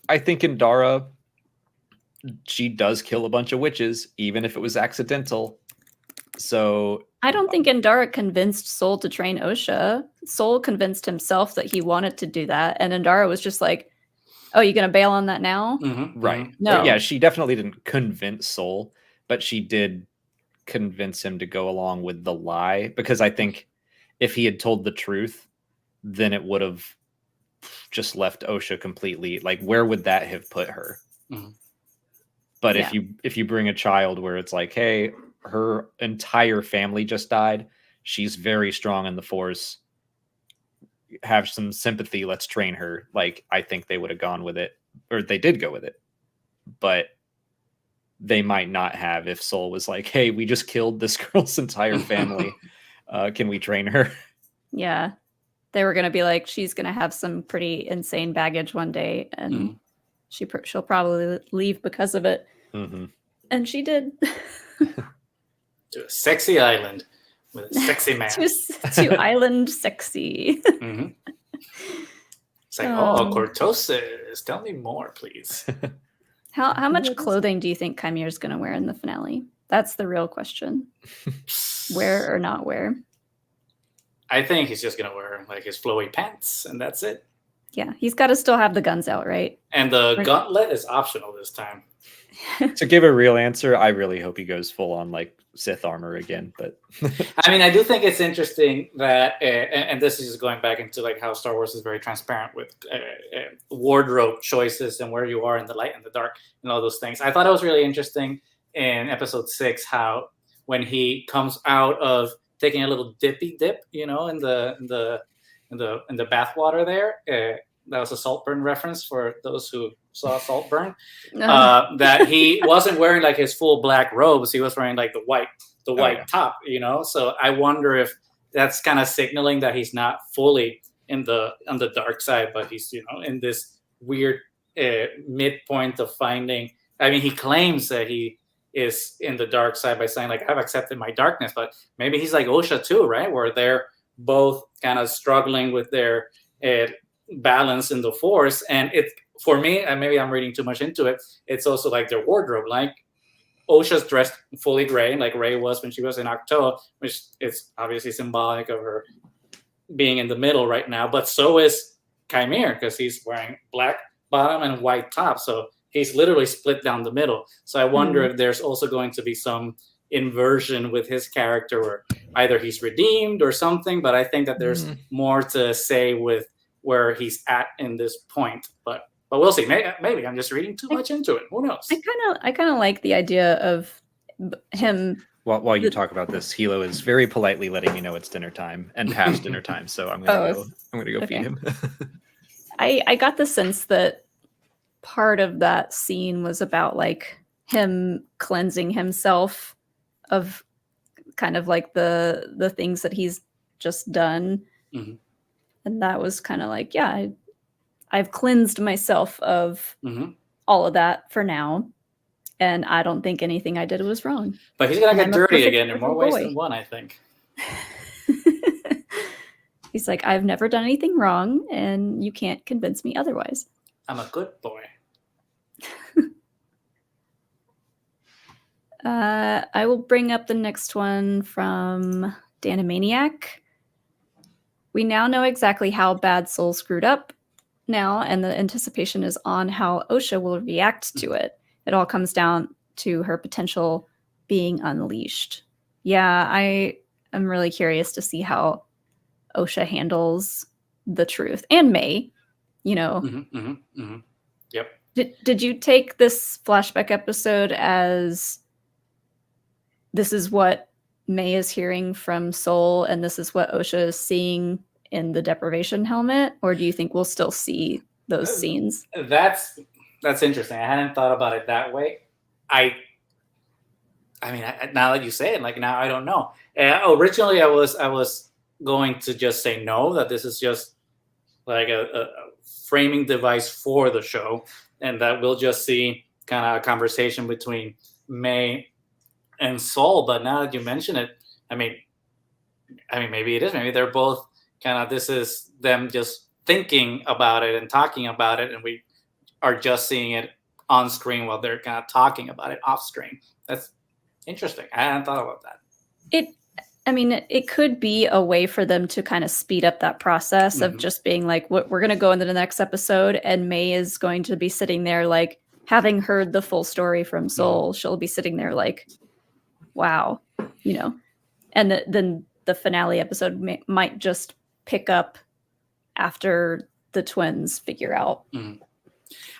I think Indara, she does kill a bunch of witches, even if it was accidental. So I don't think Indara convinced Soul to train Osha. Soul convinced himself that he wanted to do that, and Indara was just like, oh, you gonna bail on that now? Right. No. Yeah, she definitely didn't convince Soul, but she did convince him to go along with the lie, because I think if he had told the truth, then it would have just left Osha completely. Like, where would that have put her? But if you bring a child where it's like, hey, her entire family just died, she's very strong in the Force, have some sympathy, let's train her. Like, I think they would have gone with it, or they did go with it, but they might not have if Soul was like, hey, we just killed this girl's entire family. Can we train her? Yeah. They were going to be like, she's going to have some pretty insane baggage one day, and she'll probably leave because of it. And she did. To a sexy island with a sexy man. to island sexy. It's like, oh, cortosis. Tell me more, please. How much clothing do you think Chimere's going to wear in the finale? That's the real question. Wear or not wear? I think he's just going to wear like his flowy pants, and that's it. Yeah, he's got to still have the guns out, right? And the gauntlet is optional this time. To give a real answer, I really hope he goes full on like Sith armor again. But I mean, I do think it's interesting that, and this is just going back into like how Star Wars is very transparent with wardrobe choices and where you are in the light and the dark and all those things. I thought it was really interesting in Episode 6 how when he comes out of taking a little dippy dip, you know, in the bathwater there. That was a Saltburn reference for those who saw Saltburn. That he wasn't wearing like his full black robes; he was wearing like the white top, you know. So I wonder if that's kind of signaling that he's not fully on the dark side, but he's, you know, in this weird midpoint of finding. I mean, he claims that he is in the dark side by saying like, I've accepted my darkness, but maybe he's like Osha too, right? Where they're both kind of struggling with their balance in the Force. And it, for me, and maybe I'm reading too much into it, it's also like their wardrobe. Like Osha's dressed fully gray, like Rey was when she was in Octo, which is obviously symbolic of her being in the middle right now. But so is Chimere, because he's wearing black bottom and white top. So he's literally split down the middle. So I wonder if there's also going to be some inversion with his character, where either he's redeemed or something. But I think that there's more to say with where he's at in this point. But we'll see. Maybe I'm just reading too much into it. Who knows? I kind of like the idea of him. While you talk about this, Hilo is very politely letting me know it's dinner time and past dinner time. So I'm gonna go feed him. I got the sense that part of that scene was about like him cleansing himself of kind of like the things that he's just done. Mm-hmm. And that was kind of like, yeah, I've cleansed myself of Mm-hmm. all of that for now. And I don't think anything I did was wrong. But he's going to And get I'm a dirty perfect again in little more ways boy. than one, I think. He's like, I've never done anything wrong, and you can't convince me otherwise. I'm a good boy. I will bring up the next one from Danimaniac. We now know exactly how Bad Soul screwed up now, and the anticipation is on how Osha will react to it. It all comes down to her potential being unleashed. Yeah, I am really curious to see how Osha handles the truth, and May, you know. Mm-hmm, mm-hmm, mm-hmm. Yep. Did you take this flashback episode as this is what May is hearing from Soul, and this is what Osha is seeing in the deprivation helmet, or do you think we'll still see those scenes? That's interesting. I hadn't thought about it that way. I mean, now that you say it, like now I don't know. Originally, I was going to just say no, that this is just like a framing device for the show, and that we'll just see kind of a conversation between May and Soul. But now that you mention it, I mean, maybe it is. Maybe they're both kind of, this is them just thinking about it and talking about it, and we are just seeing it on screen while they're kind of talking about it off screen. That's interesting. I hadn't thought about that. It could be a way for them to kind of speed up that process of just being like, we're going to go into the next episode, and May is going to be sitting there like, having heard the full story from Soul, she'll be sitting there like, wow, you know. And then the finale episode might just pick up after the twins figure out.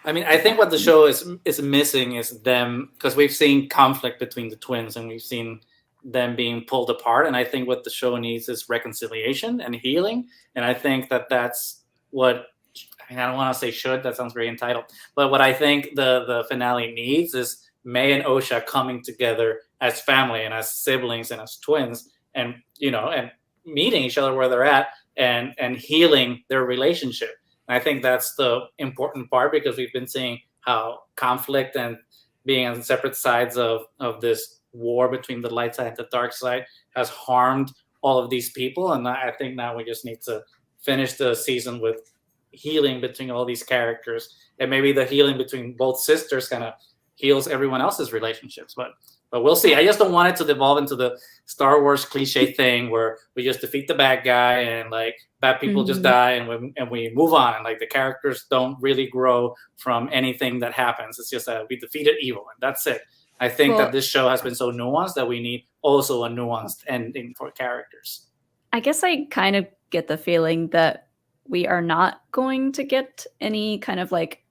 I mean, I think what the show is missing is them, because we've seen conflict between the twins and we've seen them being pulled apart. And I think what the show needs is reconciliation and healing. And I think that's what, I mean, I don't want to say should, that sounds very entitled, but what I think the finale needs is May and Osha coming together as family and as siblings and as twins, and, you know, and meeting each other where they're at and healing their relationship. And I think that's the important part, because we've been seeing how conflict and being on separate sides of this war between the light side and the dark side has harmed all of these people. And I think now we just need to finish the season with healing between all these characters, and maybe the healing between both sisters kind of heals everyone else's relationships. But we'll see. I just don't want it to devolve into the Star Wars cliche thing where we just defeat the bad guy and like bad people just die and we move on, and like the characters don't really grow from anything that happens. It's just that we defeated evil and that's it. I think that this show has been so nuanced that we need also a nuanced ending for characters. I guess I kind of get the feeling that we are not going to get any kind of like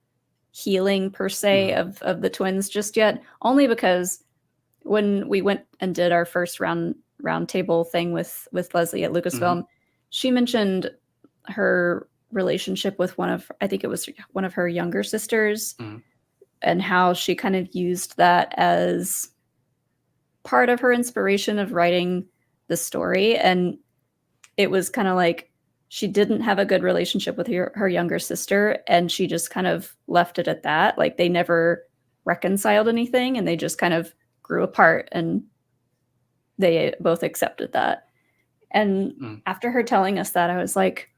healing per se of the twins just yet, only because when we went and did our first round table thing with Leslie at Lucasfilm, she mentioned her relationship with one of her younger sisters, and how she kind of used that as part of her inspiration of writing the story. And it was kind of like she didn't have a good relationship with her younger sister, and she just kind of left it at that. Like they never reconciled anything, and they just kind of grew apart, and they both accepted that. And after her telling us that, I was like,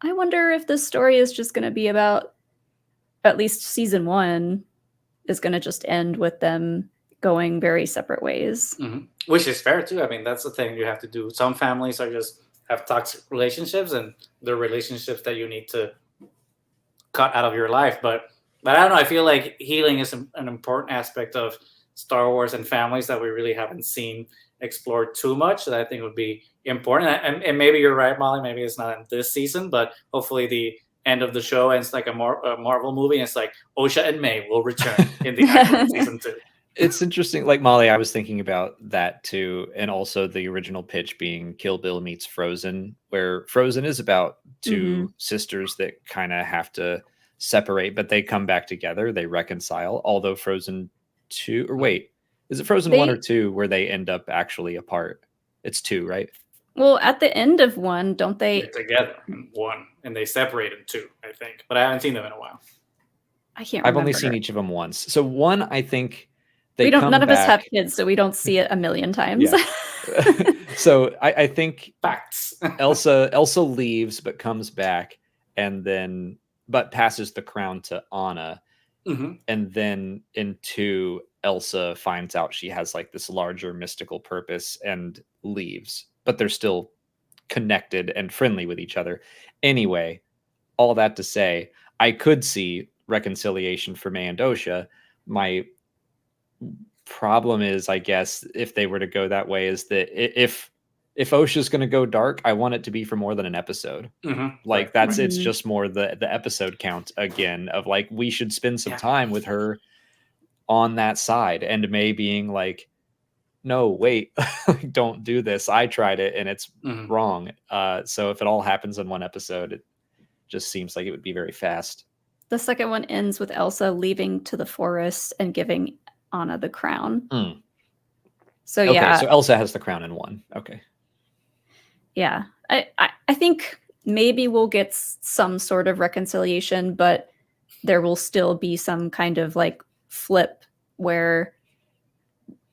I wonder if this story is just going to be about, at least season 1 is going to just end with them going very separate ways. Which is fair too. I mean, that's the thing you have to do. Some families are just have toxic relationships, and they're relationships that you need to cut out of your life. But I don't know. I feel like healing is an important aspect of Star Wars and families that we really haven't seen explored too much, that I think would be important. And maybe you're right, Molly. Maybe it's not in this season, but hopefully the end of the show ends like a Marvel movie. And it's like Osha and May will return in the Acolyte season 2. It's interesting. Like Molly, I was thinking about that too. And also the original pitch being Kill Bill meets Frozen, where Frozen is about two sisters that kind of have to separate, but they come back together. They reconcile. Although Frozen 2, or wait, Is it Frozen 1 or They- 2 where they end up actually apart? It's 2, right? Well, at the end of 1, don't they? They're together in 1, and they separate in 2, I think. But I haven't seen them in a while. I can't. I've remember. only seen each of them once. So 1, I think they we don't. come None of us have back. kids, so we don't see it a million times. Yeah. So I think Facts. Elsa leaves but comes back, and then but passes the crown to Anna, Mhm. and then in 2, Elsa finds out she has like this larger mystical purpose and leaves, but they're still connected and friendly with each other. Anyway, all that to say, I could see reconciliation for May and Dosha. My problem is, I guess, if they were to go that way, is that if Osha's going to go dark, I want it to be for more than an episode. Mhm. Like Right. that's it's Mhm. just more the episode count again of like we should spend some Yeah. time with her on that side, and May being like, no, wait, don't do this. I tried it and it's Mhm. wrong. So if it all happens in one episode, it just seems like it would be very fast. The second one ends with Elsa leaving to the forest and giving Anna the crown. Mm. So Okay, yeah, so Elsa has the crown in 1. Okay. yeah. I think maybe we'll get some sort of reconciliation, but there will still be some kind of like flip where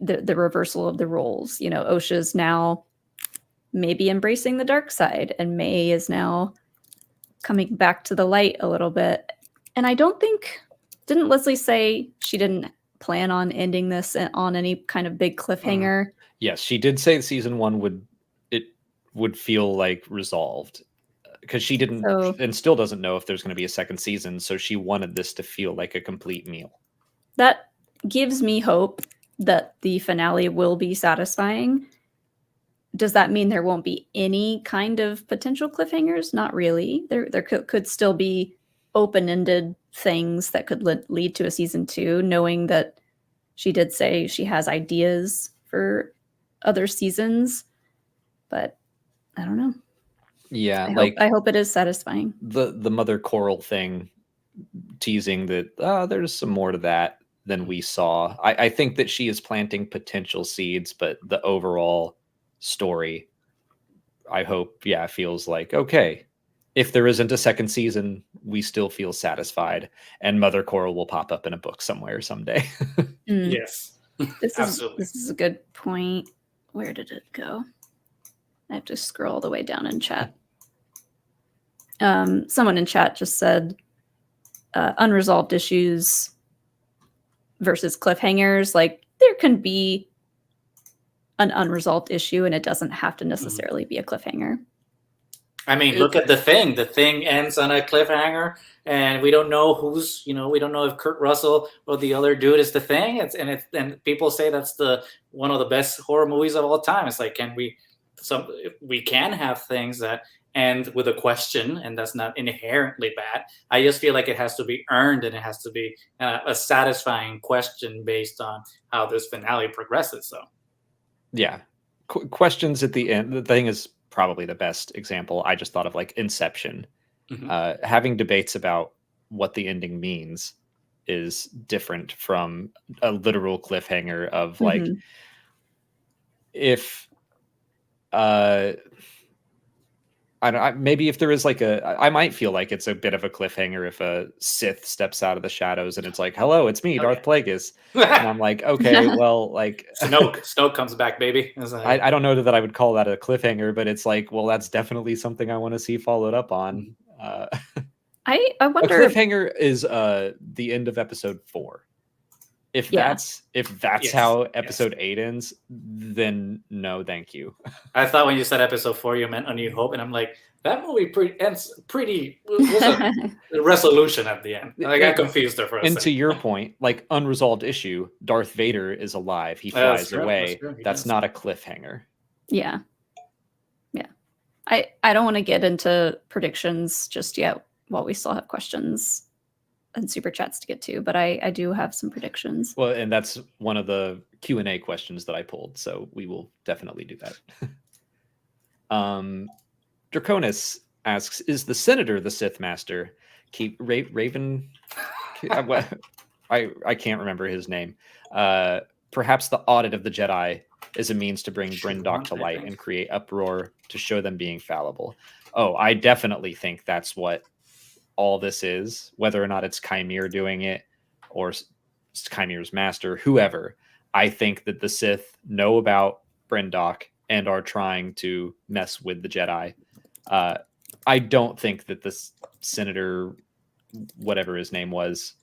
the reversal of the roles. You know, Osha's now maybe embracing the dark side, and May is now coming back to the light a little bit. And I don't think, didn't Leslie say she didn't plan on ending this on any kind of big cliffhanger? Yes, she did say season 1 would feel like resolved, because she didn't and still doesn't know if there's going to be a second season. So she wanted this to feel like a complete meal. That gives me hope that the finale will be satisfying. Does that mean there won't be any kind of potential cliffhangers? Not really. There could still be open-ended things that could lead to a season 2, knowing that she did say she has ideas for other seasons, but I don't know. Yeah, I hope it is satisfying. The Mother Koril thing, teasing that there's some more to that than we saw. I think that she is planting potential seeds, but the overall story, I hope, feels like, okay, if there isn't a second season, we still feel satisfied, and Mother Koril will pop up in a book somewhere someday. Yes. Absolutely. This is a good point. Where did it go? I have to scroll all the way down in chat. Someone in chat just said unresolved issues versus cliffhangers. Like, there can be an unresolved issue and it doesn't have to necessarily be a cliffhanger. I mean, look at The Thing. The Thing ends on a cliffhanger, and we don't know who's, we don't know if Kurt Russell or the other dude is The Thing. And people say that's one of the best horror movies of all time. It's like, we can have things that end with a question, and that's not inherently bad. I just feel like it has to be earned, and it has to be a satisfying question based on how this finale progresses. So, yeah, questions at the end. The Thing is probably the best example. I just thought of like Inception. Mm-hmm. Having debates about what the ending means is different from a literal cliffhanger of like, if maybe if there is like I might feel like it's a bit of a cliffhanger if a Sith steps out of the shadows and it's like, hello, it's me, Darth Plagueis. And I'm like, okay, well, like Snoke comes back, baby. Like, I don't know that I would call that a cliffhanger, but it's like, well, that's definitely something I want to see followed up on. I wonder. A cliffhanger is the end of episode 4. If that's how episode 8 ends, then no, thank you. I thought when you said episode 4, you meant A New Hope, and I'm like, that movie ends pretty. Was a resolution at the end. I got confused there for a second. And to your point, like unresolved issue, Darth Vader is alive. He flies away. That's not a cliffhanger. Yeah. I don't want to get into predictions just yet while we still have questions and super chats to get to, but I do have some predictions. Well, and that's one of the Q&A questions that I pulled, so we will definitely do that. Draconis asks, is the Senator the Sith Master? Raven... I can't remember his name. perhaps the audit of the Jedi is a means to bring Brendok to light and create uproar to show them being fallible. Oh, I definitely think that's what all this is, whether or not it's Chimere doing it or Chimere's master, whoever. I think that the Sith know about Brendok and are trying to mess with the Jedi. I don't think that this Senator, whatever his name was,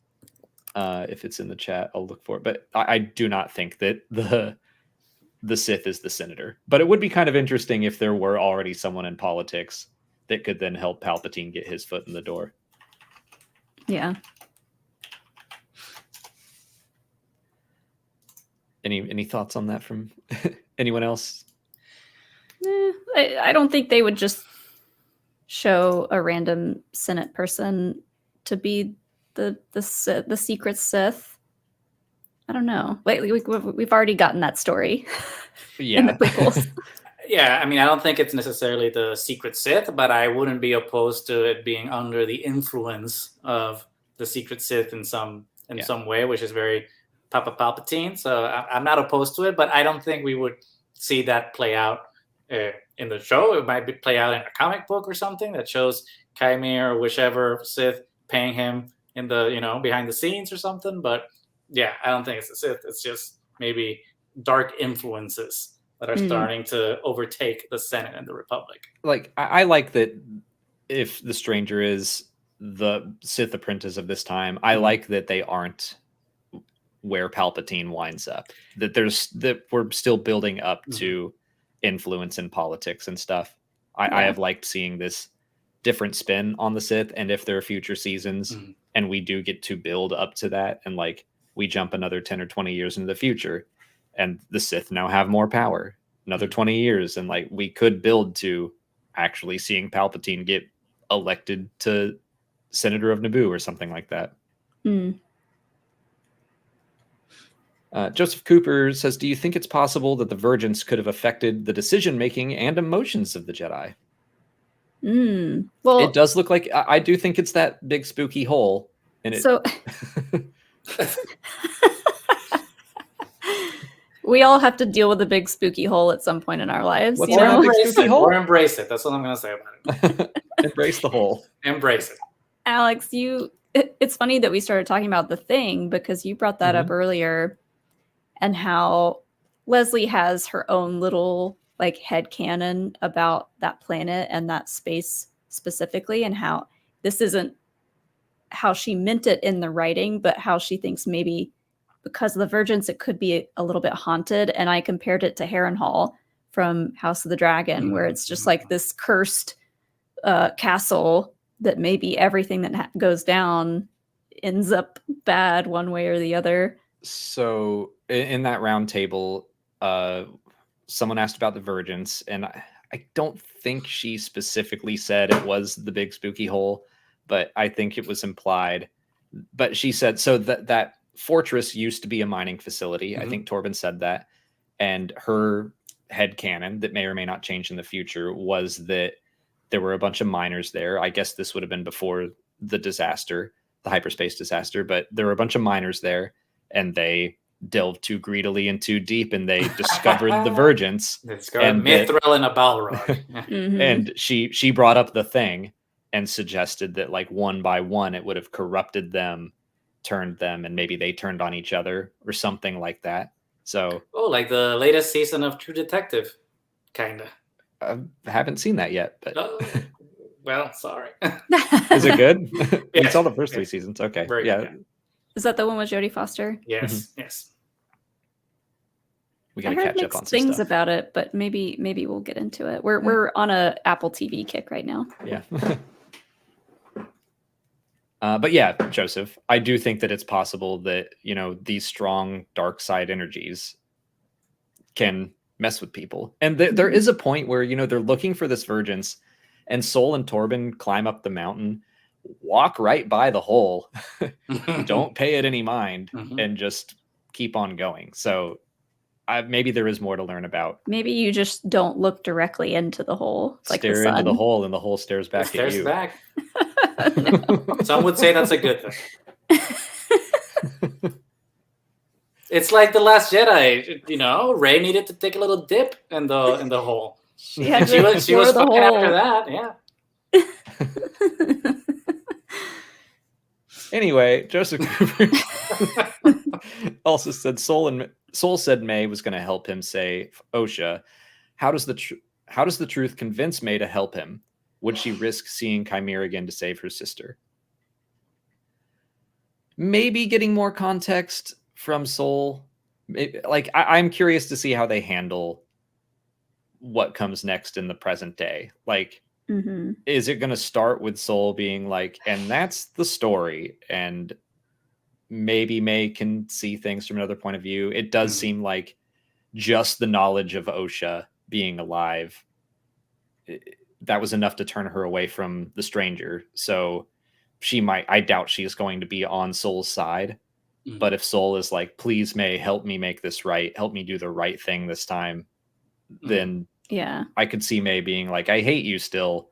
if it's in the chat, I'll look for it. But I do not think that the Sith is the Senator. But it would be kind of interesting if there were already someone in politics that could then help Palpatine get his foot in the door. Yeah. Any thoughts on that from anyone else? I don't think they would just show a random Senate person to be the secret Sith. I don't know. We've already gotten that story in the prequels. Yeah, I mean, I don't think it's necessarily the secret Sith, but I wouldn't be opposed to it being under the influence of the secret Sith in some way, which is very Papa Palpatine. So I'm not opposed to it, but I don't think we would see that play out in the show. It might play out in a comic book or something that shows Chimere or whichever Sith paying him in the behind the scenes or something. But yeah, I don't think it's a Sith. It's just maybe dark influences that are starting to overtake the Senate and the Republic. Like, I like that if the stranger is the Sith apprentice of this time, I like that they aren't where Palpatine winds up. That we're still building up to influence in politics and stuff. I have liked seeing this different spin on the Sith, and if there are future seasons and we do get to build up to that, and like we jump another 10 or 20 years into the future and the Sith now have more power, another 20 years, and like we could build to actually seeing Palpatine get elected to Senator of Naboo or something like that. Joseph Cooper says, do you think it's possible that the Virgins could have affected the decision-making and emotions of the Jedi? Well, it does look like, I do think it's that big spooky hole. And so we all have to deal with a big spooky hole at some point in our lives. What's you know? Or embrace it. That's what I'm going to say about it. Embrace the hole. Embrace it. Alex, it's funny that we started talking about the Thing because you brought that up earlier, and how Leslie has her own little like headcanon about that planet and that space specifically, and how this isn't how she meant it in the writing, but how she thinks maybe because of the Virgins, it could be a little bit haunted. And I compared it to Harrenhal from House of the Dragon, where it's just like this cursed castle that maybe everything that goes down ends up bad one way or the other. So in that round table, someone asked about the Virgins, and I don't think she specifically said it was the big spooky hole, but I think it was implied. But she said, so that fortress used to be a mining facility. I think Torbin said that. And her headcanon, that may or may not change in the future, was that there were a bunch of miners there. I guess this would have been before the disaster, the hyperspace disaster, but there were a bunch of miners there, and they delved too greedily and too deep, and they discovered the Virgins. And Mithril and a Balrog. And she brought up the Thing and suggested that like one by one it would have corrupted them, turned them, and maybe they turned on each other or something like that. So like the latest season of True Detective, kind of. I haven't seen that yet, but well, sorry. Is it good? Yes. You saw the first 3 seasons. Okay. Very good. Is that the one with Jodie Foster? Yes. Yes. We got to I heard catch up on mixed some things stuff. about it, but maybe we'll get into it. We're on a Apple TV kick right now. Yeah. But yeah, Joseph, I do think that it's possible that, these strong dark side energies can mess with people. And there is a point where, they're looking for this Virgins, and Sol and Torbin climb up the mountain, walk right by the hole, don't pay it any mind, and just keep on going. So maybe there is more to learn about. Maybe you just don't look directly into the hole. It's like stare the sun. into the hole, and the hole stares back at you. Back. Some would say that's a good thing. It's like the Last Jedi. You know, Rey needed to take a little dip in the hole. She had She to was explore the fine after hole. that. Yeah. Anyway, Joseph Cooper also said Soul said May was going to help him save Osha. How does the truth convince May to help him? Would she risk seeing Chimera again to save her sister? Maybe getting more context from Soul. Like I'm curious to see how they handle what comes next in the present day. Like, is it going to start with Soul being like, and that's the story, and maybe May can see things from another point of view? It does seem like just the knowledge of Osha being alive, that was enough to turn her away from the stranger. So I doubt she is going to be on Soul's side. But if Soul is like, please, May, help me make this right, help me do the right thing this time, then yeah, I could see May being like, I hate you still,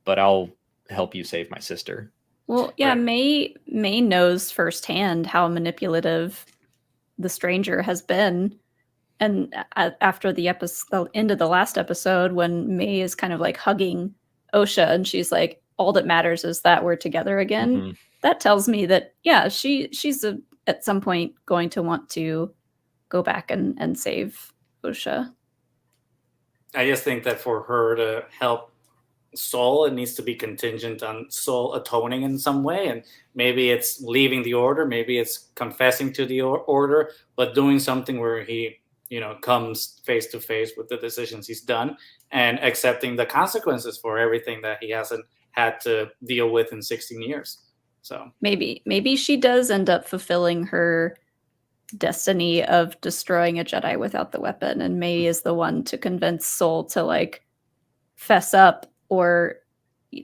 but I'll help you save my sister. Well, yeah, right. May knows firsthand how manipulative the stranger has been. And after the end of the last episode, when May is kind of like hugging Osha and she's like, all that matters is that we're together again. That tells me that, yeah, she's at some point going to want to go back and save Osha. I just think that for her to help Soul, it needs to be contingent on Soul atoning in some way, and maybe it's leaving the order, maybe it's confessing to the order, but doing something where he, comes face to face with the decisions he's done and accepting the consequences for everything that he hasn't had to deal with in 16 years. So maybe she does end up fulfilling her destiny of destroying a Jedi without the weapon, and May is the one to convince Soul to like fess up or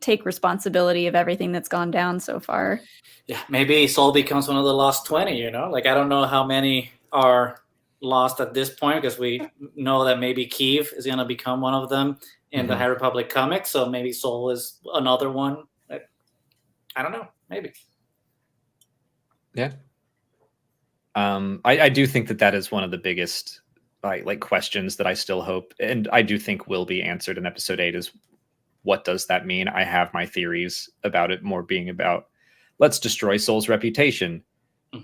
take responsibility of everything that's gone down so far. Yeah, maybe Soul becomes one of the lost 20, Like, I don't know how many are lost at this point, because we know that maybe Keeve is going to become one of them in the High Republic comics, so maybe Soul is another one. I don't know, maybe. Yeah. I do think that is one of the biggest like questions that I still hope, and I do think will be answered in episode 8, is what does that mean? I have my theories about it more being about, let's destroy Soul's reputation.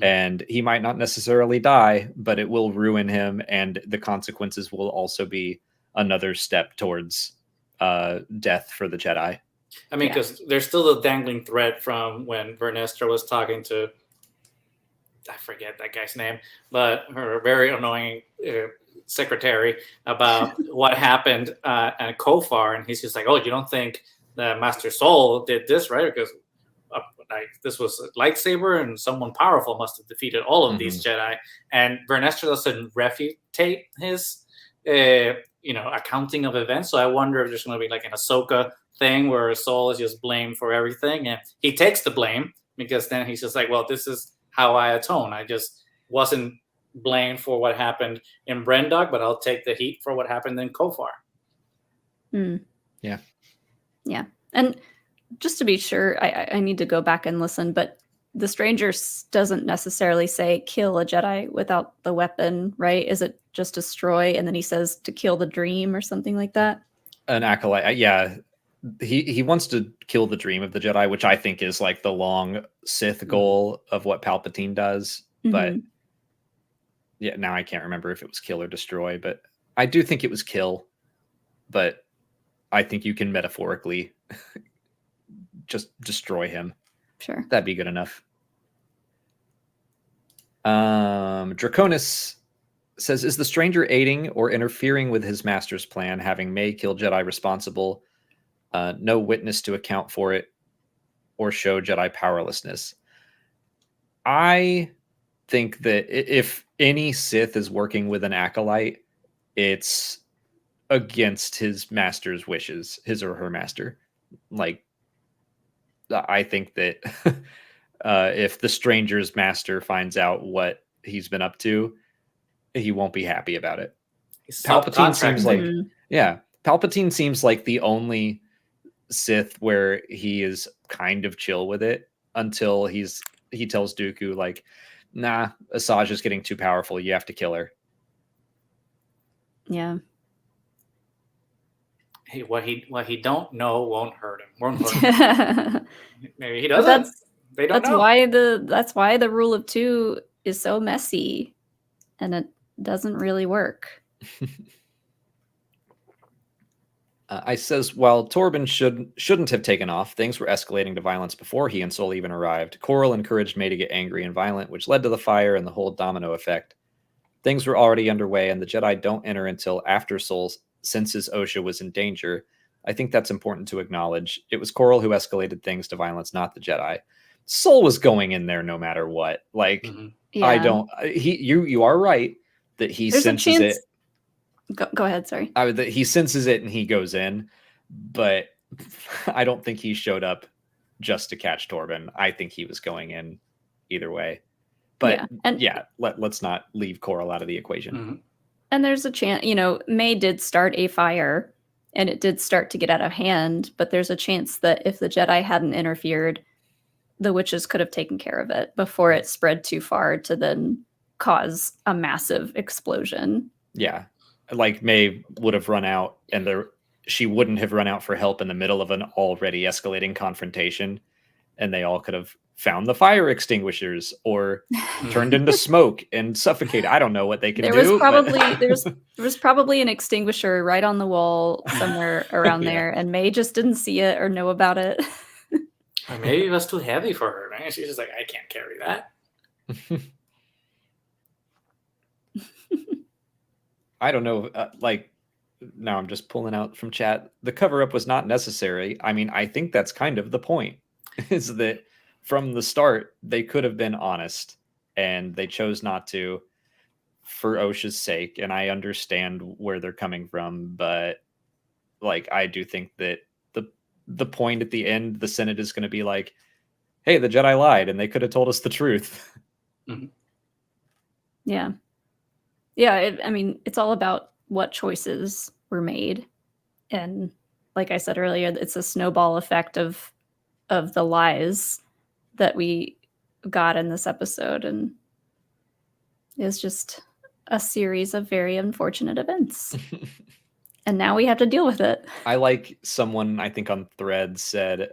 And he might not necessarily die, but it will ruin him, and the consequences will also be another step towards death for the Jedi. I mean, because there's still the dangling thread from when Vestra was talking to, I forget that guy's name, but her very annoying secretary about what happened at Kofar, and he's just like, oh, you don't think that Master Soul did this, right? Because this was a lightsaber, and someone powerful must have defeated all of these Jedi. And Vestra doesn't refute his, accounting of events. So I wonder if there's going to be like an Ahsoka thing where Soul is just blamed for everything, and he takes the blame, because then he's just like, well, this is how I atone. I just wasn't blamed for what happened in Brendok, but I'll take the heat for what happened in Kofar. Yeah. And just to be sure, I need to go back and listen, but the stranger doesn't necessarily say kill a Jedi without the weapon, right? Is it just destroy, and then he says to kill the dream or something like that? An Acolyte, yeah. He wants to kill the dream of the Jedi, which I think is like the long Sith goal of what Palpatine does. But yeah, now I can't remember if it was kill or destroy, but I do think it was kill. But I think you can metaphorically just destroy him. Sure. That'd be good enough. Draconis says, is the stranger aiding or interfering with his master's plan, having May kill Jedi responsible? No witness to account for it or show Jedi powerlessness. I think that if any Sith is working with an Acolyte, it's against his master's wishes, his or her master. Like, I think that if the stranger's master finds out what he's been up to, he won't be happy about it. Palpatine seems like, Palpatine seems like the only Sith where he is kind of chill with it until he tells Dooku, like, nah, Asajj is getting too powerful. You have to kill her. Yeah. Hey, what he don't know won't hurt him. Won't hurt him. Maybe he But doesn't. They don't that's know. why the rule of two is so messy, and it doesn't really work. I says, while Torbin shouldn't have taken off, things were escalating to violence before he and Sol even arrived. Koril encouraged May to get angry and violent, which led to the fire and the whole domino effect. Things were already underway, and the Jedi don't enter until after Sol senses Osha was in danger. I think that's important to acknowledge. It was Koril who escalated things to violence, not the Jedi. Sol was going in there no matter what. Like, Yeah. I don't. You are right that he There's senses a chance. it. Go ahead. Sorry. That he senses it and he goes in, but I don't think he showed up just to catch Torbin. I think he was going in either way. But let's not leave Koril out of the equation. And there's a chance, May did start a fire and it did start to get out of hand, but there's a chance that if the Jedi hadn't interfered, the witches could have taken care of it before it spread too far to then cause a massive explosion. Yeah. Like May would have run out, and she wouldn't have run out for help in the middle of an already escalating confrontation, and they all could have found the fire extinguishers or turned into smoke and suffocated. I don't know what they can do. There was probably an extinguisher right on the wall somewhere around there, and May just didn't see it or know about it. Or maybe it was too heavy for her. Right? She's just like, I can't carry that. I don't know. Now I'm just pulling out from chat. The cover up was not necessary. I mean, I think that's kind of the point, is that from the start, they could have been honest and they chose not to for Osha's sake. And I understand where they're coming from, but I do think that the point at the end, the Senate is going to be like, hey, the Jedi lied and they could have told us the truth. Yeah. Yeah, it's all about what choices were made. And like I said earlier, it's a snowball effect of the lies that we got in this episode. And it's just a series of very unfortunate events. And now we have to deal with it. I like someone, I think on Thread said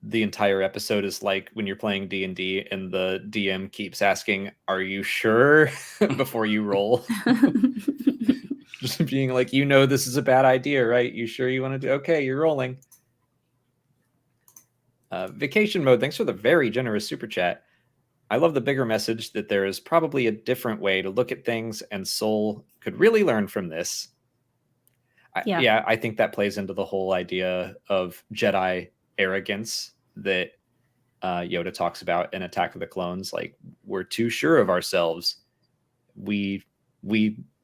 the entire episode is like when you're playing D&D and the DM keeps asking, are you sure? before you roll. Just being like, this is a bad idea, right? You sure you want to do? Okay, you're rolling. Vacation Mode, thanks for the very generous super chat. I love the bigger message that there is probably a different way to look at things, and Sol could really learn from this. I think that plays into the whole idea of Jedi arrogance that Yoda talks about in Attack of the Clones. Like, we're too sure of ourselves. We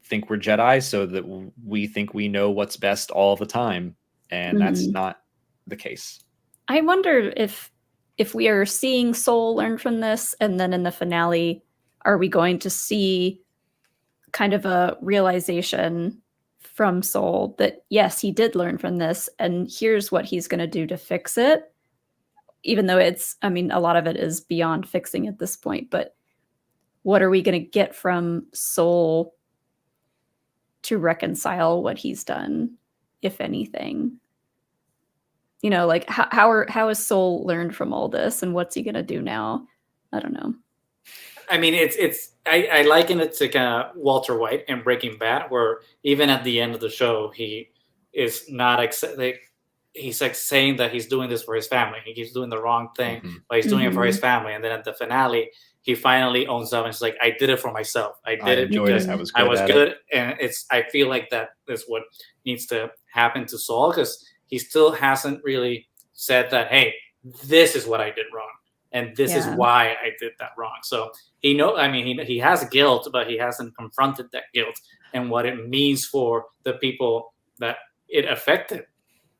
think we're Jedi so that we think we know what's best all the time, and that's not the case. I wonder if we are seeing Sol learn from this, and then in the finale, are we going to see kind of a realization from Sol that yes, he did learn from this, and here's what he's going to do to fix it, even though a lot of it is beyond fixing at this point. But what are we going to get from Sol to reconcile what he's done, if anything? How has Sol learned from all this, and what's he going to do now? I don't know. I mean, I liken it to kind of Walter White in Breaking Bad, where even at the end of the show, he is not he's like saying that he's doing this for his family. He's doing the wrong thing, but he's doing it for his family. And then at the finale, he finally owns up and he's like, I did it for myself. I did it because I was good. And I feel like that is what needs to happen to Sol, because he still hasn't really said that, hey, this is what I did wrong. And this is why I did that wrong. So he has guilt, but he hasn't confronted that guilt and what it means for the people that it affected.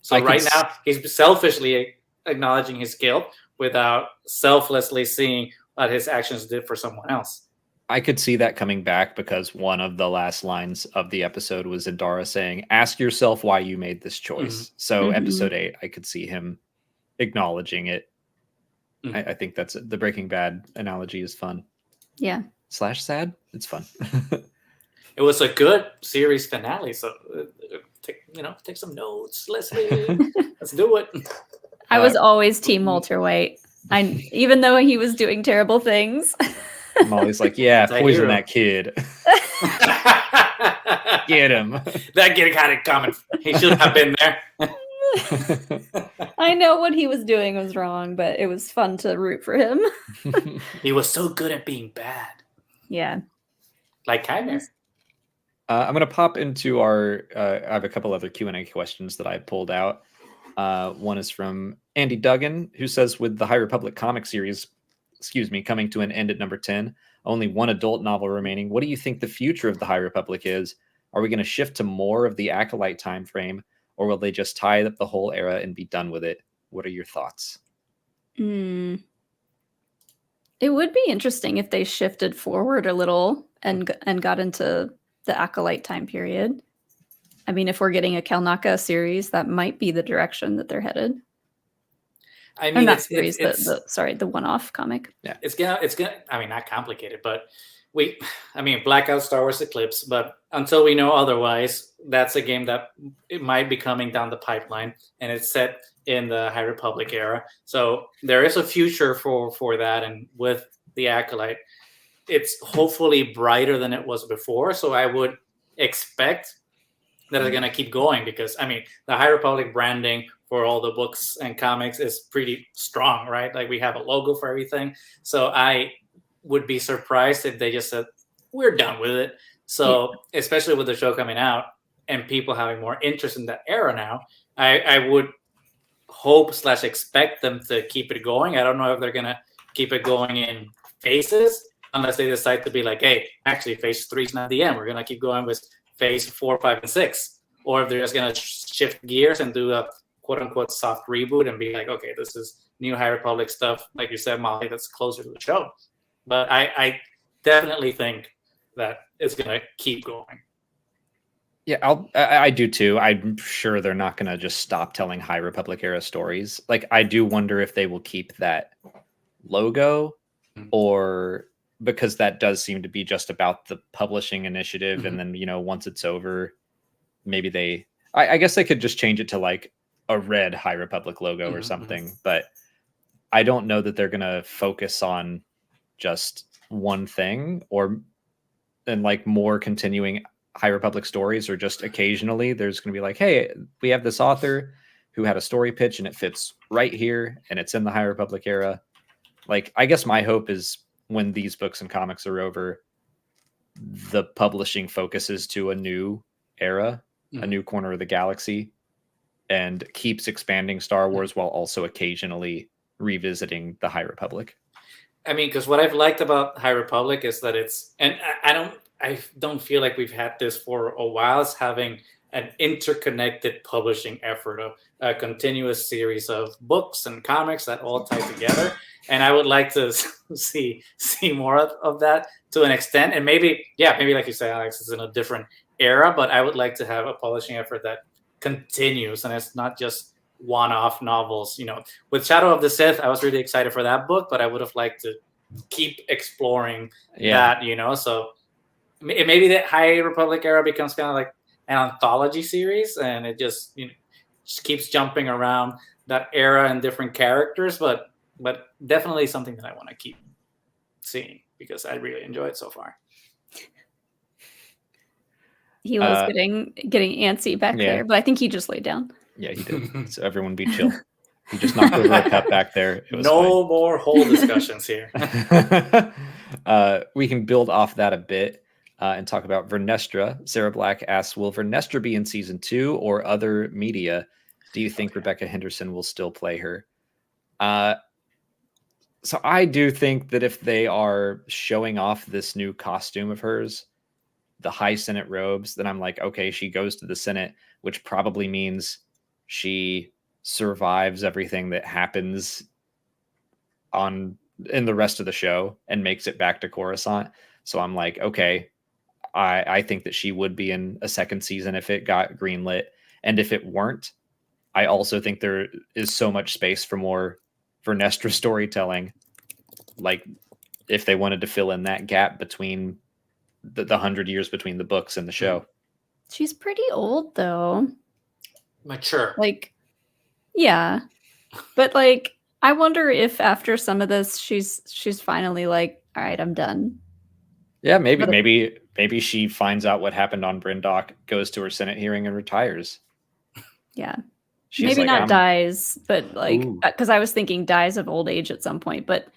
So now he's selfishly acknowledging his guilt without selflessly seeing what his actions did for someone else. I could see that coming back, because one of the last lines of the episode was Indara saying, ask yourself why you made this choice. So episode 8, I could see him acknowledging it. I think that's the Breaking Bad analogy is fun. Yeah. / sad. It's fun. It was a good series finale, so take some notes, Leslie. Let's do it. I was always Team Walter White. Even though he was doing terrible things. Molly's like, yeah, poison that kid. Get him. That kid had it coming. He should have been there. I know what he was doing was wrong, but it was fun to root for him. He was so good at being bad. Yeah. Like Kyber. I'm going to pop into our... I have a couple other Q&A questions that I pulled out. One is from Andy Duggan, who says, with the High Republic comic series, coming to an end at number 10, only one adult novel remaining, what do you think the future of the High Republic is? Are we going to shift to more of the Acolyte time frame, or will they just tie up the whole era and be done with it? What are your thoughts? It would be interesting if they shifted forward a little and got into the Acolyte time period. I mean, if we're getting a Kelnacca series, that might be the direction that they're headed. I mean, not series, the one-off comic. Yeah, it's gonna. I mean, not complicated, but Blackout, Star Wars Eclipse. But until we know otherwise, that's a game that it might be coming down the pipeline, and it's set in the High Republic era. So there is a future for that, and with the Acolyte, it's hopefully brighter than it was before. So I would expect that it's gonna keep going, because I mean, the High Republic branding for all the books and comics is pretty strong, right? Like, we have a logo for everything. So I would be surprised if they just said, we're done with it. So especially with the show coming out and people having more interest in that era now, I would hope / expect them to keep it going. I don't know if they're going to keep it going in phases, unless they decide to be like, hey, actually phase 3 is not the end. We're going to keep going with phase 4, 5, and 6. Or if they're just going to shift gears and do a quote-unquote soft reboot and be like, okay, this is new High Republic stuff, like you said, Molly, that's closer to the show. But I definitely think that it's going to keep going. Yeah, I do too. I'm sure they're not going to just stop telling High Republic era stories. Like, I do wonder if they will keep that logo, or because that does seem to be just about the publishing initiative. And then, once it's over, maybe I guess they could just change it to like a red High Republic logo or something. But I don't know that they're going to focus on just one thing, and like more continuing High Republic stories, or just occasionally there's going to be like, hey, we have this author who had a story pitch and it fits right here and it's in the High Republic era. Like, I guess my hope is when these books and comics are over, the publishing focuses to a new era, a new corner of the galaxy, and keeps expanding Star Wars while also occasionally revisiting the High Republic. I mean, because what I've liked about High Republic is that I don't feel like we've had this for a while. It's having an interconnected publishing effort of a continuous series of books and comics that all tie together. And I would like to see more of that to an extent. And maybe like you say, Alex, it's in a different era, but I would like to have a publishing effort that continues, and it's not just one-off novels. With Shadow of the Sith, I was really excited for that book, but I would have liked to keep exploring that. So maybe the High Republic era becomes kind of like an anthology series, and it just keeps jumping around that era and different characters, but definitely something that I want to keep seeing, because I really enjoy it so far. He was getting antsy back there, but I think he just laid down. Yeah, he did. So everyone be chill. He just knocked over a cup back there. It was no fine. more whole discussions here. We can build off that a bit and talk about Vernestra. Sarah Black asks, will Vernestra be in season 2 or other media? Do you think Rebecca Henderson will still play her? So I do think that if they are showing off this new costume of hers, the High Senate robes, then I'm like, okay, she goes to the Senate, which probably means she survives everything that happens in the rest of the show and makes it back to Coruscant. So I'm like, okay, I think that she would be in a second season if it got greenlit. And if it weren't, I also think there is so much space for more Vernestra storytelling. Like, if they wanted to fill in that gap between the 100 years between the books and the show. She's pretty old though. Mature. Like, yeah, but like, I wonder if after some of this, she's finally like, all right, I'm done. Yeah, maybe But- maybe she finds out what happened on Brendok, goes to her Senate hearing, and retires. Yeah. She's Maybe like, not dies, but like, Ooh. because I was thinking dies of old age at some point, but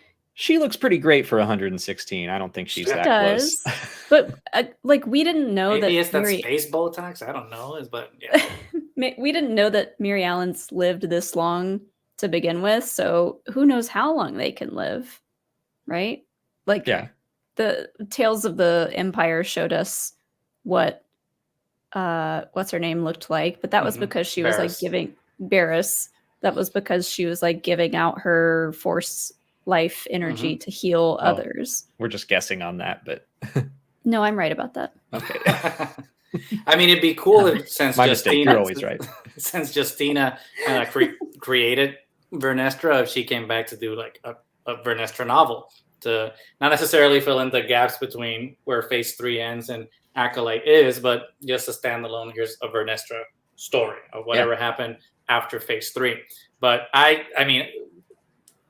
She looks pretty great for 116. I don't think she's she that does. close. But like, we didn't know Maybe it's that that space Botox. I don't know, but yeah. we didn't know that Mary Allen's lived this long to begin with. So who knows how long they can live, right? Like, Yeah. The Tales of the Empire showed us what what's her name looked like, but that was because she was like Barriss. giving Barriss. That was because she was like giving out her force life energy to heal others. We're just guessing on that, but No, I'm right about that. okay. I mean, it'd be cool if since My mistake. Justina, You're always right. since Justina created Vernestra, if she came back to do like a Vernestra novel to not necessarily fill in the gaps between where Phase 3 ends and Acolyte is, but just a standalone, here's a Vernestra story of whatever happened after Phase 3. But I mean,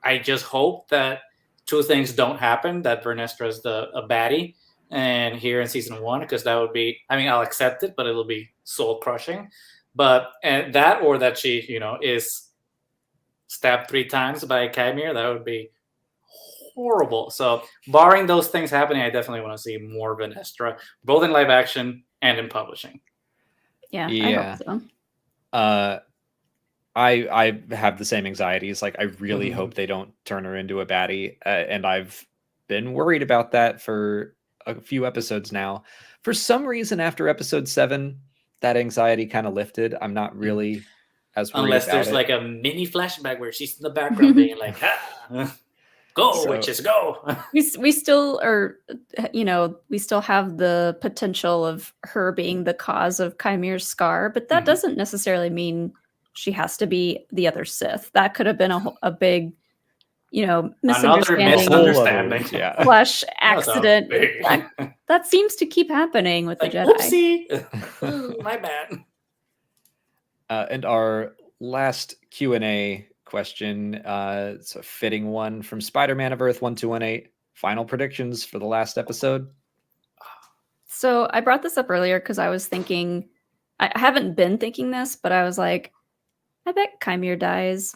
I just hope that two things don't happen, that Vernestra is a baddie and here in season 1, because that would be, I mean, I'll accept it, but it'll be soul crushing. But that, or that she, is stabbed 3 times by a chimera, that would be horrible. So barring those things happening, I definitely want to see more Vernestra, both in live action and in publishing. Yeah. I hope so. I have the same anxieties. Like, I really hope they don't turn her into a baddie. And I've been worried about that for a few episodes now. For some reason, after episode 7, that anxiety kind of lifted. I'm not really as worried unless about there's it. like a mini flashback where she's in the background being like, go, witches, go. we still are, we still have the potential of her being the cause of Chimera's scar, but that doesn't necessarily mean she has to be the other Sith. That could have been a big, misunderstanding. Flush accident. That seems to keep happening with the Jedi. Oopsie. My bad. And our last Q&A question, it's a fitting one from Spider-Man of Earth 1218. Final predictions for the last episode. So I brought this up earlier because I was thinking, I haven't been thinking this, but I was like, I bet Chimera dies.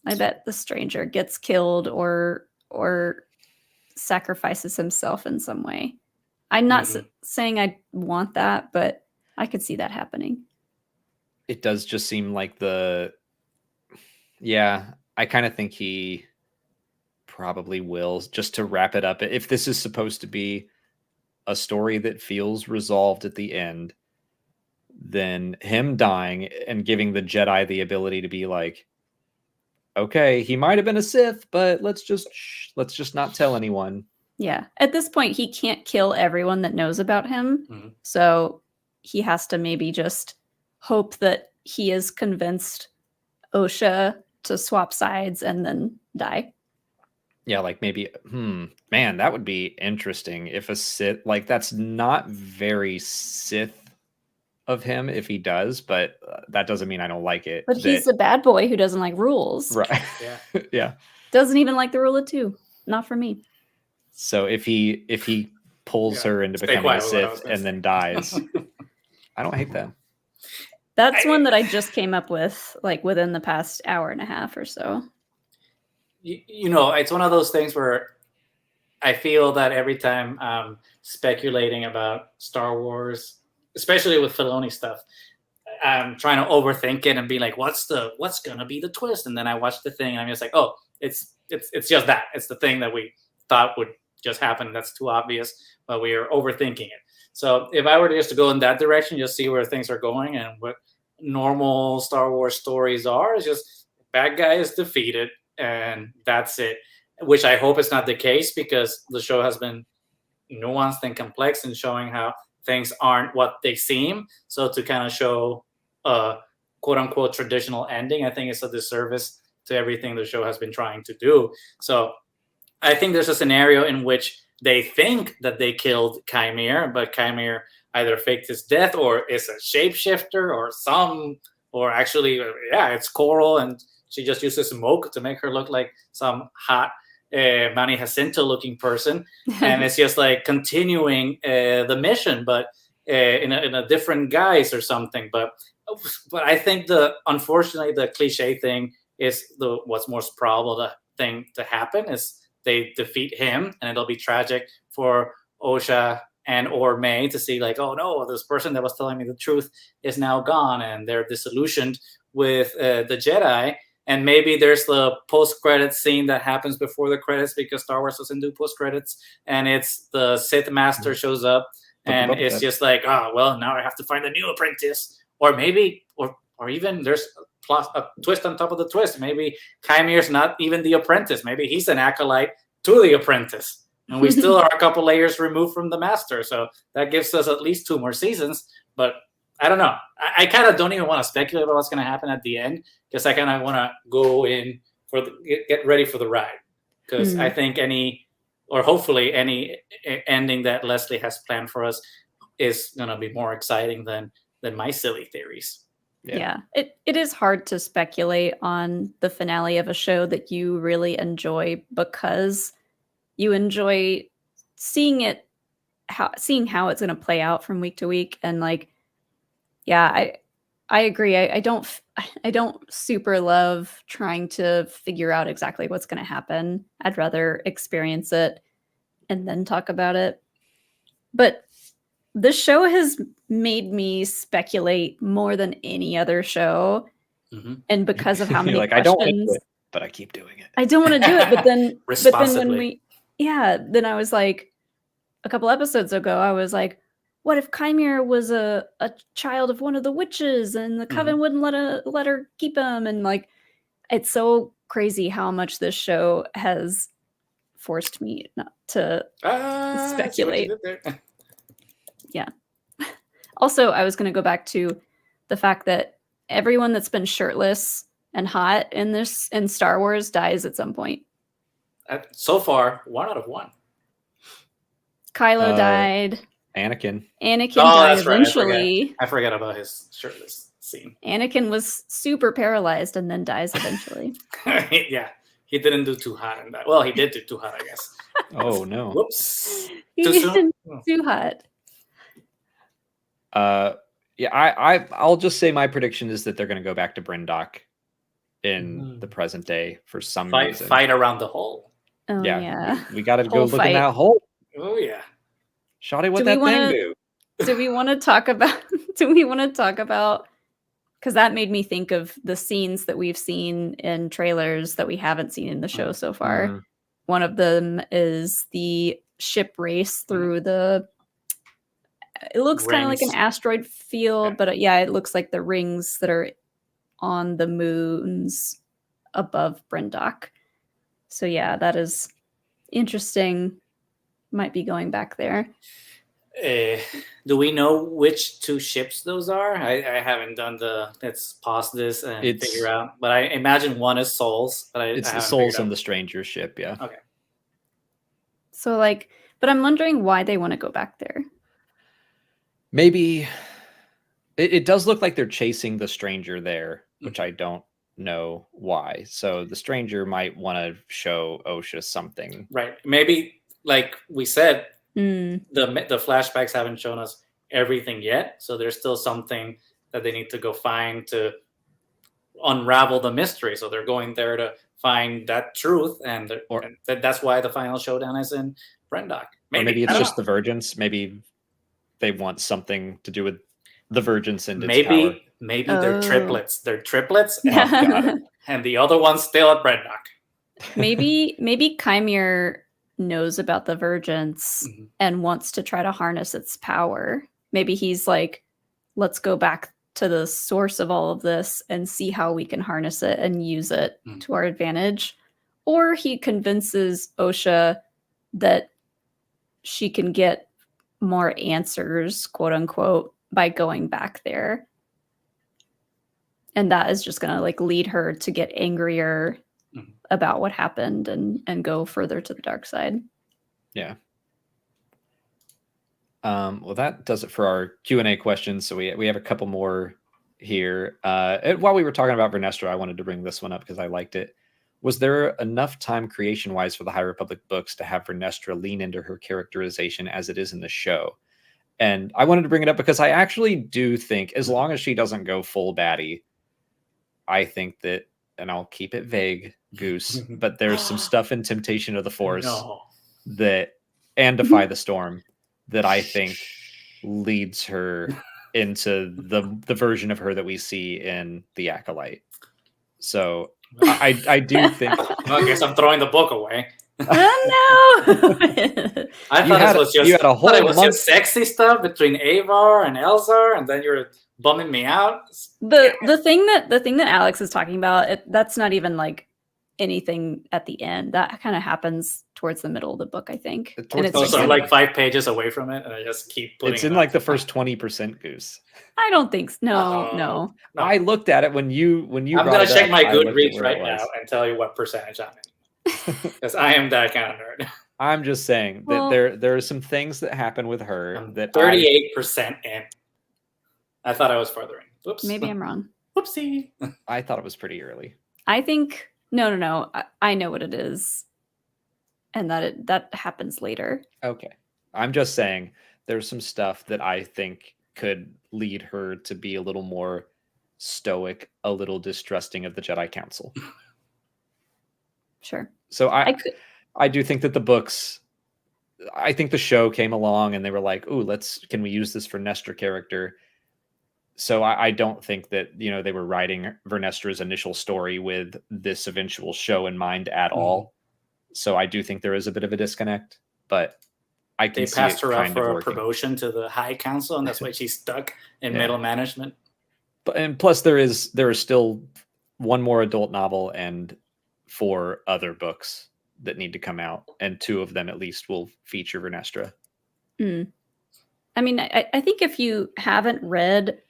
I bet the stranger gets killed or sacrifices himself in some way. I'm not saying I want that, but I could see that happening. It does just seem like I kind of think he probably will, just to wrap it up. If this is supposed to be a story that feels resolved at the end, then him dying and giving the Jedi the ability to be like, okay, he might have been a Sith, but let's just not tell anyone. Yeah. At this point, he can't kill everyone that knows about him. So he has to maybe just hope that he has convinced Osha to swap sides and then die. Yeah, like maybe, man, that would be interesting if a Sith, like, that's not very Sith of him if he does, but that doesn't mean I don't like it. But he's a bad boy who doesn't like rules. Right. Yeah. Doesn't even like the rule of 2. Not for me. So if he pulls her into becoming a Sith and then dies, I don't hate that. That's one that I just came up with, like, within the past hour and a half or so. It's one of those things where I feel that every time I'm speculating about Star Wars, especially with Filoni stuff, I'm trying to overthink it and be like, what's gonna be the twist? And then I watch the thing and I'm just like, oh, it's just that. It's the thing that we thought would just happen. That's too obvious, but we are overthinking it. So if I were just to go in that direction, just see where things are going and what normal Star Wars stories are, is just bad guy is defeated and that's it. Which I hope is not the case, because the show has been nuanced and complex in showing how things aren't what they seem. So to kind of show a quote unquote traditional ending, I think it's a disservice to everything the show has been trying to do. So I think there's a scenario in which they think that they killed Chimere, but Chimere either faked his death or is a shapeshifter or actually, it's Koril, and she just uses smoke to make her look like some hot Mani Jacinto looking person, and it's just like continuing the mission, but in a different guise or something. But I think unfortunately the cliche thing is what's most probable thing to happen is they defeat him, and it'll be tragic for Osha and or May to see like, oh no, this person that was telling me the truth is now gone, and they're disillusioned with the Jedi. And maybe there's the post-credits scene that happens before the credits because Star Wars doesn't do post-credits, and it's the Sith Master shows up, and it's just like, oh well, now I have to find a new apprentice, or maybe, or even there's a twist on top of the twist. Maybe Chimere's not even the apprentice. Maybe he's an acolyte to the apprentice. And we still are a couple layers removed from the master. So that gives us at least 2 more seasons. But I don't know. I kind of don't even want to speculate about what's going to happen at the end, because I kind of want to go in for get ready for the ride. Because I think hopefully any ending that Leslie has planned for us is going to be more exciting than my silly theories. Yeah. It is hard to speculate on the finale of a show that you really enjoy, because you enjoy seeing how it's going to play out from week to week. And like, yeah, I agree. I don't super love trying to figure out exactly what's going to happen. I'd rather experience it and then talk about it. But the show has made me speculate more than any other show. Mm-hmm. And because of how many like, questions, I don't want to do it, but I keep doing it. I don't want to do it, but then then I was like, a couple episodes ago, I was like, what if Chimere was a child of one of the witches and the Coven wouldn't let her keep him? And like, it's so crazy how much this show has forced me not to speculate. Yeah. Also, I was going to go back to the fact that everyone that's been shirtless and hot in Star Wars dies at some point. So far, 1 out of 1. Kylo died. Anakin died eventually. Right. I forgot about his shirtless scene. Anakin was super paralyzed and then dies eventually. Yeah, he didn't do too hot in that. Well, he did do too hot, I guess. Oh no! Whoops. Too hot. I'll just say my prediction is that they're going to go back to Brendok in the present day for some reason. Fight around the hole. Oh, yeah. We got to go look in that hole. Oh yeah. Shawty, what that thing do? Do we want to talk about? Because that made me think of the scenes that we've seen in trailers that we haven't seen in the show so far. Mm-hmm. One of them is the ship race through it looks kind of like an asteroid field, but it looks like the rings that are on the moons above Brendok. So yeah, that is interesting. Might be going back there. Do we know which 2 ships those are? I haven't done let's pause this and figure out. But I imagine one is Souls. But it's the Souls and the Stranger ship, yeah. Okay. So but I'm wondering why they want to go back there. Maybe it does look like they're chasing the Stranger there, which I don't know why. So the Stranger might want to show Osha something. Right. Maybe, like we said, the flashbacks haven't shown us everything yet. So there's still something that they need to go find to unravel the mystery. So they're going there to find that truth. And that's why the final showdown is in Brendok. Maybe it's just the Virgins. Maybe they want something to do with the Virgins and its power. Maybe they're triplets. They're triplets, and the other one's still at Brendok. Maybe Chimere knows about the Virgins and wants to try to harness its power. Maybe he's like, let's go back to the source of all of this and see how we can harness it and use it to our advantage. Or he convinces Osha that she can get more answers, quote unquote, by going back there. And that is just going to lead her to get angrier about what happened and go further to the dark side. Yeah. Well, that does it for our Q&A questions. So we have a couple more here. While we were talking about Vernestra, I wanted to bring this one up because I liked it. Was there enough time creation-wise for the High Republic books to have Vernestra lean into her characterization as it is in the show? And I wanted to bring it up because I actually do think, as long as she doesn't go full baddie, I think that, and I'll keep it vague, Goose, but there's some stuff in Temptation of the Force and Defy the Storm that I think leads her into the version of her that we see in The Acolyte. So I do think... I guess I'm throwing the book away. Oh no! I thought it was just sexy stuff between Avar and Elzar, and then you're bumming me out. The thing that Alex is talking about, that's not even like anything at the end. That kind of happens towards the middle of the book, I think. And it's also like 5 pages away from it, and I just keep putting it's in like the first 20%, Goose. I don't think so. No. I looked at it when you. I'm gonna check my Goodreads right now and tell you what percentage I'm in. Because I am that kind of nerd. I'm just saying that there are some things that happen with her I'm that 38% in. I thought I was further in. Whoops. Maybe I'm wrong. Whoopsie. I thought it was pretty early. I think no. I know what it is, and that happens later. Okay, I'm just saying there's some stuff that I think could lead her to be a little more stoic, a little distrusting of the Jedi Council. Sure. So I do think that the books, I think the show came along and they were like, "Ooh, can we use this Vernestra character?" So I don't think that, they were writing Vernestra's initial story with this eventual show in mind at all. So I do think there is a bit of a disconnect, but I can see they passed her up for a working. Promotion to the High Council, and that's why she's stuck in middle management. And plus there is still one more adult novel and 4 other books that need to come out, and 2 of them at least will feature Vernestra. I mean, I think if you haven't read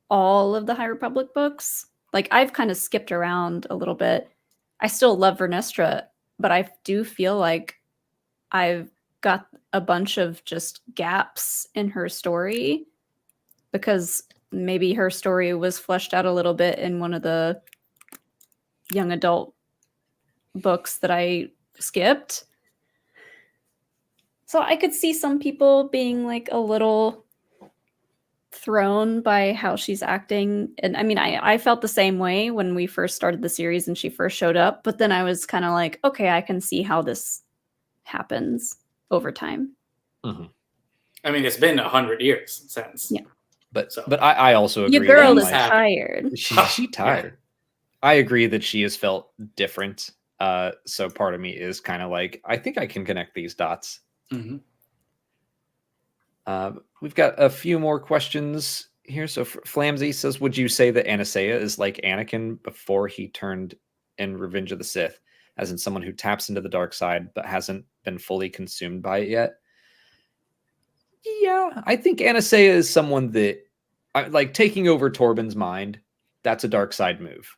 all of the High Republic books, like I've kind of skipped around a little bit. I still love Vernestra, but I do feel like I've got a bunch of just gaps in her story because maybe her story was fleshed out a little bit in one of the young adult books that I skipped. So I could see some people being like a little thrown by how she's acting. And I mean, I felt the same way when we first started the series and she first showed up, but then I was kind of like, okay, I can see how this happens over time. I mean, it's been 100 years since. Yeah. But I also agree. Your girl is tired. She tired. I agree that she has felt different. So part of me is kind of like, I think I can connect these dots. We've got a few more questions here. So Flamsy says, would you say that Anastasia is like Anakin before he turned in Revenge of the Sith, as in someone who taps into the dark side but hasn't been fully consumed by it yet? Yeah, I think Anastasia is someone that, like, taking over Torbin's mind, that's a dark side move.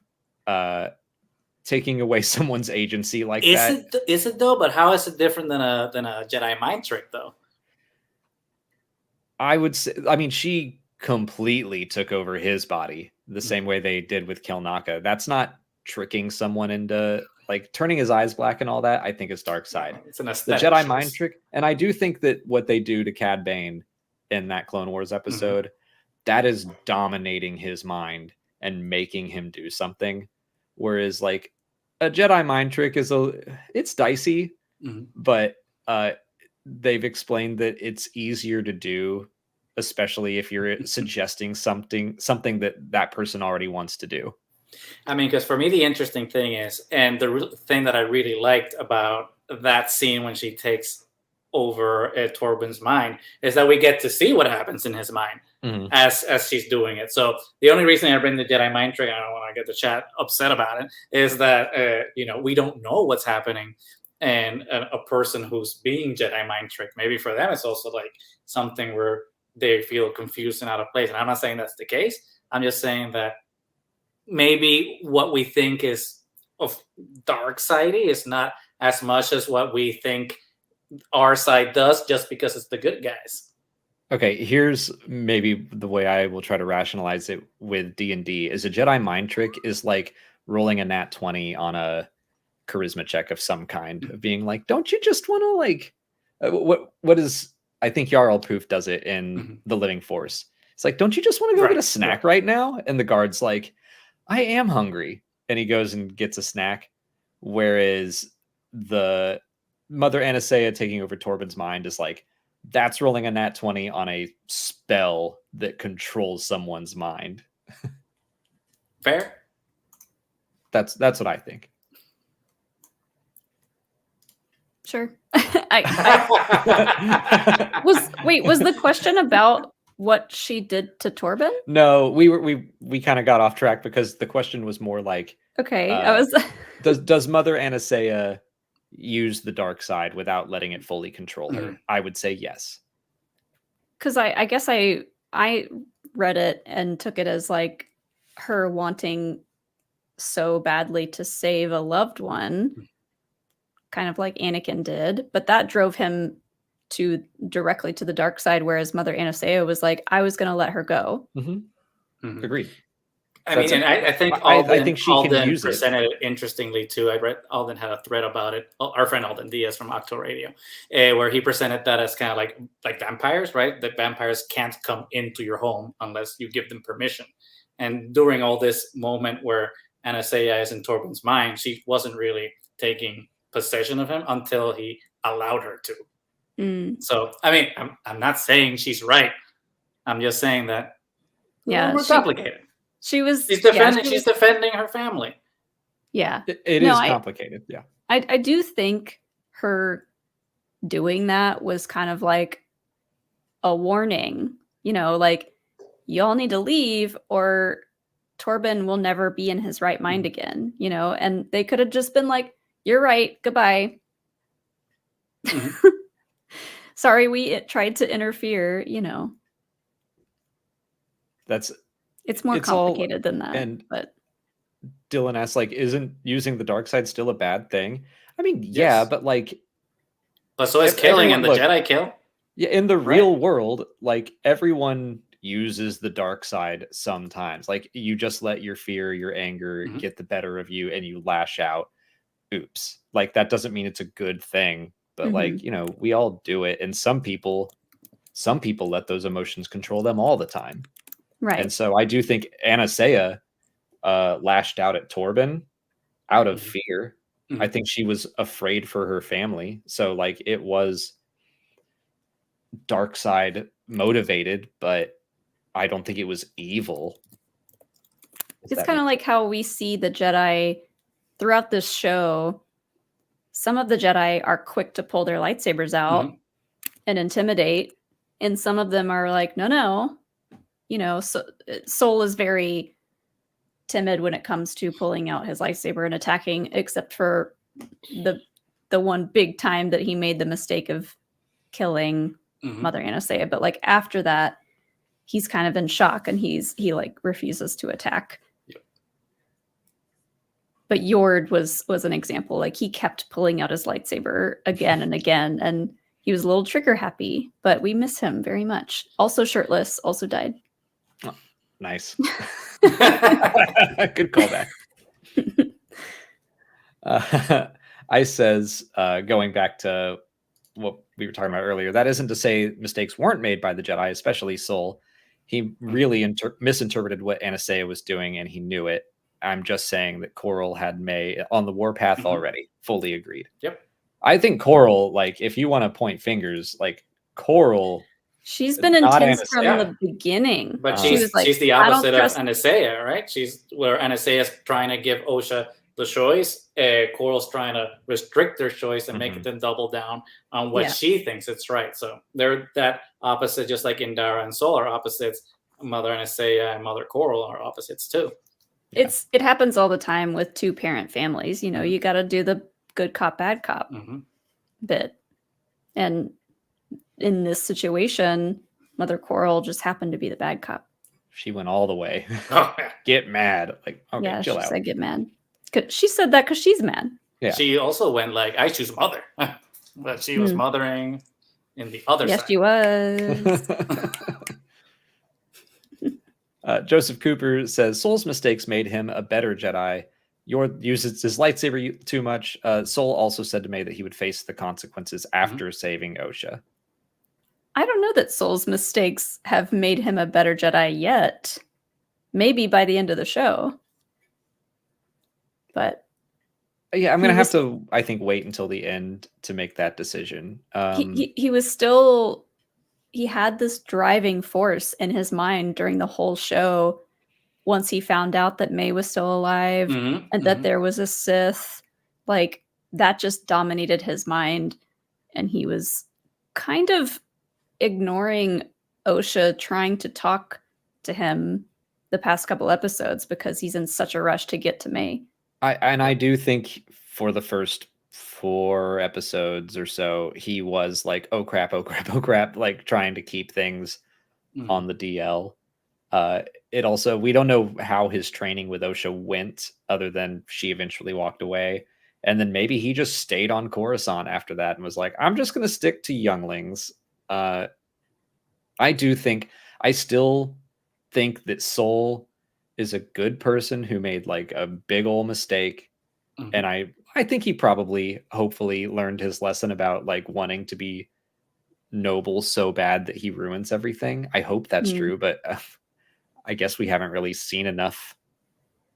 Taking away someone's agency like that. Is it though? But how is it different than a Jedi mind trick though? I would say, I mean, she completely took over his body the same way they did with Kelnacca. That's not tricking someone into, like, turning his eyes black and all that. I think it's dark side. It's an the aesthetic Jedi choice. mind trick. And I do think that what they do to Cad Bane in that Clone Wars episode, that is dominating his mind and making him do something. Whereas, like, a Jedi mind trick it's dicey, but they've explained that it's easier to do, especially if you're suggesting something that person already wants to do. I mean, because for me, the interesting thing is, and the thing that I really liked about that scene when she takes over Torbin's mind, is that we get to see what happens in his mind as she's doing it. So the only reason I bring the Jedi mind trick, I don't want to get the chat upset about it, is that we don't know what's happening, and a person who's being Jedi mind tricked, maybe for them it's also like something where they feel confused and out of place. And I'm not saying that's the case. I'm just saying that maybe what we think is of dark sidey. It's not as much as what we think our side does just because it's the good guys. Okay, here's maybe the way I will try to rationalize it with D&D is a Jedi mind trick is like rolling a nat 20 on a charisma check of some kind, of being like, don't you just want to like what is, I think Jarl Proof does it in The Living Force. It's like, don't you just want to go get a snack right now? And the guard's like, I am hungry. And he goes and gets a snack. Whereas the Mother Anastasia taking over Torbin's mind is like, that's rolling a nat 20 on a spell that controls someone's mind. Fair? That's what I think. Sure. Was the question about what she did to Torbin? No, we kind of got off track because the question was more like, okay, I was does Mother Anastasia use the dark side without letting it fully control her? I would say yes. Because I guess I read it and took it as like her wanting so badly to save a loved one, kind of like Anakin did, but that drove him directly to the dark side, whereas Mother Anastasia was like, I was going to let her go. Agreed. I mean, and I think Alden she can use presented it interestingly too. I read Alden had a thread about it. Our friend Alden Diaz from Octo Radio, where he presented that as kind of like vampires, right? That vampires can't come into your home unless you give them permission. And during all this moment where Anastasia is in Torbin's mind, she wasn't really taking possession of him until he allowed her to. So, I mean, I'm not saying she's right. I'm just saying that it's complicated. She's defending her family. Yeah. It is complicated. Yeah. I do think her doing that was kind of like a warning, like y'all need to leave or Torbin will never be in his right mind again, and they could have just been like, you're right, goodbye. Sorry, we tried to interfere, It's more complicated than that. But Dylan asks, like, isn't using the dark side still a bad thing? I mean, yeah, but like, but so is killing and the Jedi kill. Yeah, in the real world, like everyone uses the dark side sometimes. Like you just let your fear, your anger get the better of you, and you lash out. Oops, like that doesn't mean it's a good thing, but like we all do it, and some people let those emotions control them all the time. Right. And so I do think Anastasia lashed out at Torbin out of fear. I think she was afraid for her family. So like it was dark side motivated, but I don't think it was evil. It's kind of like how we see the Jedi throughout this show. Some of the Jedi are quick to pull their lightsabers out and intimidate. And some of them are like, no. So Sol is very timid when it comes to pulling out his lightsaber and attacking, except for the one big time that he made the mistake of killing Mother Anastasia. But like after that, he's kind of in shock and he like refuses to attack. Yep. But Yord was an example. Like he kept pulling out his lightsaber again and again, and he was a little trigger happy, but we miss him very much. Also shirtless, also died. Oh, nice. Good callback. I says, going back to what we were talking about earlier, that isn't to say mistakes weren't made by the Jedi, especially Sol. He really misinterpreted what Anastasia was doing, and he knew it. I'm just saying that Koril had May on the warpath already. Fully agreed. Yep. I think Koril, like, if you want to point fingers, like Koril, she's been intense from the beginning. But she's the opposite of Anastasia, right? She's where Anastasia's trying to give Osha the choice. Koril's trying to restrict their choice and make them double down on what she thinks it's right. So they're that opposite, just like Indara and Sol are opposites. Mother Anastasia and Mother Koril are opposites too. Yeah. It happens all the time with two parent families. You got to do the good cop, bad cop bit. And in this situation, Mother Koril just happened to be the bad cop. She went all the way. Get mad. Like, okay, chill out. Said get mad. She said that because she's mad. Yeah. She also went like, I choose mother. But she was mothering in the other Yes, side. she was. Joseph Cooper says Soul's mistakes made him a better Jedi. Uses his lightsaber too much. Soul also said to me that he would face the consequences after saving Osha. I don't know that Soul's mistakes have made him a better Jedi yet. Maybe by the end of the show. But yeah, I'm going to have to, I think, wait until the end to make that decision. He was still... He had this driving force in his mind during the whole show once he found out that May was still alive and that there was a Sith. Like, that just dominated his mind. And he was kind of ignoring Osha trying to talk to him the past couple episodes because he's in such a rush to get to May. I do think for the first 4 episodes or so, he was like, oh crap, like trying to keep things on the DL. It also, we don't know how his training with Osha went other than she eventually walked away. And then maybe he just stayed on Coruscant after that and was like, I'm just going to stick to younglings. I still think that Soul is a good person who made like a big old mistake. And I think he probably, hopefully, learned his lesson about like wanting to be noble so bad that he ruins everything. I hope that's true, but I guess we haven't really seen enough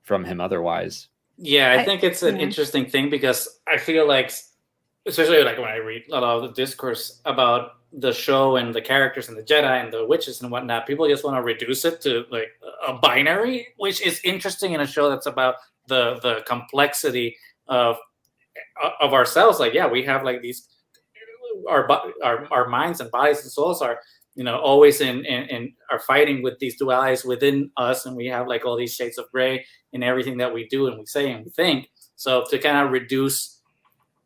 from him otherwise. Yeah, I think it's an interesting thing because I feel like, especially like when I read a lot of the discourse about the show and the characters and the Jedi and the witches and whatnot, people just want to reduce it to like a binary, which is interesting in a show that's about the complexity of ourselves. Like, yeah, we have like these, our minds and bodies and souls are, you know, always in are fighting with these dualities within us, and we have like all these shades of gray in everything that we do and we say and we think. So to kind of reduce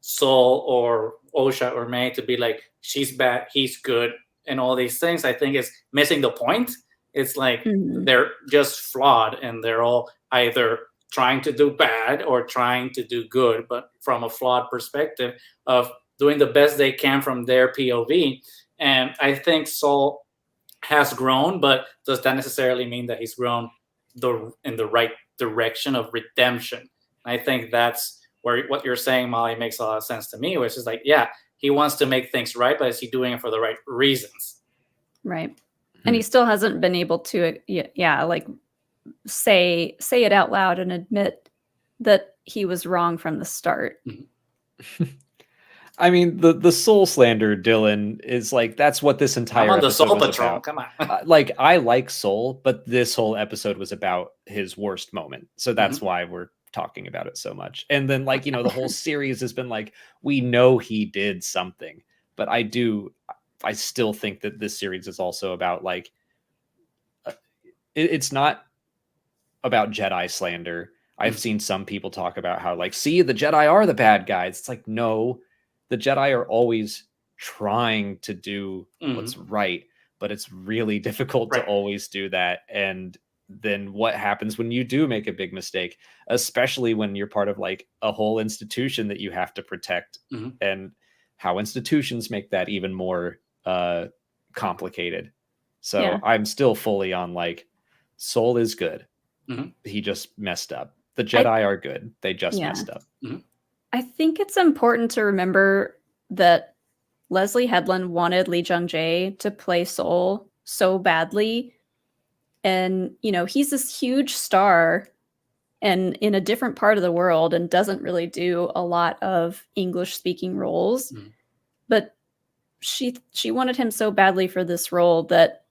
Soul or Osha or May to be like, she's bad, he's good, and all these things, I think is missing the point. It's like they're just flawed and they're all either trying to do bad or trying to do good, but from a flawed perspective of doing the best they can from their POV. And I think Soul has grown, but does that necessarily mean that he's grown in the right direction of redemption? And I think that's where what you're saying, Molly, makes a lot of sense to me, which is like, yeah, he wants to make things right, but is he doing it for the right reasons? Right. And he still hasn't been able to, like say it out loud and admit that he was wrong from the start. I mean, the Soul slander, Dylan, is like, that's what this entire I'm on the episode Soul was Patrol. about. Come on. Like, I like Soul, but this whole episode was about his worst moment. So that's why we're talking about it so much. And then, like, you know, the whole series has been like, we know he did something, but I still think that this series is also about like, it's not about Jedi slander. I've seen some people talk about how like, see, the Jedi are the bad guys. It's like, no, the Jedi are always trying to do what's right, but it's really difficult to always do that. And then what happens when you do make a big mistake, especially when you're part of like a whole institution that you have to protect, and how institutions make that even more complicated. So I'm still fully on like, Soul is good. He just messed up. The Jedi are good. They just messed up. I think it's important to remember that Leslie Headland wanted Lee Jung-jae to play Soul so badly. And, you know, he's this huge star and in a different part of the world and doesn't really do a lot of English speaking roles. But she wanted him so badly for this role that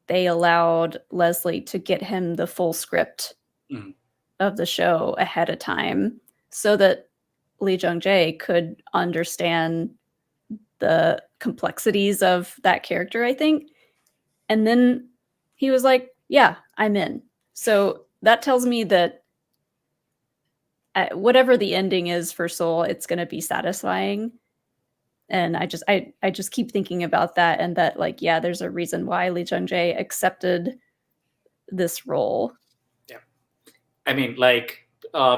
they allowed Leslie to get him the full script of the show ahead of time so that Lee Jung-jae could understand the complexities of that character, I think. And then he was like, yeah, I'm in. So that tells me that whatever the ending is for Soul, it's going to be satisfying. And I just keep thinking about that, and that like, yeah, there's a reason why Lee Jung-jae accepted this role. Yeah. I mean, like,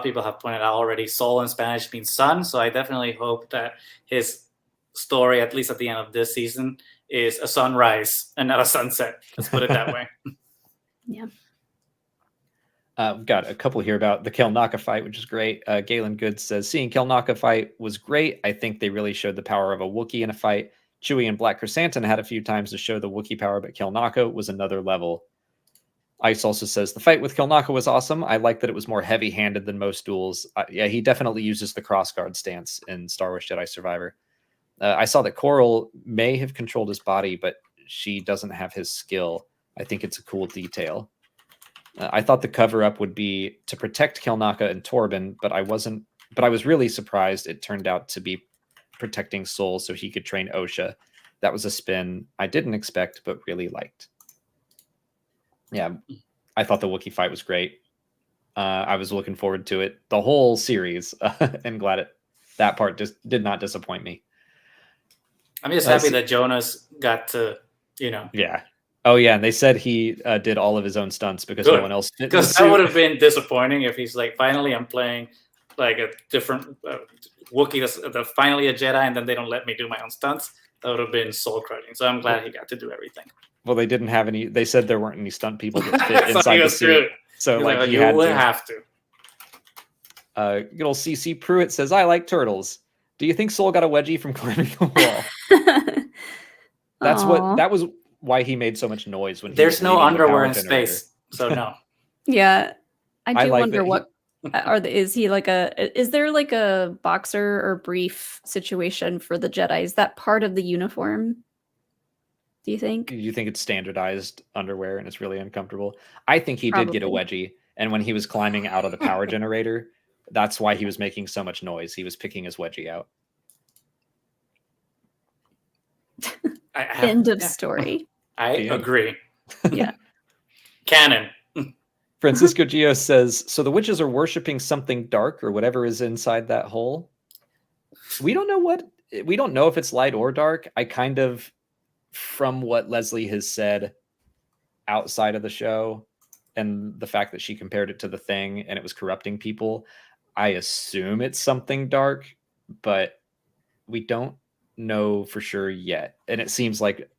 people have pointed out already, Sol in Spanish means sun. So I definitely hope that his story, at least at the end of this season, is a sunrise and not a sunset. Let's put it that way. Yeah. We've got a couple here about the Kelnacca fight, which is great. Galen Good says, seeing Kelnacca fight was great. I think they really showed the power of a Wookiee in a fight. Chewie and Black Chrysanthemum had a few times to show the Wookiee power, but Kelnacca was another level. Ice also says, the fight with Kelnacca was awesome. I like that it was more heavy-handed than most duels. Yeah, he definitely uses the crossguard stance in Star Wars Jedi Survivor. I saw that Koril may have controlled his body, but she doesn't have his skill. I think it's a cool detail. I thought the cover-up would be to protect Kelnacca and Torbin, but I was really surprised it turned out to be protecting Sol so he could train Osha. That was a spin I didn't expect, but really liked. Yeah, I thought the Wookiee fight was great. I was looking forward to it the whole series, and glad that part just did not disappoint me. I'm just happy that Jonas got to, Yeah. Oh, yeah, and they said he did all of his own stunts because no one else did. Because that would have been disappointing if he's like, finally I'm playing like a different Wookiee that's finally a Jedi, and then they don't let me do my own stunts. That would have been soul-crushing. So I'm glad he got to do everything. Well, they didn't have any. They said there weren't any stunt people that fit inside the suit. So like you would have to. Good old CC Pruitt says, I like turtles. Do you think Sol got a wedgie from climbing the wall? That was why he made so much noise when there's no underwear in space, so no. Yeah, I do wonder what is he like is there like a boxer or brief situation for the Jedi? Is that part of the uniform? Do you think? You think it's standardized underwear and it's really uncomfortable? I think he did get a wedgie, and when he was climbing out of the power generator, that's why he was making so much noise. He was picking his wedgie out. End of story. I agree. Yeah. Canon. Francisco Gio says, so the witches are worshiping something dark or whatever is inside that hole. We don't know if it's light or dark. I kind of, from what Leslie has said outside of the show and the fact that she compared it to the Thing and it was corrupting people, I assume it's something dark, but we don't know for sure yet. And it seems like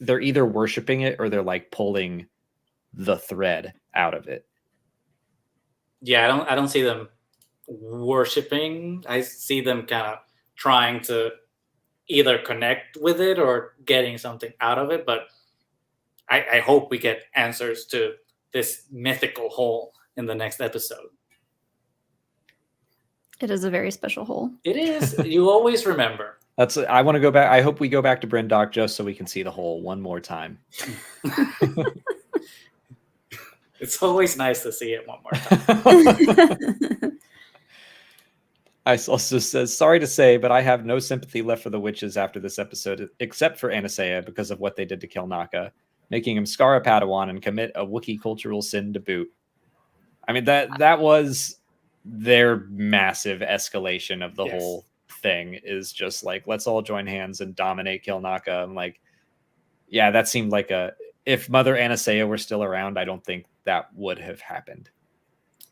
they're either worshiping it or they're like pulling the thread out of it. Yeah, I don't see them worshiping. I see them kind of trying to either connect with it or getting something out of it. But I hope we get answers to this mythical hole in the next episode. It is a very special hole. It is. You always remember. I want to go back. I hope we go back to Brendok just so we can see the hole one more time. It's always nice to see it one more time. Ice also says, sorry to say, but I have no sympathy left for the witches after this episode, except for Anastasia because of what they did to Kelnacca, making him scar a Padawan and commit a Wookiee cultural sin to boot. I mean, that was their massive escalation of the whole thing, is just like, let's all join hands and dominate Kelnacca. I'm like, yeah, that seemed like if Mother Anastasia were still around, I don't think that would have happened.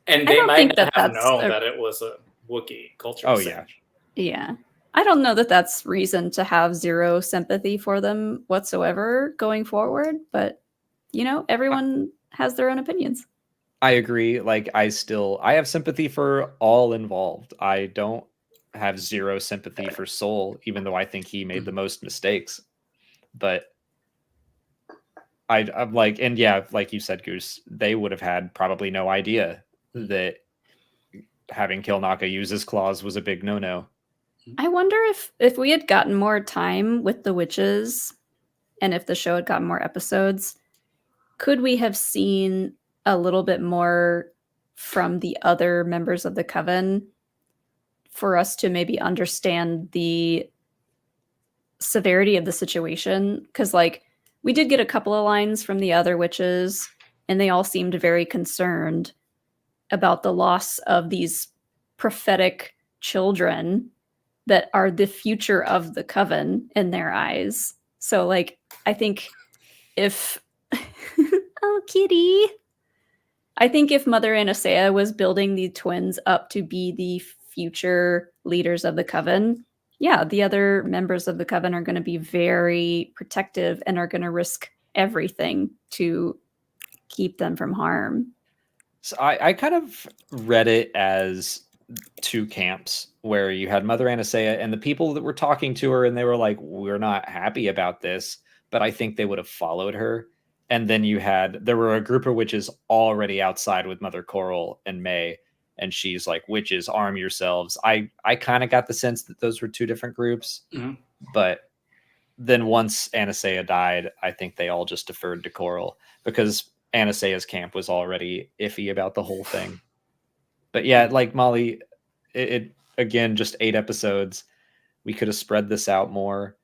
And they might not have known that it was a Wookiee cultural sin. Yeah. Yeah. I don't know that that's reason to have zero sympathy for them whatsoever going forward, but everyone has their own opinions. I agree. Like, I have sympathy for all involved. I don't have zero sympathy for Sol, even though I think he made the most mistakes. But I'm like, and yeah, like you said, Goose, they would have had probably no idea that having Kelnacca use his claws was a big no-no. I wonder if we had gotten more time with the witches, and if the show had gotten more episodes, could we have seen a little bit more from the other members of the Coven for us to maybe understand the severity of the situation? Because we did get a couple of lines from the other witches, and they all seemed very concerned about the loss of these prophetic children that are the future of the Coven in their eyes. So I think if oh, kitty, I think if Mother Anastasia was building the twins up to be the future leaders of the Coven, yeah, the other members of the Coven are going to be very protective and are going to risk everything to keep them from harm. So I kind of read it as two camps where you had Mother Anastasia and the people that were talking to her and they were like, we're not happy about this, but I think they would have followed her. And then there were a group of witches already outside with Mother Koril and May. And she's like, witches, arm yourselves. I kind of got the sense that those were two different groups. Mm-hmm. But then once Anastasia died, I think they all just deferred to Koril because Anastasia's camp was already iffy about the whole thing. But yeah, like Molly, it again, just 8 episodes. We could have spread this out more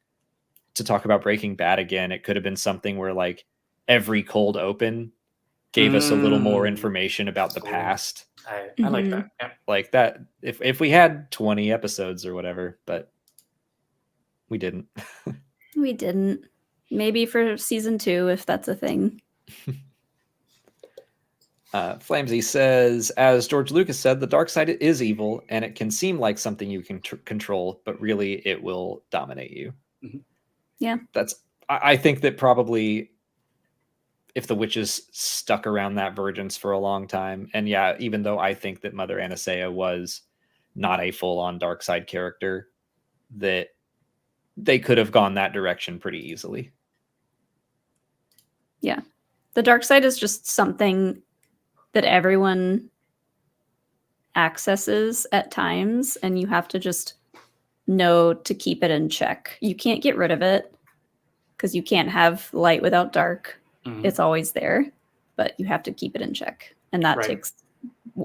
to talk about Breaking Bad again. It could have been something where like every cold open gave us a little more information about the past. I like that. Yeah. Like that, if we had 20 episodes or whatever, but we didn't. We didn't. Maybe for season 2, if that's a thing. Flamsy says, as George Lucas said, the dark side is evil, and it can seem like something you can control, but really it will dominate you. Mm-hmm. Yeah. I think that probably if the witches stuck around that virgins for a long time, and yeah, even though I think that Mother Anastasia was not a full-on dark side character, that they could have gone that direction pretty easily. Yeah. The dark side is just something that everyone accesses at times, and you have to just know to keep it in check. You can't get rid of it because you can't have light without dark. Mm-hmm. It's always there, but you have to keep it in check, and that takes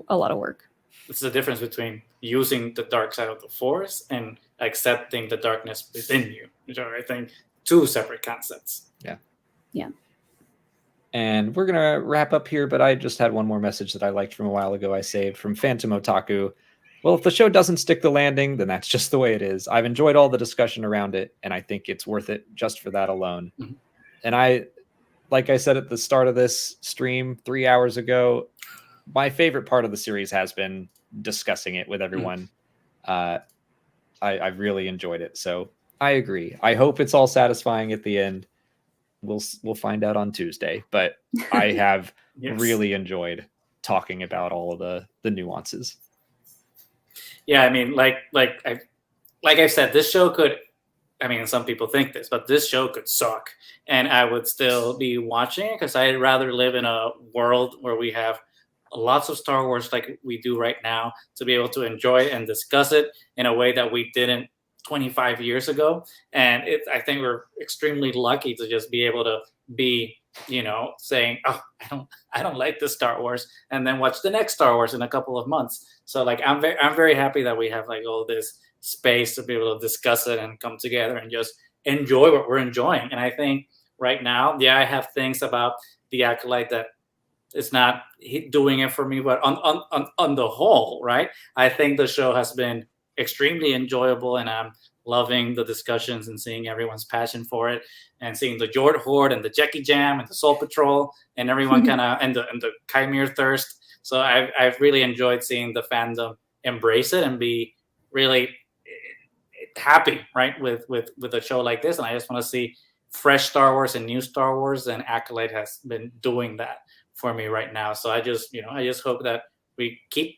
a lot of work. It's the difference between using the dark side of the Force and accepting the darkness within you, which are, I think, 2 separate concepts. Yeah. Yeah. And we're going to wrap up here, but I just had one more message that I liked from a while ago I saved from Phantom Otaku. Well, if the show doesn't stick the landing, then that's just the way it is. I've enjoyed all the discussion around it, and I think it's worth it just for that alone. Mm-hmm. And like I said at the start of this stream 3 hours ago, my favorite part of the series has been discussing it with everyone. I've really enjoyed it. So I agree. I hope it's all satisfying at the end. We'll find out on Tuesday, but I have really enjoyed talking about all of the nuances. Yeah, I mean, like I said, this show could, I mean, some people think this, but this show could suck, and I would still be watching it because I'd rather live in a world where we have lots of Star Wars like we do right now to be able to enjoy and discuss it in a way that we didn't 25 years ago. And I think we're extremely lucky to just be able to be, saying, oh, I don't like this Star Wars, and then watch the next Star Wars in a couple of months. So like, I'm very happy that we have like all this space to be able to discuss it and come together and just enjoy what we're enjoying. And I think right now, I have things about the Acolyte that it's not doing it for me, but on the whole, right? I think the show has been extremely enjoyable, and I'm loving the discussions and seeing everyone's passion for it, and seeing the Jord Horde and the Jackie Jam and the Soul Patrol and everyone kind of and the Chimere Thirst. So I've really enjoyed seeing the fandom embrace it and be really happy, right, with a show like this. And I just want to see fresh Star Wars and new Star Wars, and Acolyte has been doing that for me right now. So I just hope that we keep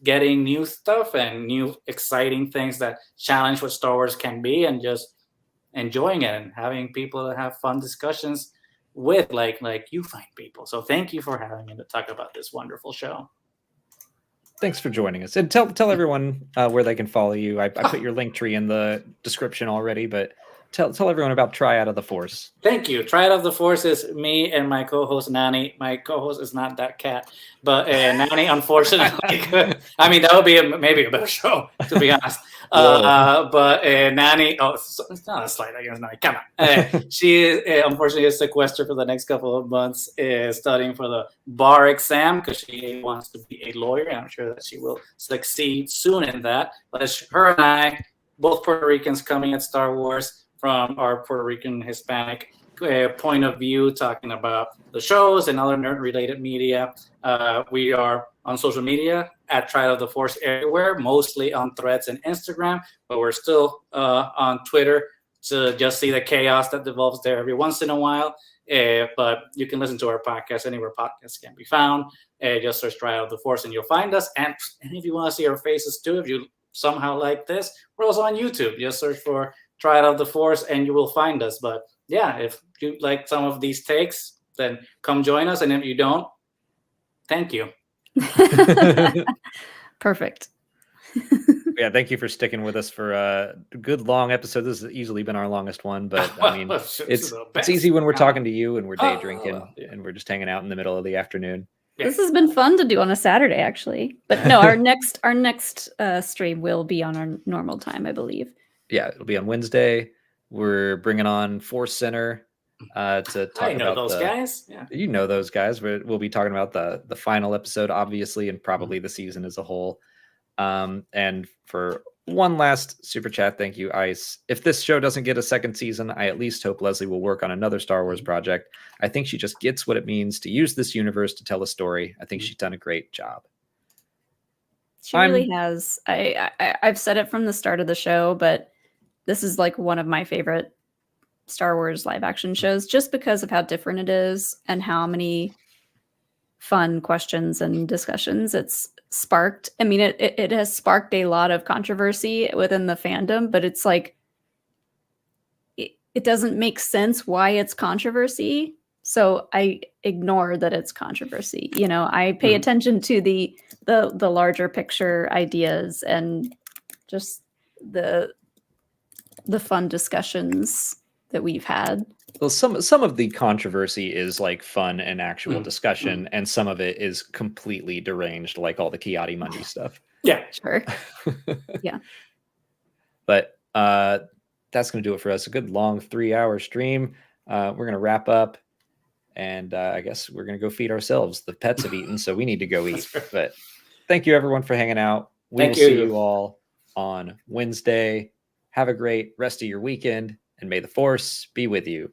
getting new stuff and new exciting things that challenge what Star Wars can be, and just enjoying it and having people to have fun discussions with, like you find people. So thank you for having me to talk about this wonderful show. Thanks for joining us, and tell everyone where they can follow you. I put your link tree in the description already, but tell everyone about Triad of the Force. Thank you. Triad of the Force is me and my co-host Nani. My co-host is not that cat, but Nani, unfortunately, I mean, that would be maybe a better show, to be honest. But Nani, it's not a slight against Nani. Come on. She unfortunately is sequestered for the next couple of months, studying for the bar exam because she wants to be a lawyer, and I'm sure that she will succeed soon in that. But it's her and I, both Puerto Ricans coming at Star Wars from our Puerto Rican Hispanic point of view, talking about the shows and other nerd-related media. We are on social media at Triad of the Force everywhere, mostly on Threads and Instagram, but we're still on Twitter to just see the chaos that develops there every once in a while. But you can listen to our podcast anywhere podcasts can be found. Just search Triad of the Force and you'll find us. And if you want to see our faces too, if you somehow like this, we're also on YouTube. Just search for Triad of the Force and you will find us. But yeah, if you like some of these takes, then come join us. And if you don't, thank you. Perfect. Yeah, thank you for sticking with us for a good long episode. This has easily been our longest one, but I mean, it's easy when we're talking to you and we're day drinking and we're just hanging out in the middle of the afternoon. This has been fun to do on a Saturday, actually. But no, our next stream will be on our normal time, I believe. Yeah, it'll be on Wednesday. We're bringing on Force Center to talk about those guys. Yeah, you know those guys. We'll be talking about the final episode, obviously, and probably the season as a whole. And for one last super chat, thank you, Ice. If this show doesn't get a second season, I at least hope Leslie will work on another Star Wars project. I think she just gets what it means to use this universe to tell a story. I think she's done a great job. She really has. I've said it from the start of the show, but this is like one of my favorite Star Wars live action shows just because of how different it is and how many fun questions and discussions it's sparked. I mean, it has sparked a lot of controversy within the fandom, but it's like it doesn't make sense why it's controversy. So I ignore that it's controversy. You know, I pay attention to the larger picture ideas and just the fun discussions that we've had. Well, some of the controversy is like fun and actual discussion, and some of it is completely deranged, like all the Kiadi-Mundi stuff. Yeah, sure. Yeah. But that's going to do it for us. A good long 3-hour stream. We're going to wrap up, and I guess we're going to go feed ourselves. The pets have eaten, so we need to go eat. But thank you, everyone, for hanging out. We will see you all on Wednesday. Have a great rest of your weekend, and may the Force be with you.